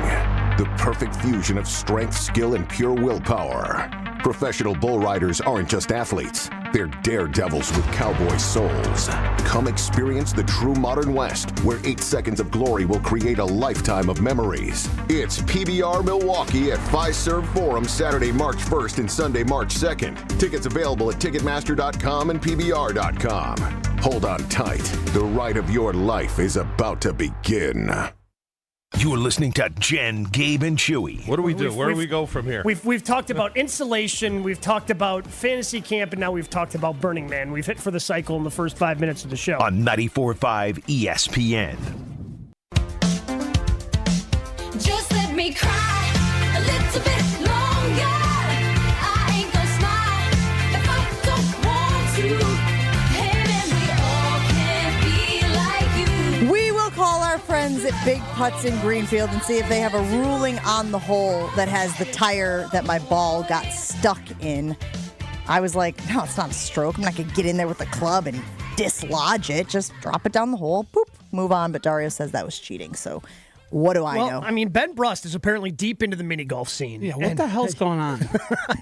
The perfect fusion of strength, skill, and pure willpower. Professional bull riders aren't just athletes. They're daredevils with cowboy souls. Come experience the true modern West, where 8 seconds of glory will create a lifetime of memories. It's PBR Milwaukee at Fiserv Forum Saturday, March 1st and Sunday, March 2nd. Tickets available at Ticketmaster.com and PBR.com. Hold on tight. The ride of your life is about to begin. You're listening to Jen, Gabe, and Chewy. What do we do? Where do we go from here? We've talked about insulation, we've talked about fantasy camp, and now we've talked about Burning Man. We've hit for the cycle in the first 5 minutes of the show. On 94.5 ESPN. Just let me cry a little bit longer. I ain't gonna smile if I don't want to. Hey man, we all can't be like you. We will call our friends at Big Putts in Greenfield and see if they have a ruling on the hole that has the tire that my ball got stuck in. I was like, no, it's not a stroke. I'm not going to get in there with a club and dislodge it. Just drop it down the hole, boop, move on. But Dario says that was cheating, so what do I know? I mean, Ben Brust is apparently deep into the mini golf scene. Yeah, what the hell's going on?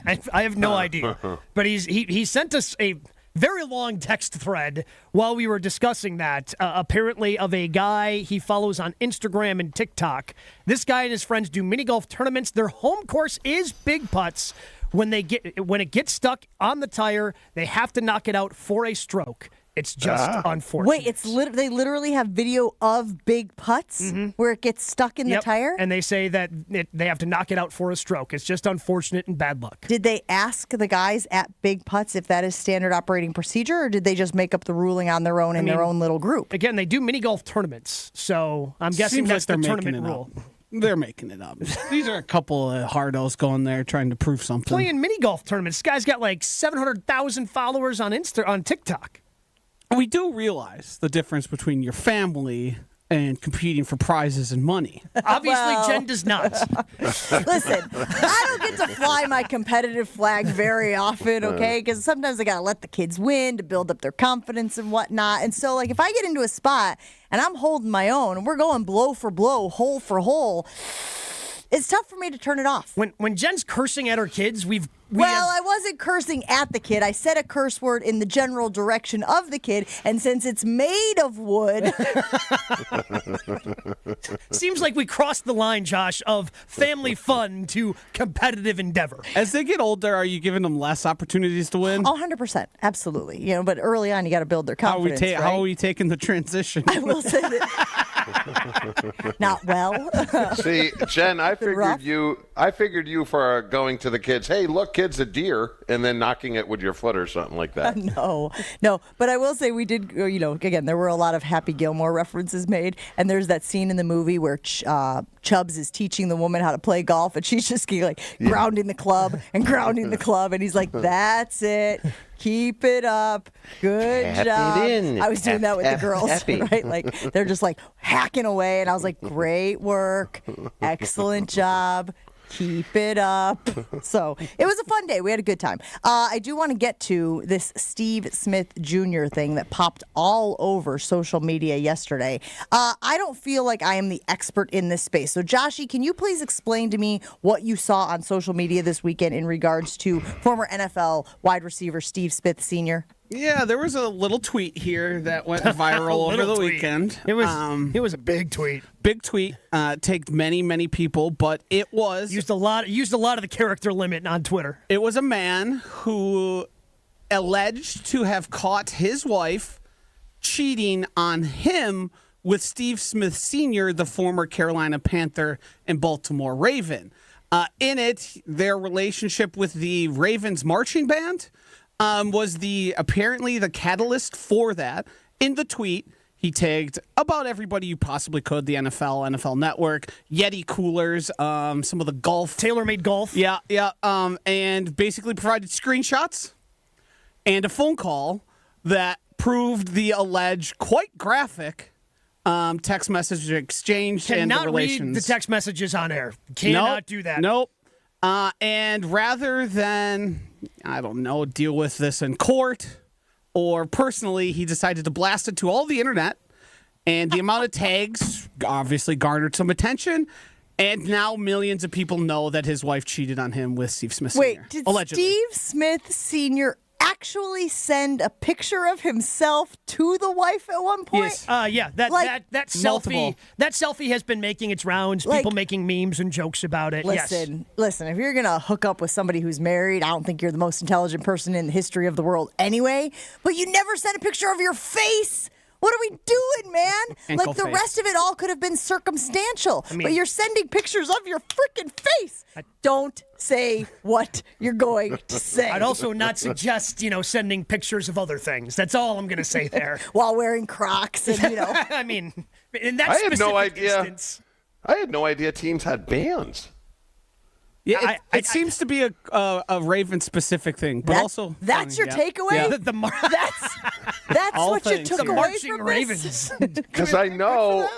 I have no idea. But he sent us a very long text thread while we were discussing that, apparently of a guy he follows on Instagram and TikTok. This guy and his friends do mini golf tournaments. Their home course is Big Putts. When it gets stuck on the tire, they have to knock it out for a stroke. It's just unfortunate. Wait, they literally have video of Big Putts where it gets stuck in the tire? And they say that they have to knock it out for a stroke. It's just unfortunate and bad luck. Did they ask the guys at Big Putts if that is standard operating procedure, or did they just make up the ruling on their own in their own little group? Again, they do mini golf tournaments, so I'm guessing that's the tournament rule. They're making it up. These are a couple of hardos going there trying to prove something. Playing mini golf tournaments. This guy's got like 700,000 followers on TikTok. We do realize the difference between your family and competing for prizes and money. Obviously, Jen does not. Listen, I don't get to fly my competitive flag very often, okay? Because sometimes I got to let the kids win to build up their confidence and whatnot. And so, like, if I get into a spot and I'm holding my own and we're going blow for blow, hole for hole, it's tough for me to turn it off. When Jen's cursing at her kids, I wasn't cursing at the kid. I said a curse word in the general direction of the kid, and since it's made of wood... Seems like we crossed the line, Josh, of family fun to competitive endeavor. As they get older, are you giving them less opportunities to win? 100%. Absolutely. But early on, you got to build their confidence, How are we taking the transition? I will say that... Not well. See, Jen, I figured you for going to the kids, hey, look, kid's a deer, and then knocking it with your foot or something like that. No. But I will say we did, again, there were a lot of Happy Gilmore references made, and there's that scene in the movie where Chubbs is teaching the woman how to play golf, and she's just grounding the club, and he's like, that's it. Keep it up. Good job. I was doing that with the girls, right? Like, they're just hacking away, and I was like, great work. Excellent job. Keep it up. So it was a fun day. We had a good time. I do want to get to this Steve Smith Jr. thing that popped all over social media yesterday. I don't feel like I am the expert in this space. So, Joshy, can you please explain to me what you saw on social media this weekend in regards to former NFL wide receiver Steve Smith Sr.? Yeah, there was a little tweet here that went viral over the weekend. It was a big tweet. Big tweet. Tagged many people, but it was used a lot of the character limit on Twitter. It was a man who alleged to have caught his wife cheating on him with Steve Smith Sr., the former Carolina Panther and Baltimore Raven. In it, their relationship with the Ravens marching band was apparently the catalyst for that. In the tweet, he tagged about everybody you possibly could: the NFL Network, Yeti coolers, some of the golf, TaylorMade golf. Yeah, and basically provided screenshots and a phone call that proved the alleged quite graphic text message exchange and the relations. Cannot read the text messages on air. Cannot do that. Nope. And rather than, deal with this in court or personally, he decided to blast it to all the internet. And the amount of tags obviously garnered some attention. And now millions of people know that his wife cheated on him with Steve Smith Sr. Wait, did allegedly. Steve Smith Sr. actually send a picture of himself to the wife at one point? Yes. That selfie has been making its rounds. People making memes and jokes about it. Listen, if you're gonna hook up with somebody who's married, I don't think you're the most intelligent person in the history of the world anyway. But you never sent a picture of your face. What are we doing, man? The rest of it all could have been circumstantial. But you're sending pictures of your freaking face. Don't say what you're going to say. I'd also not suggest, sending pictures of other things. That's all I'm going to say there. While wearing Crocs and, I mean, in that specific instance. I had no idea teams had bands. Yeah, it seems to be a Raven-specific thing, but also that's your takeaway. Yeah. That's what you took away marching from Ravens. Because I know.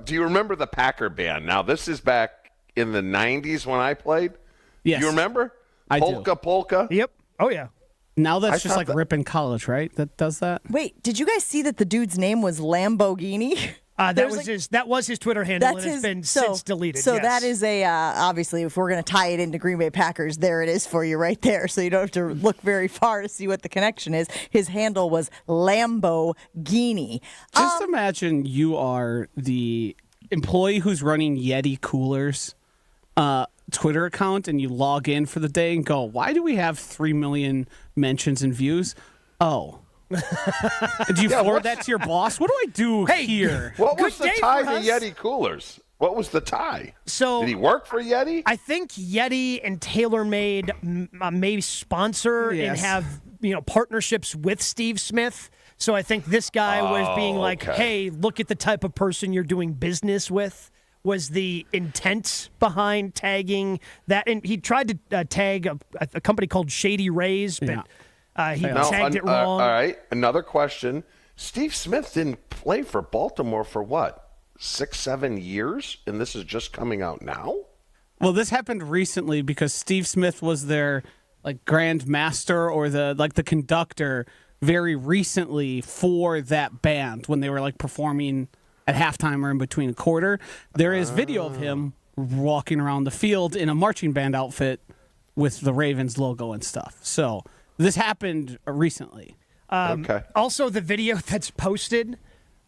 Do you remember the Packer band? Now this is back in the '90s when I played. Yes, you remember? I Polka do. Polka. Yep. Oh yeah. Now that's just Rip in college, right? That does that. Wait, did you guys see that the dude's name was Lamborghini? That was his Twitter handle, and it's been since deleted. So that is obviously, if we're going to tie it into Green Bay Packers, there it is for you right there. So you don't have to look very far to see what the connection is. His handle was Lamborghini. Just imagine you are the employee who's running Yeti Coolers Twitter account, and you log in for the day and go, why do we have 3 million mentions and views? Oh. Do you forward that to your boss? What do I do here? What was the tie to Yeti coolers? What was the tie? So did he work for Yeti? I think Yeti and TaylorMade may sponsor and have partnerships with Steve Smith. So I think this guy was being like, "Hey, look at the type of person you're doing business with." Was the intent behind tagging that? And he tried to tag a company called Shady Rays, but. He tagged it wrong. All right, another question. Steve Smith didn't play for Baltimore for what, 6-7 years? And this is just coming out now? Well, this happened recently because Steve Smith was their grand master or the conductor very recently for that band when they were performing at halftime or in between a quarter. There is video of him walking around the field in a marching band outfit with the Ravens logo and stuff. So this happened recently. Also, the video that's posted,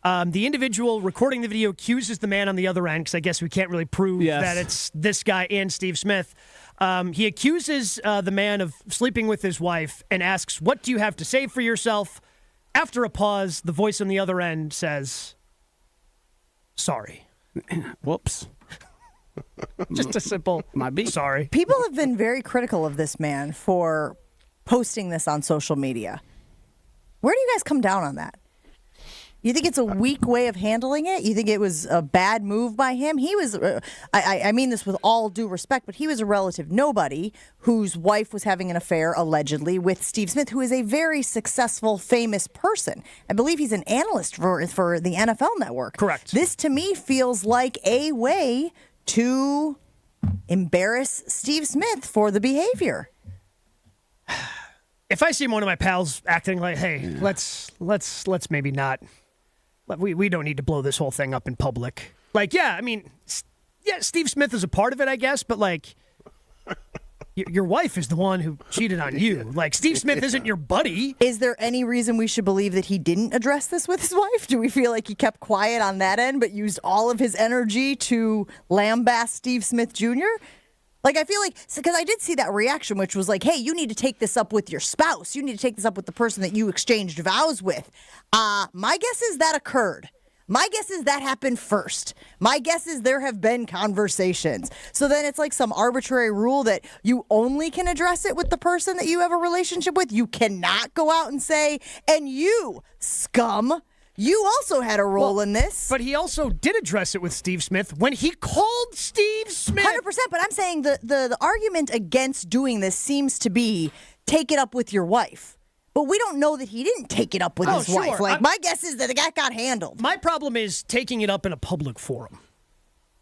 the individual recording the video accuses the man on the other end, because I guess we can't really prove that it's this guy and Steve Smith. He accuses the man of sleeping with his wife and asks, "What do you have to say for yourself?" After a pause, the voice on the other end says, Sorry. Whoops. Just a simple, might be. Sorry. People have been very critical of this man for posting this on social media. Where do you guys come down on that? You think it's a weak way of handling it? You think it was a bad move by him? He was, I mean this with all due respect, but he was a relative nobody whose wife was having an affair, allegedly, with Steve Smith, who is a very successful, famous person. I believe he's an analyst for the NFL Network. Correct. This, to me, feels like a way to embarrass Steve Smith for the behavior. If I see one of my pals acting like, hey, let's maybe not. We don't need to blow this whole thing up in public. Like, yeah, I mean, yeah, Steve Smith is a part of it, I guess, but like, your wife is the one who cheated on you. Like, Steve Smith isn't your buddy. Is there any reason we should believe that he didn't address this with his wife? Do we feel like he kept quiet on that end, but used all of his energy to lambaste Steve Smith Jr.? Like, I feel like, because I did see that reaction, which was like, hey, you need to take this up with your spouse. You need to take this up with the person that you exchanged vows with. My guess is that occurred. My guess is that happened first. My guess is there have been conversations. So then it's like some arbitrary rule that you only can address it with the person that you have a relationship with. You cannot go out and say, and you, scum, you also had a role in this. But he also did address it with Steve Smith when he called Steve Smith. 100%, but I'm saying the argument against doing this seems to be take it up with your wife. But we don't know that he didn't take it up with his wife. Like, my guess is that the guy got handled. My problem is taking it up in a public forum.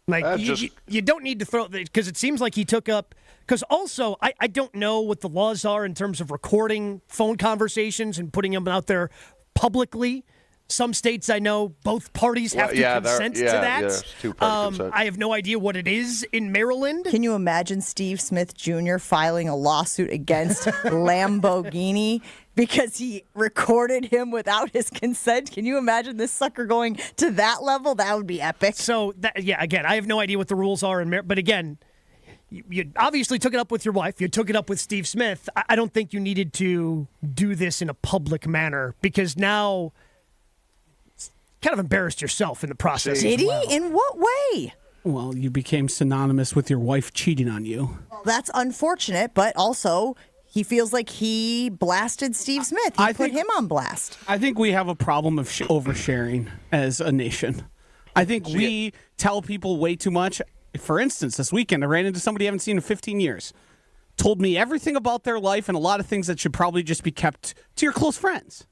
Like, you don't need to throw, because it seems like he took up, because also, I don't know what the laws are in terms of recording phone conversations and putting them out there publicly. Some states I know both parties have to consent to that. Yeah, two-party consent. I have no idea what it is in Maryland. Can you imagine Steve Smith Jr. filing a lawsuit against Lamborghini because he recorded him without his consent? Can you imagine this sucker going to that level? That would be epic. So, again, I have no idea what the rules are in Maryland. But again, you obviously took it up with your wife. You took it up with Steve Smith. I don't think you needed to do this in a public manner because now kind of embarrassed yourself in the process. Did he? In what way? Well, you became synonymous with your wife cheating on you. Well, that's unfortunate, but also he feels like he blasted Steve Smith. He put him on blast. I think we have a problem of oversharing as a nation. I think we tell people way too much. For instance, this weekend, I ran into somebody I haven't seen in 15 years. Told me everything about their life and a lot of things that should probably just be kept to your close friends.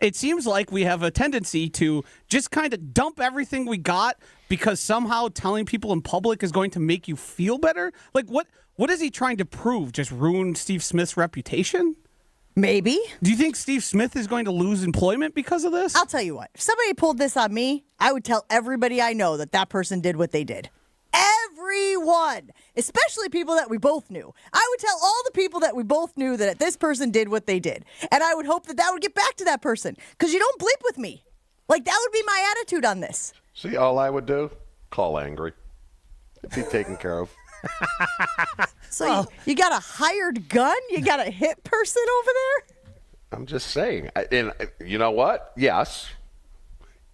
It seems like we have a tendency to just kind of dump everything we got because somehow telling people in public is going to make you feel better. Like, what is he trying to prove? Just ruin Steve Smith's reputation? Maybe. Do you think Steve Smith is going to lose employment because of this? I'll tell you what. If somebody pulled this on me, I would tell everybody I know that person did what they did. Everyone, especially people that we both knew. I would tell all the people that we both knew that this person did what they did. And I would hope that would get back to that person. Because you don't bleep with me. Like, that would be my attitude on this. See, all I would do, call Angry. It'd be taken care of. So you got a hired gun? You got a hit person over there? I'm just saying. And you know what? Yes.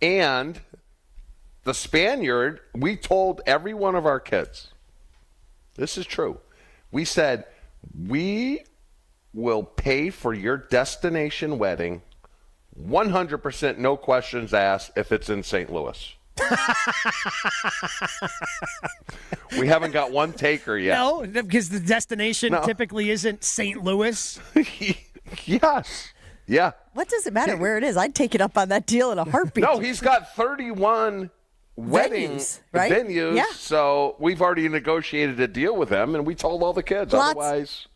And the Spaniard, we told every one of our kids, this is true. We said, we will pay for your destination wedding 100%, no questions asked, if it's in St. Louis. We haven't got one taker yet. No, because the destination typically isn't St. Louis. Yes. Yeah. What does it matter where it is? I'd take it up on that deal in a heartbeat. No, he's got 31 weddings, right? Venues. Yeah. So we've already negotiated a deal with them, and we told all the kids. Otherwise,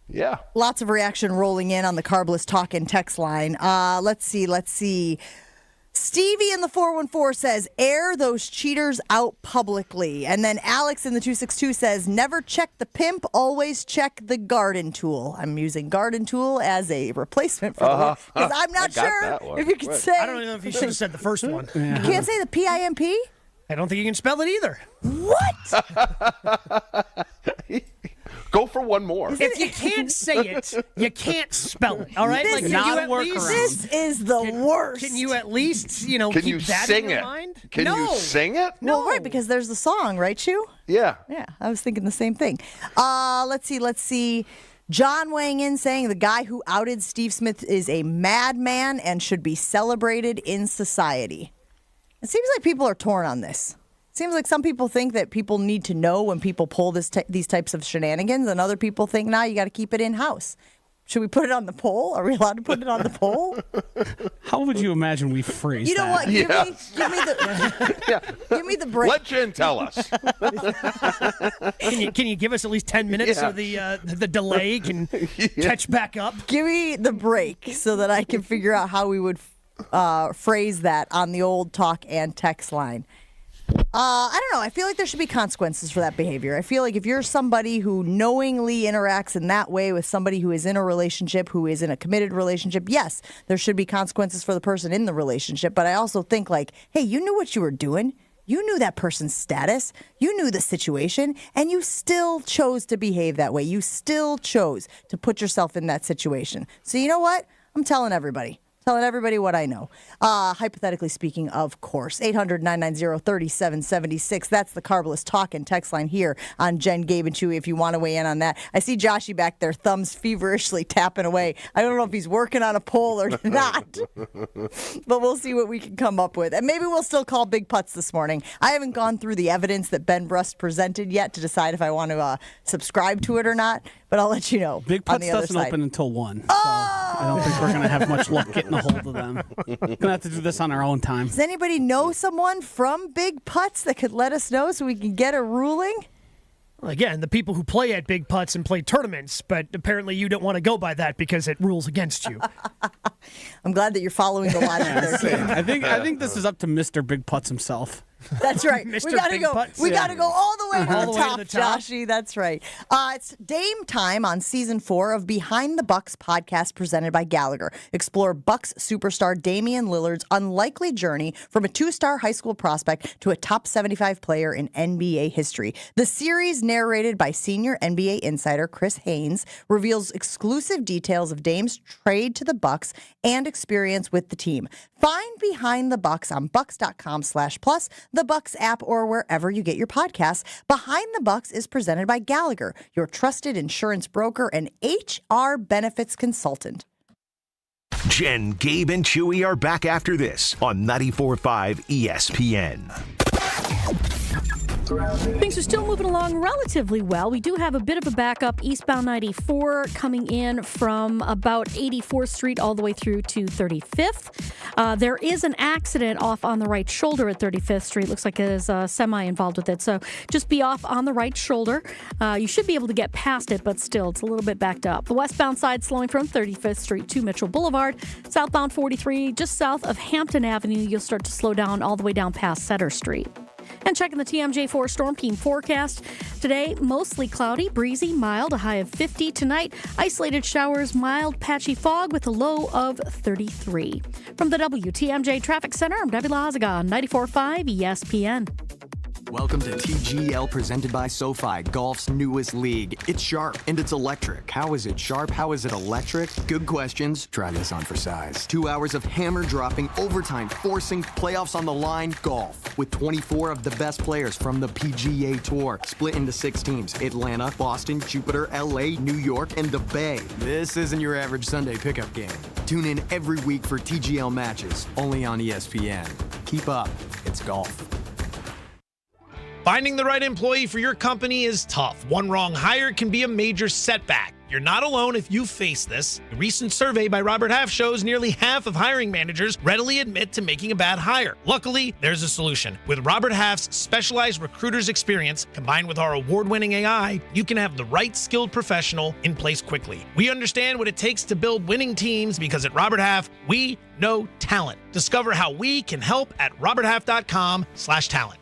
yeah. Lots of reaction rolling in on the Carbless Talk and text line. Let's see. Stevie in the 414 says, air those cheaters out publicly. And then Alex in the 262 says, never check the pimp, always check the garden tool. I'm using garden tool as a replacement for the word, because I'm not sure if you can say. I don't know if you should have said the first one. You can't say the PIMP? I don't think you can spell it either. What? Go for one more. If you can't say it, you can't spell it. All right, This is not a workaround. This is the worst. Can you at least, Can keep you that sing in your it? mind? Can you sing it? Well, right, because there's the song, right, Chew? Yeah. Yeah, I was thinking the same thing. Let's see. John weighing in saying the guy who outed Steve Smith is a madman and should be celebrated in society. It seems like people are torn on this. It seems like some people think that people need to know when people pull these types of shenanigans, and other people think, you got to keep it in-house. Should we put it on the poll? Are we allowed to put it on the poll? How would you imagine we phrase that? You know what? Give me the break. Let Jen tell us. Can you give us at least 10 minutes so the delay can catch back up? Give me the break so that I can figure out how we would phrase that on the old talk and text line. I don't know. I feel like there should be consequences for that behavior. I feel like if you're somebody who knowingly interacts in that way with somebody who is in a relationship, who is in a committed relationship, yes, there should be consequences for the person in the relationship. But I also think hey, you knew what you were doing. You knew that person's status. You knew the situation, and you still chose to behave that way. You still chose to put yourself in that situation. So you know what? I'm telling everybody. Telling everybody what I know. Hypothetically speaking, of course. 800-990-3776. That's the Carbless talk and text line here on Jen, Gabe, and Chewy if you want to weigh in on that. I see Joshy back there, thumbs feverishly tapping away. I don't know if he's working on a poll or not, but we'll see what we can come up with. And maybe we'll still call big putts this morning. I haven't gone through the evidence that Ben Brust presented yet to decide if I want to subscribe to it or not, but I'll let you know. Big on Putts the other doesn't side. open until 1, so I don't think we're going to have much luck getting a hold of them. We're going to have to do this on our own time. Does anybody know someone from Big Putts that could let us know so we can get a ruling? Well, again, the people who play at big putts and play tournaments, but apparently you don't want to go by that because it rules against you. I'm glad that you're following the logic there, Kate. I think this is up to Mr. Big Putts himself. That's right. Mr. We gotta Big go. Putts. We gotta go all the way to All the the way to top, the top. Joshy. That's right. It's Dame time on season 4 of Behind the Bucks podcast presented by Gallagher. Explore Bucks superstar Damian Lillard's unlikely journey from a 2-star high school prospect to a top 75 player in NBA history. The series, narrated by senior NBA insider Chris Haynes, reveals exclusive details of Dame's trade to the Bucks and experience with the team. Find Behind the Bucks on bucks.com/plus, the Bucks app, or wherever you get your podcasts. Behind the Bucks is presented by Gallagher, your trusted insurance broker and HR benefits consultant. Jen, Gabe, and Chewy are back after this on 94.5 ESPN. Things are still moving along relatively well. We do have a bit of a backup eastbound 94 coming in from about 84th Street all the way through to 35th. There is an accident off on the right shoulder at 35th Street. Looks like there's a semi involved with it. So just be off on the right shoulder. You should be able to get past it, but still, it's a little bit backed up. The westbound side slowing from 35th Street to Mitchell Boulevard. Southbound 43, just south of Hampton Avenue, you'll start to slow down all the way down past Sutter Street. And checking the TMJ4 Storm Team forecast. Today, mostly cloudy, breezy, mild, a high of 50. Tonight, isolated showers, mild, patchy fog with a low of 33. From the WTMJ Traffic Center, I'm Debbie Lazaga on 94.5 ESPN. Welcome to TGL, presented by SoFi, golf's newest league. It's sharp and it's electric. How is it sharp? How is it electric? Good questions. Try this on for size. 2 hours of hammer dropping, overtime, forcing, playoffs on the line, golf. With 24 of the best players from the PGA Tour, split into 6 teams: Atlanta, Boston, Jupiter, LA, New York, and the Bay. This isn't your average Sunday pickup game. Tune in every week for TGL matches, only on ESPN. Keep up. It's golf. Finding the right employee for your company is tough. One wrong hire can be a major setback. You're not alone if you face this. A recent survey by Robert Half shows nearly half of hiring managers readily admit to making a bad hire. Luckily, there's a solution. With Robert Half's specialized recruiter's experience, combined with our award-winning AI, you can have the right skilled professional in place quickly. We understand what it takes to build winning teams because at Robert Half, we know talent. Discover how we can help at roberthalf.com/talent.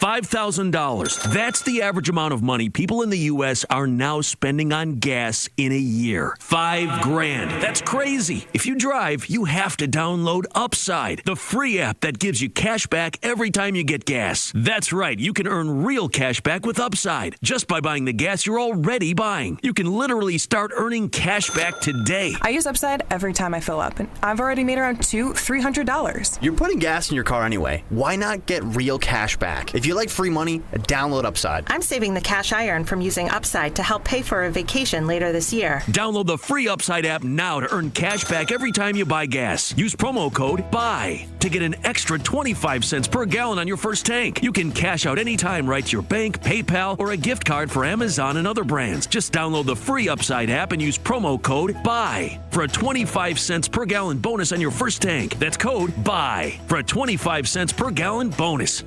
$5,000. That's the average amount of money people in the U.S. are now spending on gas in a year. $5,000. That's crazy. If you drive, you have to download Upside, the free app that gives you cash back every time you get gas. That's right. You can earn real cash back with Upside just by buying the gas you're already buying. You can literally start earning cash back today. I use Upside every time I fill up, and I've already made around $300. You're putting gas in your car anyway. Why not get real cash back? If you like free money, download Upside. I'm saving the cash I earn from using Upside to help pay for a vacation later this year. Download the free Upside app now to earn cash back every time you buy gas. Use promo code BUY to get an extra 25 cents per gallon on your first tank. You can cash out anytime right to your bank, PayPal, or a gift card for Amazon and other brands. Just download the free Upside app and use promo code BUY for a 25 cents per gallon bonus on your first tank. That's code BUY for a 25 cents per gallon bonus.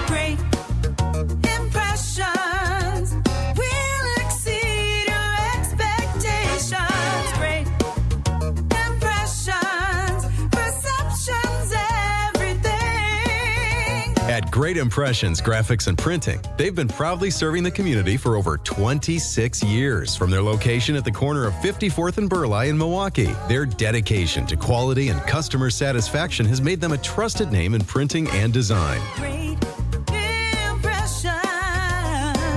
Great impressions will exceed your expectations. Great impressions, perceptions, everything. At Great Impressions Graphics and Printing, they've been proudly serving the community for over 26 years. From their location at the corner of 54th and Burleigh in Milwaukee, their dedication to quality and customer satisfaction has made them a trusted name in printing and design.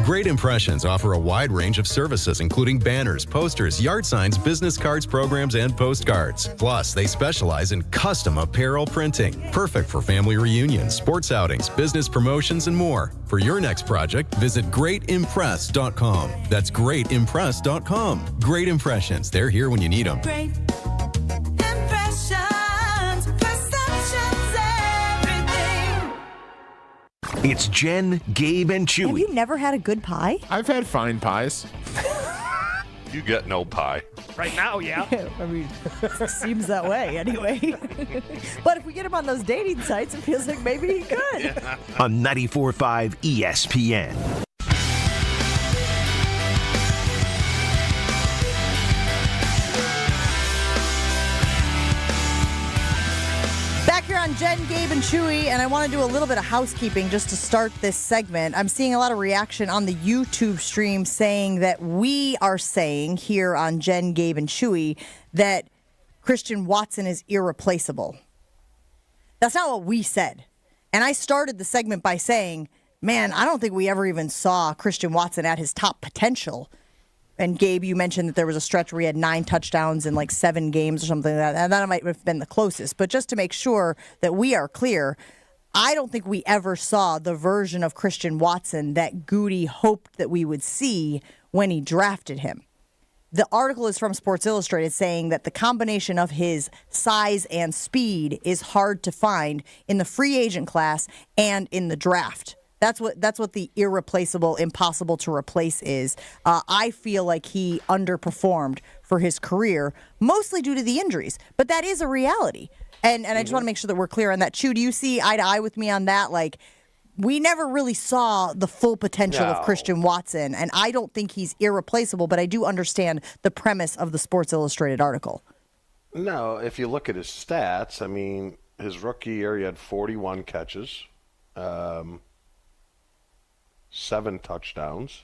Great Impressions offer a wide range of services, including banners, posters, yard signs, business cards, programs, and postcards. Plus, they specialize in custom apparel printing, perfect for family reunions, sports outings, business promotions, and more. For your next project, visit greatimpress.com. That's greatimpress.com. Great Impressions. They're here when you need them. Great impressions, perceptions, everything. It's Jen, Gabe, and Chewy. Have you never had a good pie? I've had fine pies. You get no pie. Right now, yeah. I mean, seems that way anyway. But if we get him on those dating sites, it feels like maybe he could. On 94.5 ESPN. Back here on Jen, Gabe, and Chewy, and I want to do a little bit of housekeeping just to start this segment. I'm seeing a lot of reaction on the YouTube stream saying that we are saying here on Jen, Gabe, and Chewy that Christian Watson is irreplaceable. That's not what we said. And I started the segment by saying, man, I don't think we ever even saw Christian Watson at his top potential. And Gabe, you mentioned that there was a stretch where he had 9 touchdowns in like 7 games or something like that. And that might have been the closest. But just to make sure that we are clear, I don't think we ever saw the version of Christian Watson that Goody hoped that we would see when he drafted him. The article is from Sports Illustrated saying that the combination of his size and speed is hard to find in the free agent class and in the draft. That's what the irreplaceable, impossible to replace is. I feel like he underperformed for his career, mostly due to the injuries. But that is a reality. And I just want to make sure that we're clear on that. Chew, do you see eye to eye with me on that? Like, we never really saw the full potential of Christian Watson, and I don't think he's irreplaceable, but I do understand the premise of the Sports Illustrated article. No, if you look at his stats, I mean, his rookie year, he had 41 catches. 7 touchdowns.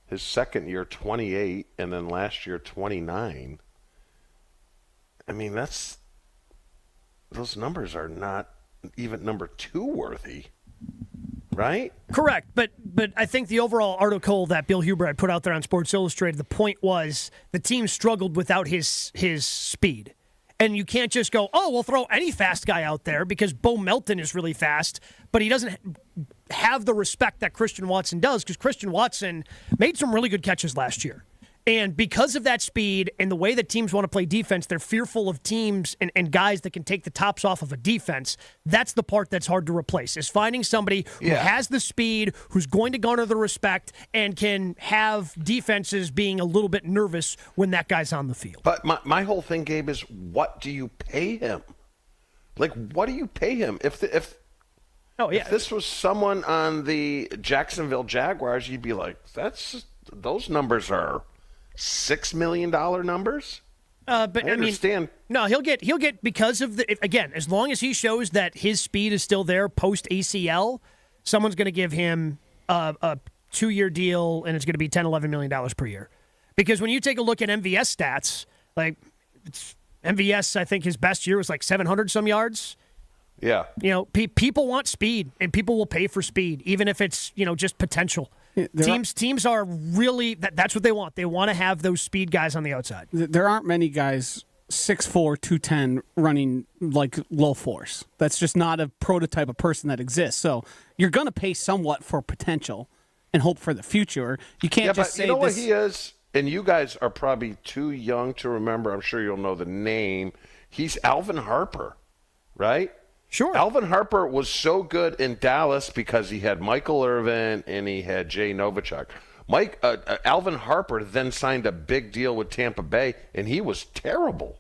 His second year, 28, and then last year, 29. I mean, those numbers are not even number 2 worthy, right? Correct, but I think the overall article that Bill Huber had put out there on Sports Illustrated, the point was the team struggled without his speed. And you can't just go, oh, we'll throw any fast guy out there because Bo Melton is really fast, but he doesn't have the respect that Christian Watson does because Christian Watson made some really good catches last year. And because of that speed and the way that teams want to play defense, they're fearful of teams and guys that can take the tops off of a defense. That's the part that's hard to replace, is finding somebody who has the speed, who's going to garner the respect, and can have defenses being a little bit nervous when that guy's on the field. But my whole thing, Gabe, is what do you pay him? Like, what do you pay him? If this was someone on the Jacksonville Jaguars, you'd be like, those numbers are $6 million numbers? But I understand. No, he'll get because of again, as long as he shows that his speed is still there post ACL, someone's going to give him a 2-year deal, and it's going to be $10-11 million per year. Because when you take a look at MVS stats, like MVS, I think his best year was like 700 some yards. Yeah. People want speed, and people will pay for speed, even if it's just potential. Teams are really that's what they want. They want to have those speed guys on the outside. There aren't many guys 6'4", 210 running like low force. That's just not a prototype of person that exists. So you're going to pay somewhat for potential and hope for the future. You can't just say you know what he is, and you guys are probably too young to remember. I'm sure you'll know the name. He's Alvin Harper, right? Sure. Alvin Harper was so good in Dallas because he had Michael Irvin and he had Jay Novacek. Alvin Harper then signed a big deal with Tampa Bay, and he was terrible.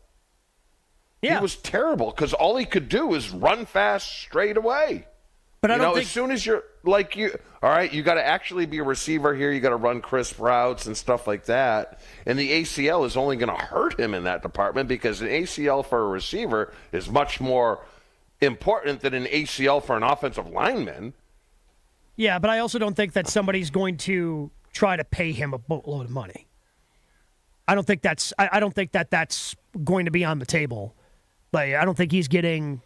Yeah. He was terrible because all he could do is run fast straight away. But I don't think... as soon as you're all right, you got to actually be a receiver here. You got to run crisp routes and stuff like that. And the ACL is only going to hurt him in that department because an ACL for a receiver is much more important than an ACL for an offensive lineman. Yeah, but I also don't think that somebody's going to try to pay him a boatload of money. I don't think that's going to be on the table. Like, I don't think he's getting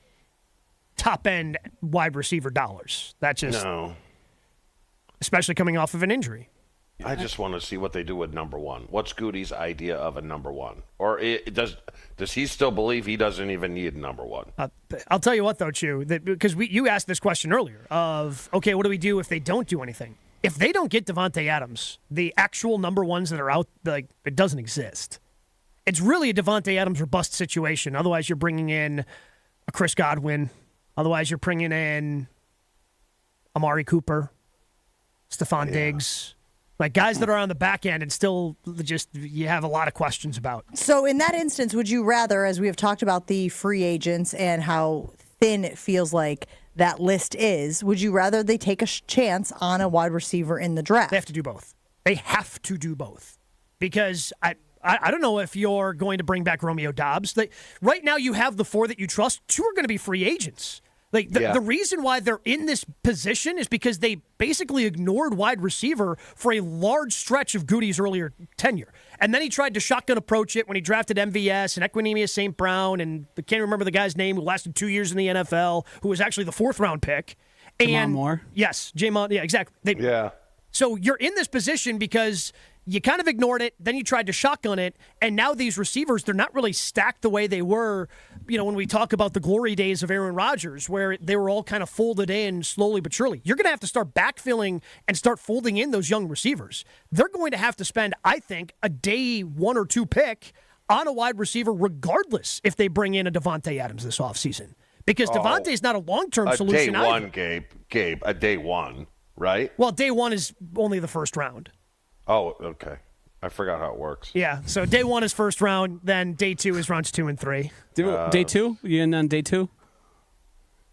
top-end wide receiver dollars. That's just no. Especially coming off of an injury. I just want to see what they do with number one. What's Goody's idea of a number one? Or does he still believe he doesn't even need a number one? I'll tell you what, though, Chew, because you asked this question earlier of, okay, what do we do if they don't do anything? If they don't get Devontae Adams, the actual number ones that are out, like, it doesn't exist. It's really a Devontae Adams or bust situation. Otherwise, you're bringing in a Chris Godwin. Otherwise, you're bringing in Amari Cooper, Stephon Diggs. Like guys that are on the back end and still just you have a lot of questions about. So in that instance, would you rather, as we have talked about the free agents and how thin it feels like that list is, would you rather they take a chance on a wide receiver in the draft? They have to do both. They have to do both. Because I don't know if you're going to bring back Romeo Doubs. Right now you have the 4 that you trust. 2 are going to be free agents. Like the reason why they're in this position is because they basically ignored wide receiver for a large stretch of Goody's earlier tenure. And then he tried to shotgun approach it when he drafted MVS and Equinemius St. Brown, and I can't remember the guy's name who lasted 2 years in the NFL, who was actually the 4th round pick. Jamon Moore. Yes, Jamon. Yeah, exactly. So you're in this position because you kind of ignored it, then you tried to shotgun it, and now these receivers, they're not really stacked the way they were, when we talk about the glory days of Aaron Rodgers, where they were all kind of folded in slowly but surely. You're going to have to start backfilling and start folding in those young receivers. They're going to have to spend, I think, a day 1 or 2 pick on a wide receiver regardless if they bring in a Devontae Adams this offseason. Because Devontae's not a long-term solution either. A day 1, Gabe, a day 1, right? Well, day 1 is only the first round. Oh, okay. I forgot how it works. Yeah, so day 1 is first round, then day 2 is rounds 2 and 3. Day 2? You in on day 2?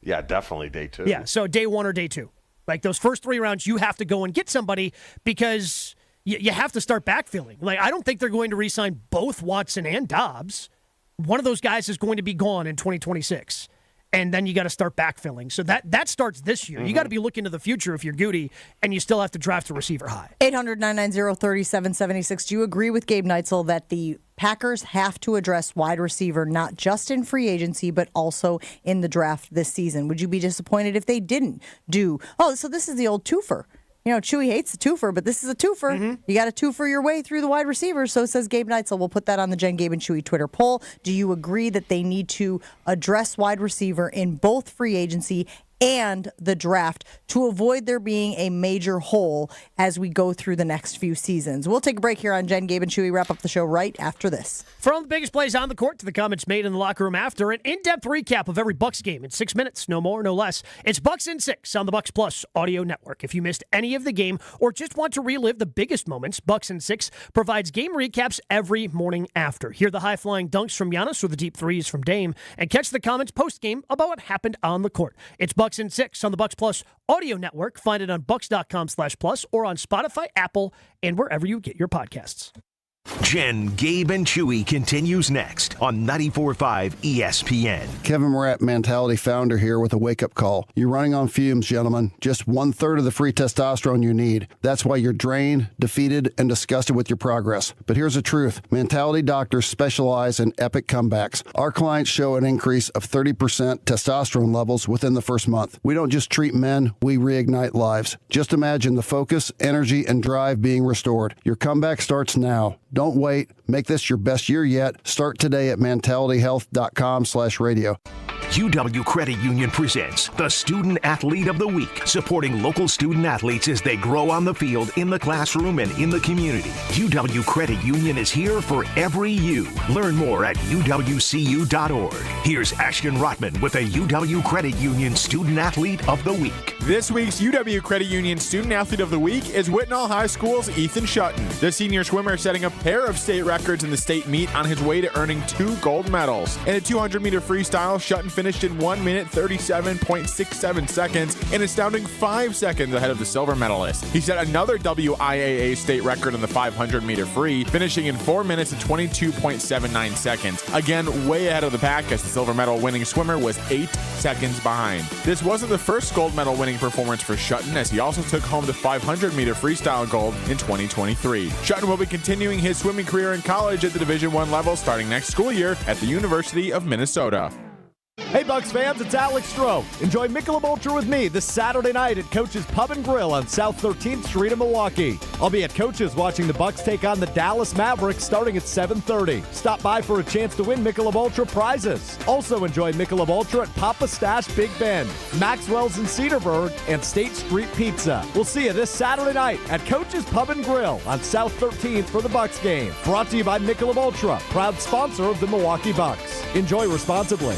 Yeah, definitely day 2. Yeah, so day 1 or day 2. Like those first 3 rounds, you have to go and get somebody because you have to start backfilling. Like I don't think they're going to re-sign both Watson and Dobbs. One of those guys is going to be gone in 2026. And then you got to start backfilling. So that starts this year. Mm-hmm. You got to be looking to the future if you're Goody, and you still have to draft a receiver high. 800-990-3776. Do you agree with Gabe Neitzel that the Packers have to address wide receiver not just in free agency, but also in the draft this season? Would you be disappointed if they didn't do? Oh, so this is the old twofer. Chewy hates the twofer, but this is a twofer. Mm-hmm. You got to twofer your way through the wide receivers. So says Gabe Neitzel. We'll put that on the Jen, Gabe, and Chewy Twitter poll. Do you agree that they need to address wide receiver in both free agency and the draft to avoid there being a major hole as we go through the next few seasons? We'll take a break here on Jen, Gabe, and Chewy. Wrap up the show right after this. From the biggest plays on the court to the comments made in the locker room after, an in-depth recap of every Bucks game in 6 minutes, no more, no less. It's Bucks in 6 on the Bucks Plus audio network. If you missed any of the game or just want to relive the biggest moments, Bucks in 6 provides game recaps every morning after. Hear the high-flying dunks from Giannis or the deep threes from Dame, and catch the comments post-game about what happened on the court. It's Bucks in 6 on the Bucks Plus audio network. Find it on bucks.com/plus or on Spotify, Apple, and wherever you get your podcasts. Jen, Gabe, and Chewy continues next on 94.5 ESPN. Kevin Morat, Mentality founder here with a wake-up call. You're running on fumes, gentlemen. Just 1/3 of the free testosterone you need. That's why you're drained, defeated, and disgusted with your progress. But here's the truth. Mentality doctors specialize in epic comebacks. Our clients show an increase of 30% testosterone levels within the first month. We don't just treat men, we reignite lives. Just imagine the focus, energy, and drive being restored. Your comeback starts now. Don't wait. Make this your best year yet. Start today at mentalityhealth.com/radio. UW Credit Union presents the Student Athlete of the Week, supporting local student athletes as they grow on the field, in the classroom, and in the community. UW Credit Union is here for every you. Learn more at uwcu.org. Here's Ashton Rotman with a UW Credit Union Student Athlete of the Week. This week's UW Credit Union Student Athlete of the Week is Whitnall High School's Ethan Shutton. The senior swimmer setting a pair of state records in the state meet on his way to earning 2 gold medals. In a 200-meter freestyle, Shutton finished in 1 minute 37.67 seconds, an astounding 5 seconds ahead of the silver medalist. He set another WIAA state record in the 500-meter free, finishing in 4 minutes and 22.79 seconds. Again, way ahead of the pack, as the silver medal winning swimmer was 8 seconds behind. This wasn't the first gold medal winning performance for Shutton, as he also took home the 500-meter freestyle gold in 2023. Shutton will be continuing his swimming career in college at the Division I level starting next school year at the University of Minnesota. Hey Bucks fans, it's Alex Stroh. Enjoy Michelob Ultra with me this Saturday night at Coach's Pub and Grill on South 13th Street in Milwaukee. I'll be at Coach's watching the Bucks take on the Dallas Mavericks starting at 7:30. Stop by for a chance to win Michelob Ultra prizes. Also enjoy Michelob Ultra at Papa Stash Big Bend, Maxwell's in Cedarburg, and State Street Pizza. We'll see you this Saturday night at Coach's Pub and Grill on South 13th for the Bucks game. Brought to you by Michelob Ultra, proud sponsor of the Milwaukee Bucks. Enjoy responsibly.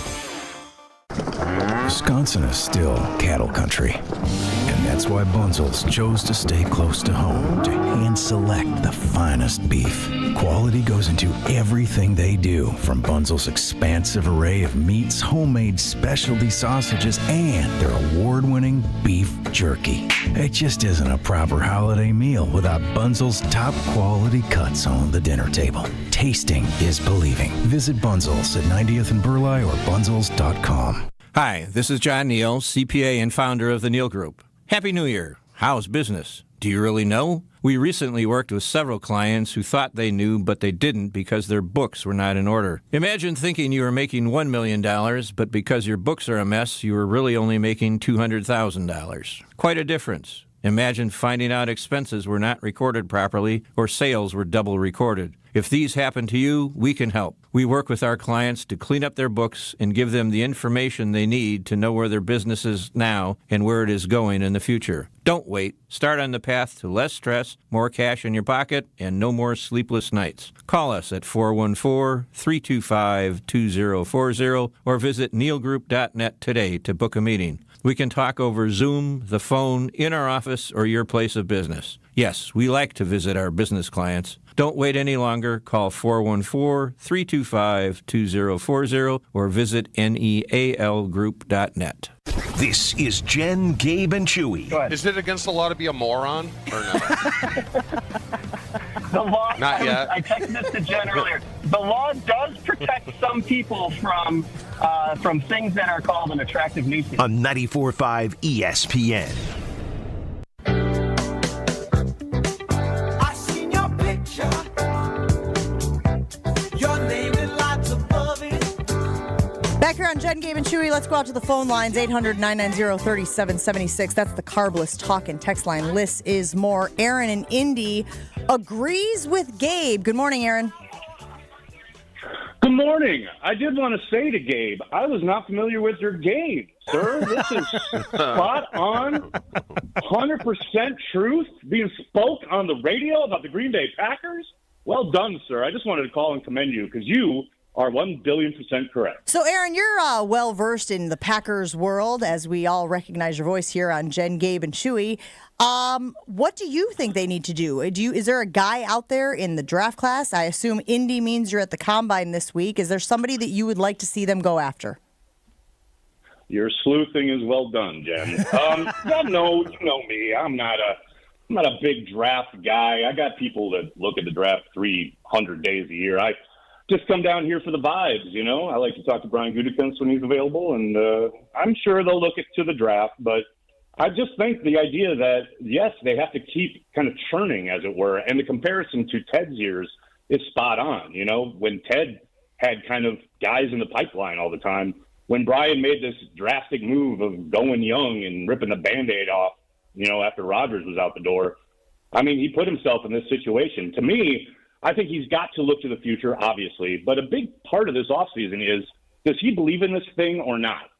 Wisconsin is still cattle country, and that's why Bunzel's chose to stay close to home to hand select the finest beef. Quality goes into everything they do, from Bunzel's expansive array of meats, homemade specialty sausages, and their award-winning beef jerky. It just isn't a proper holiday meal without Bunzel's top quality cuts on the dinner table. Tasting is believing. Visit Bunzel's at 90th and Burleigh or bunzels.com. Hi, this is John Neal, CPA and founder of the Neal Group. Happy New Year. How's business? Do you really know? We recently worked with several clients who thought they knew, but they didn't because their books were not in order. Imagine thinking you were making $1 million, but because your books are a mess, you were really only making $200,000. Quite a difference. Imagine finding out expenses were not recorded properly or sales were double recorded. If these happen to you, we can help. We work with our clients to clean up their books and give them the information they need to know where their business is now and where it is going in the future. Don't wait. Start on the path to less stress, more cash in your pocket, and no more sleepless nights. Call us at 414-325-2040 or visit neilgroup.net today to book a meeting. We can talk over Zoom, the phone, in our office, or your place of business. Yes, we like to visit our business clients. Don't wait any longer. Call 414-325-2040 or visit nealgroup.net. This is Jen, Gabe, and Chewy. Is it against the law to be a moron or no? The law. Not yet. I texted this to Jen earlier. The law does protect some people from things that are called an attractive nuisance. On 94.5 ESPN. I seen your picture. Your name in lights above it. Back here on Jen, Gabe, and Chewy, let's go out to the phone lines, 800-990-3776. That's the Carbless talk and text line. Liz is more. Aaron in Indy agrees with Gabe. Good morning, Aaron. Good morning. I did want to say to Gabe, I was not familiar with your game, sir. This is spot on, 100% truth being spoke on the radio about the Green Bay Packers. Well done, sir. I just wanted to call and commend you because you are 1,000,000,000% correct. So, Aaron, you're well-versed in the Packers world, as we all recognize your voice here on Jen, Gabe, and Chewy. What do you think they need to do? Is there a guy out there in the draft class? I assume Indy means you're at the Combine this week. Is there somebody that you would like to see them go after? Your sleuthing is well done, Jen. You know me. I'm not a not a big draft guy. I got people that look at the draft 300 days a year. I just come down here for the vibes, you know. I like to talk to Brian Gutekunst when he's available, and I'm sure they'll look to the draft. But I just think the idea that, yes, they have to keep kind of churning, as it were, and the comparison to Ted's years is spot on. You know, when Ted had kind of guys in the pipeline all the time, when Brian made this drastic move of going young and ripping the Band-Aid off, you know, after Rodgers was out the door, I mean, he put himself in this situation. To me, I think he's got to look to the future, obviously. But a big part of this offseason is, does he believe in this thing or not?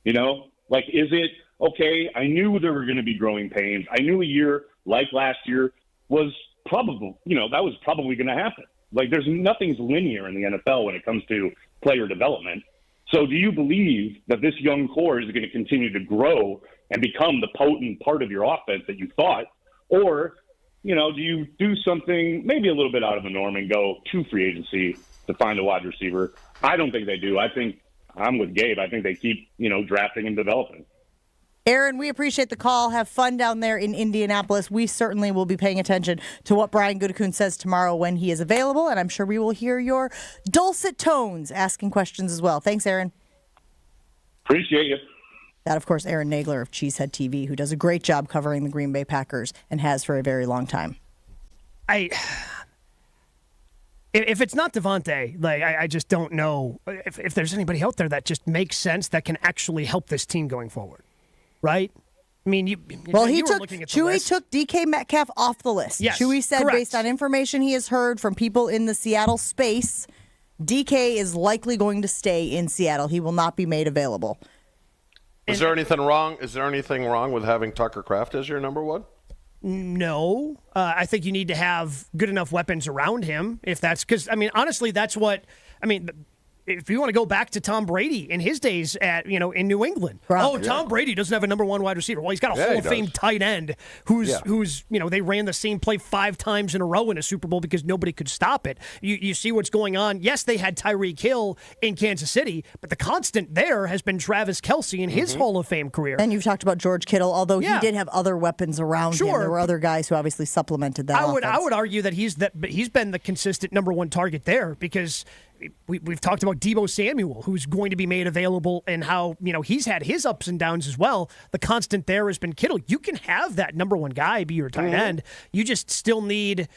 You know, like, is it, okay, I knew there were going to be growing pains. I knew a year like last year was probably, you know, that was probably going to happen. Like, nothing's linear in the NFL when it comes to player development. So do you believe that this young core is going to continue to grow and become the potent part of your offense that you thought? Or, you know, do you do something maybe a little bit out of the norm and go to free agency to find a wide receiver? I don't think they do. I think I'm with Gabe. I think they keep, you know, drafting and developing. Aaron, we appreciate the call. Have fun down there in Indianapolis. We certainly will be paying attention to what Brian Gutekunst says tomorrow when he is available, and I'm sure we will hear your dulcet tones asking questions as well. Thanks, Aaron. Appreciate you. That, of course, Aaron Nagler of Cheesehead TV, who does a great job covering the Green Bay Packers and has for a very long time. If it's not Devontae, like I just don't know if there's anybody out there that just makes sense that can actually help this team going forward. Right? I mean, Chewy took DK Metcalf off the list. Yes, Chewy said, correct. based on information he has heard from people in the Seattle space, DK is likely going to stay in Seattle. He will not be made available. Is there anything wrong? Is there anything wrong with having Tucker Kraft as your number one? No. I think you need to have good enough weapons around him. If that's because, I mean, honestly, that's what I mean. If you want to go back to Tom Brady in his days at, you know, in New England. Tom Brady doesn't have a number one wide receiver. Well, he's got a Hall of Fame tight end who's, you know, they ran the same play 5 times in a row in a Super Bowl because nobody could stop it. You see what's going on. Yes, they had Tyreek Hill in Kansas City, but the constant there has been Travis Kelce in his Hall of Fame career. And you've talked about George Kittle, although he did have other weapons around him. There were other guys who obviously supplemented that offense. I would argue that he's been the consistent number one target there because we've talked about Deebo Samuel, who's going to be made available, and how, you know, he's had his ups and downs as well. The constant there has been Kittle. You can have that number one guy be your tight end. You just still need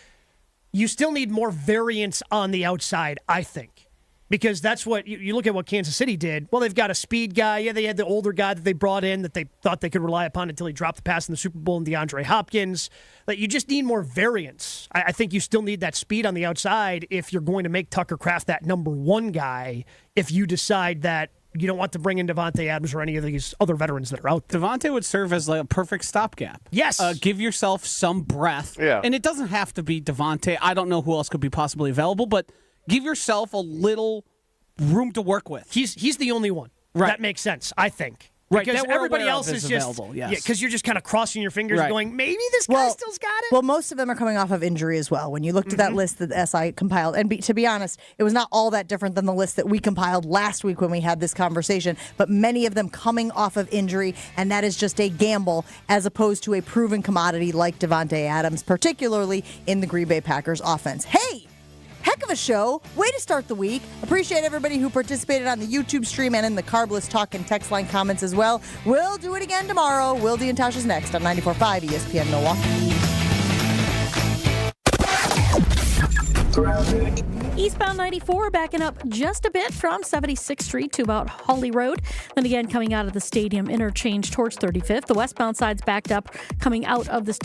more variance on the outside, I think. Because that's what you look at what Kansas City did. Well, they've got a speed guy. Yeah, they had the older guy that they brought in that they thought they could rely upon until he dropped the pass in the Super Bowl, and DeAndre Hopkins. That you just need more variance. I think you still need that speed on the outside if you're going to make Tucker Kraft that number one guy. If you decide that you don't want to bring in Devontae Adams or any of these other veterans that are out there. Devontae would serve as like a perfect stopgap. Yes. Give yourself some breath. Yeah. And it doesn't have to be Devontae. I don't know who else could be possibly available, but give yourself a little room to work with. He's the only one. Right. That makes sense, I think. Right, because that we're everybody aware else of is is just available, yes. because you're just kind of crossing your fingers Right. going, maybe this guy still's got it. Well, most of them are coming off of injury as well. When you looked at that list that SI compiled, and to be honest, it was not all that different than the list that we compiled last week when we had this conversation, but many of them coming off of injury, and that is just a gamble as opposed to a proven commodity like Devontae Adams, particularly in the Green Bay Packers offense. Hey! Heck of a show. Way to start the week. Appreciate everybody who participated on the YouTube stream and in the Carbless Talk and text line comments as well. We'll do it again tomorrow. Will D and Tosh is next on 94.5 ESPN Milwaukee. Eastbound 94 backing up just a bit from 76th Street to about Holly Road. Then again, coming out of the stadium interchange towards 35th. The westbound side's backed up coming out of the stadium.